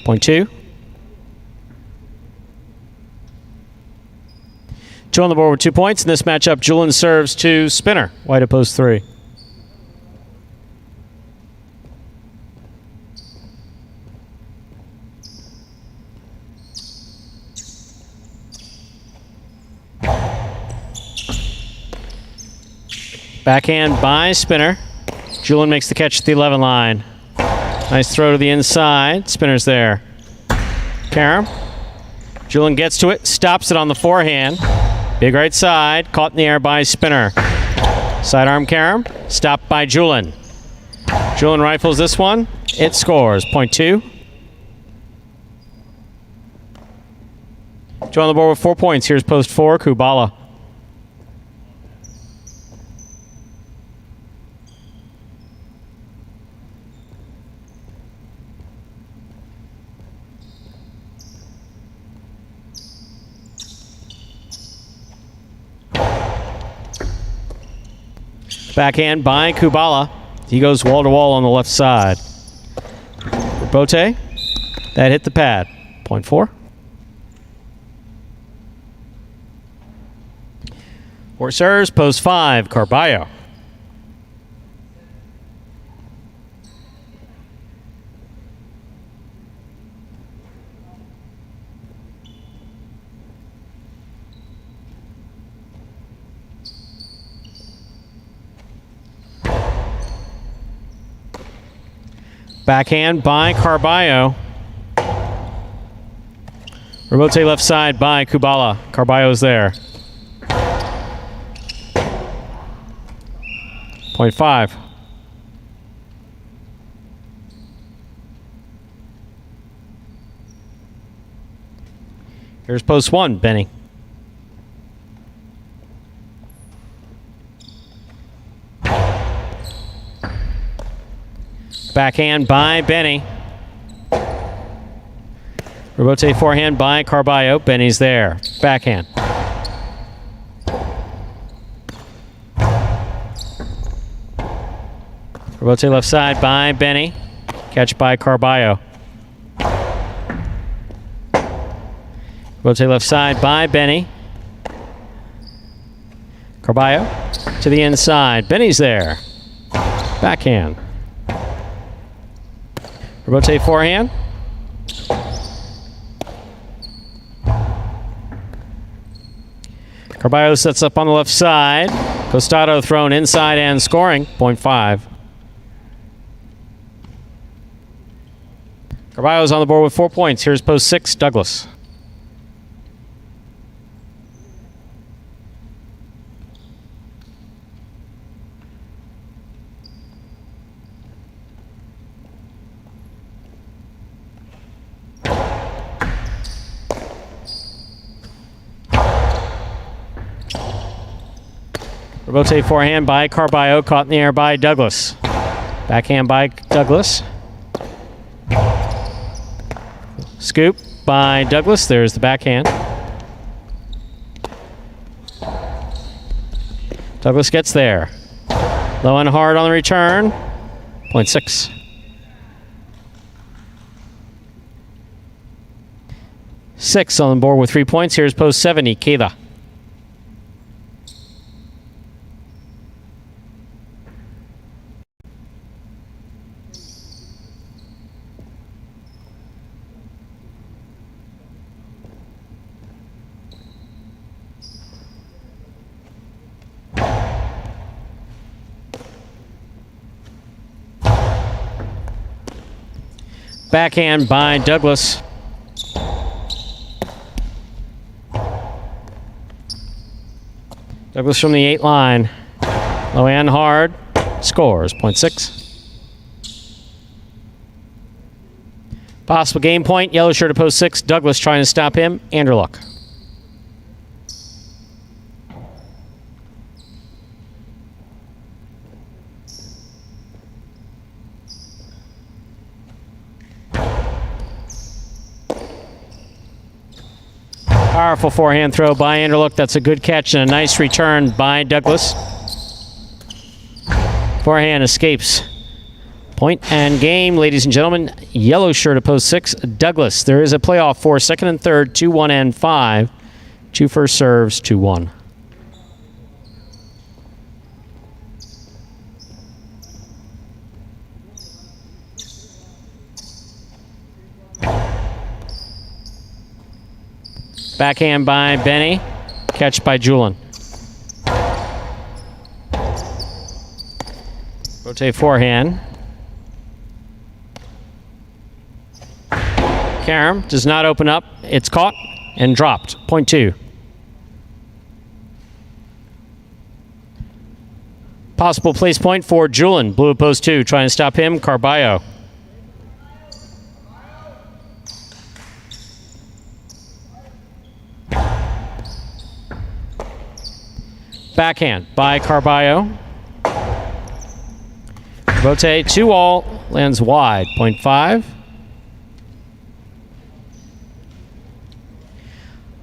Point 2. 2 on the board with 2 points. In this matchup, Julin serves to Spinner. White at post 3. Backhand by Spinner. Julian makes the catch at the 11 line. Nice throw to the inside. Spinner's there. Karam. Julian gets to it, stops it on the forehand. Big right side, caught in the air by Spinner. Sidearm Karam, stopped by Julian. Julian rifles this one. It scores. Point 2. Joe on the board with 4 points. Here's post 4, Kubala. Backhand by Kubala. He goes wall to wall on the left side. Bote. That hit the pad. Point 4. For serves, post 5, Carballo. Backhand by Carballo. Rebote left side by Kubala. Carballo's there. Point 5. Here's post 1, Benny. Backhand by Benny. Rebote forehand by Carballo. Benny's there. Backhand. Rebote left side by Benny. Catch by Carballo. Rebote left side by Benny. Carballo to the inside. Benny's there. Backhand. Rebote forehand. Carballo sets up on the left side. Costado thrown inside and scoring. Point 5. Carballo's on the board with 4 points. Here's post 6, Douglas. Rebote forehand by Carballo, caught in the air by Douglas. Backhand by Douglas. Scoop by Douglas. There's the backhand. Douglas gets there. Low and hard on the return. Point 6. Six on the board with 3 points. Here's post 7, Ikeda. Backhand by Douglas. Douglas from the 8 line. Low and hard. Scores. Point 6. Possible game point. Yellow shirt at post 6. Douglas trying to stop him. Anderluck. Powerful forehand throw by Anderluck. That's a good catch and a nice return by Douglas. Forehand escapes. Point and game, ladies and gentlemen. Yellow shirt at post 6, Douglas. There is a playoff for second and third, 2-1 and 5. 2 first serves, 2-1. Backhand by Benny. Catch by Julian. Rotate forehand. Karam does not open up. It's caught and dropped. Point 2. Possible place point for Julian. Blue at post 2. Trying to stop him. Carballo. Backhand by Carballo. Rotate 2-all. Lands wide. Point 5.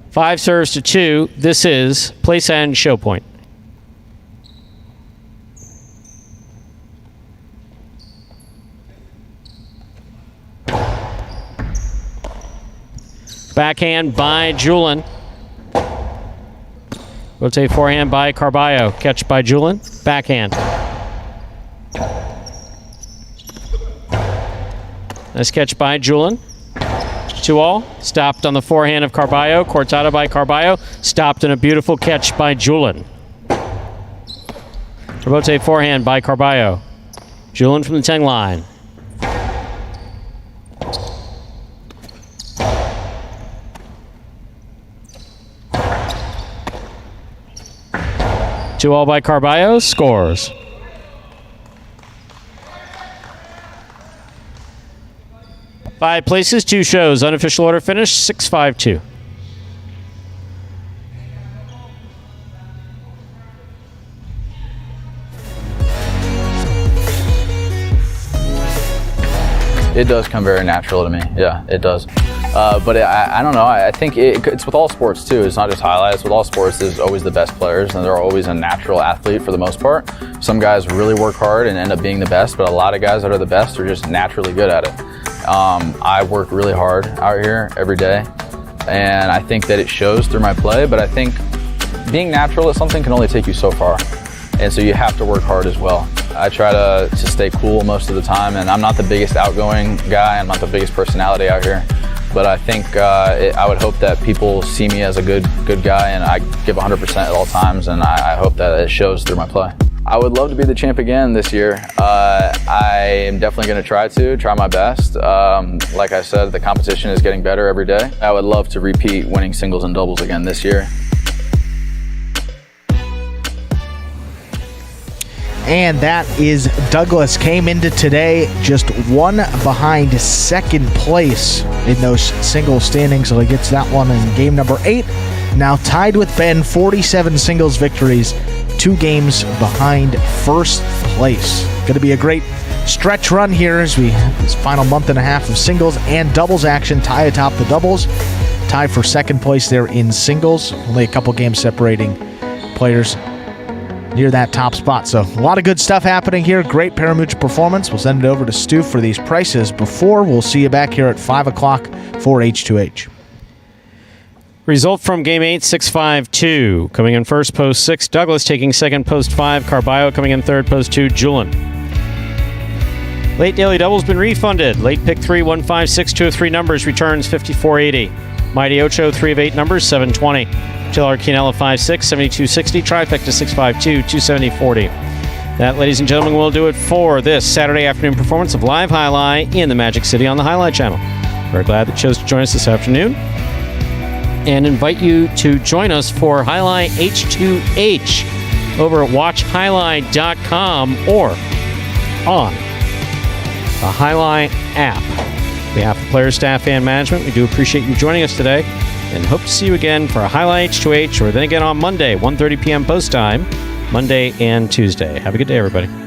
5 serves to 2. This is place and show point. Backhand by Julian. Rotate forehand by Carballo. Catch by Julian. Backhand. Nice catch by Julian. 2-all. Stopped on the forehand of Carballo. Cortada by Carballo. Stopped in a beautiful catch by Julian. Rotate forehand by Carballo. Julian from the 10 line. Two all by Carballo. Scores. Five places, 2 shows. Unofficial order finish, 6-5-2. It does come very natural to me. Yeah, it does. But I don't know. I think it's with all sports too. It's not just highlights. With all sports, there's always the best players, and they're always a natural athlete for the most part. Some guys really work hard and end up being the best, but a lot of guys that are the best are just naturally good at it. I work really hard out here every day, and I think that it shows through my play, but I think being natural at something can only take you so far, and so you have to work hard as well. I try to stay cool most of the time, and I'm not the biggest outgoing guy, I'm not the biggest personality out here, but I think I would hope that people see me as a good guy, and I give 100% at all times, and I hope that it shows through my play. I would love to be the champ again this year. I am definitely going to try my best. Like I said, the competition is getting better every day. I would love to repeat winning singles and doubles again this year. And that is Douglas. Came into today just 1 behind second place in those single standings, so he gets that one in game number 8. Now tied with Ben, 47 singles victories, 2 games behind first place. Going to be a great stretch run here as this final month and a half of singles and doubles action. Tie atop the doubles, tie for second place there in singles. Only a couple games separating players near that top spot. So a lot of good stuff happening here. Great Parimutuel performance. We'll send it over to Stu for these prices before we'll see you back here at 5 o'clock for H2H. Result from Game 8, 6-5-2. Coming in first, post 6, Douglas. Taking second, post 5, Carballo. Coming in third, post 2, Julian. Late daily double's been refunded. Late pick 3, 1, 5, 6, 2 of 3 numbers returns 54.80. Mighty Ocho, 3 of 8 numbers, 720. Chiller Quinella, 5, 6, 72.60. Trifecta, 652, 270.40. That, ladies and gentlemen, will do it for this Saturday afternoon performance of Live Highlight in the Magic City on the Highlight Channel. We're glad that you chose to join us this afternoon, and invite you to join us for Highlight H2H over at watchhighlight.com or on the Highlight app. On behalf of players, staff, and management, we do appreciate you joining us today, and hope to see you again for a Highlight H2H, or then again on Monday, 1:30 p.m. post time, Monday and Tuesday. Have a good day, everybody.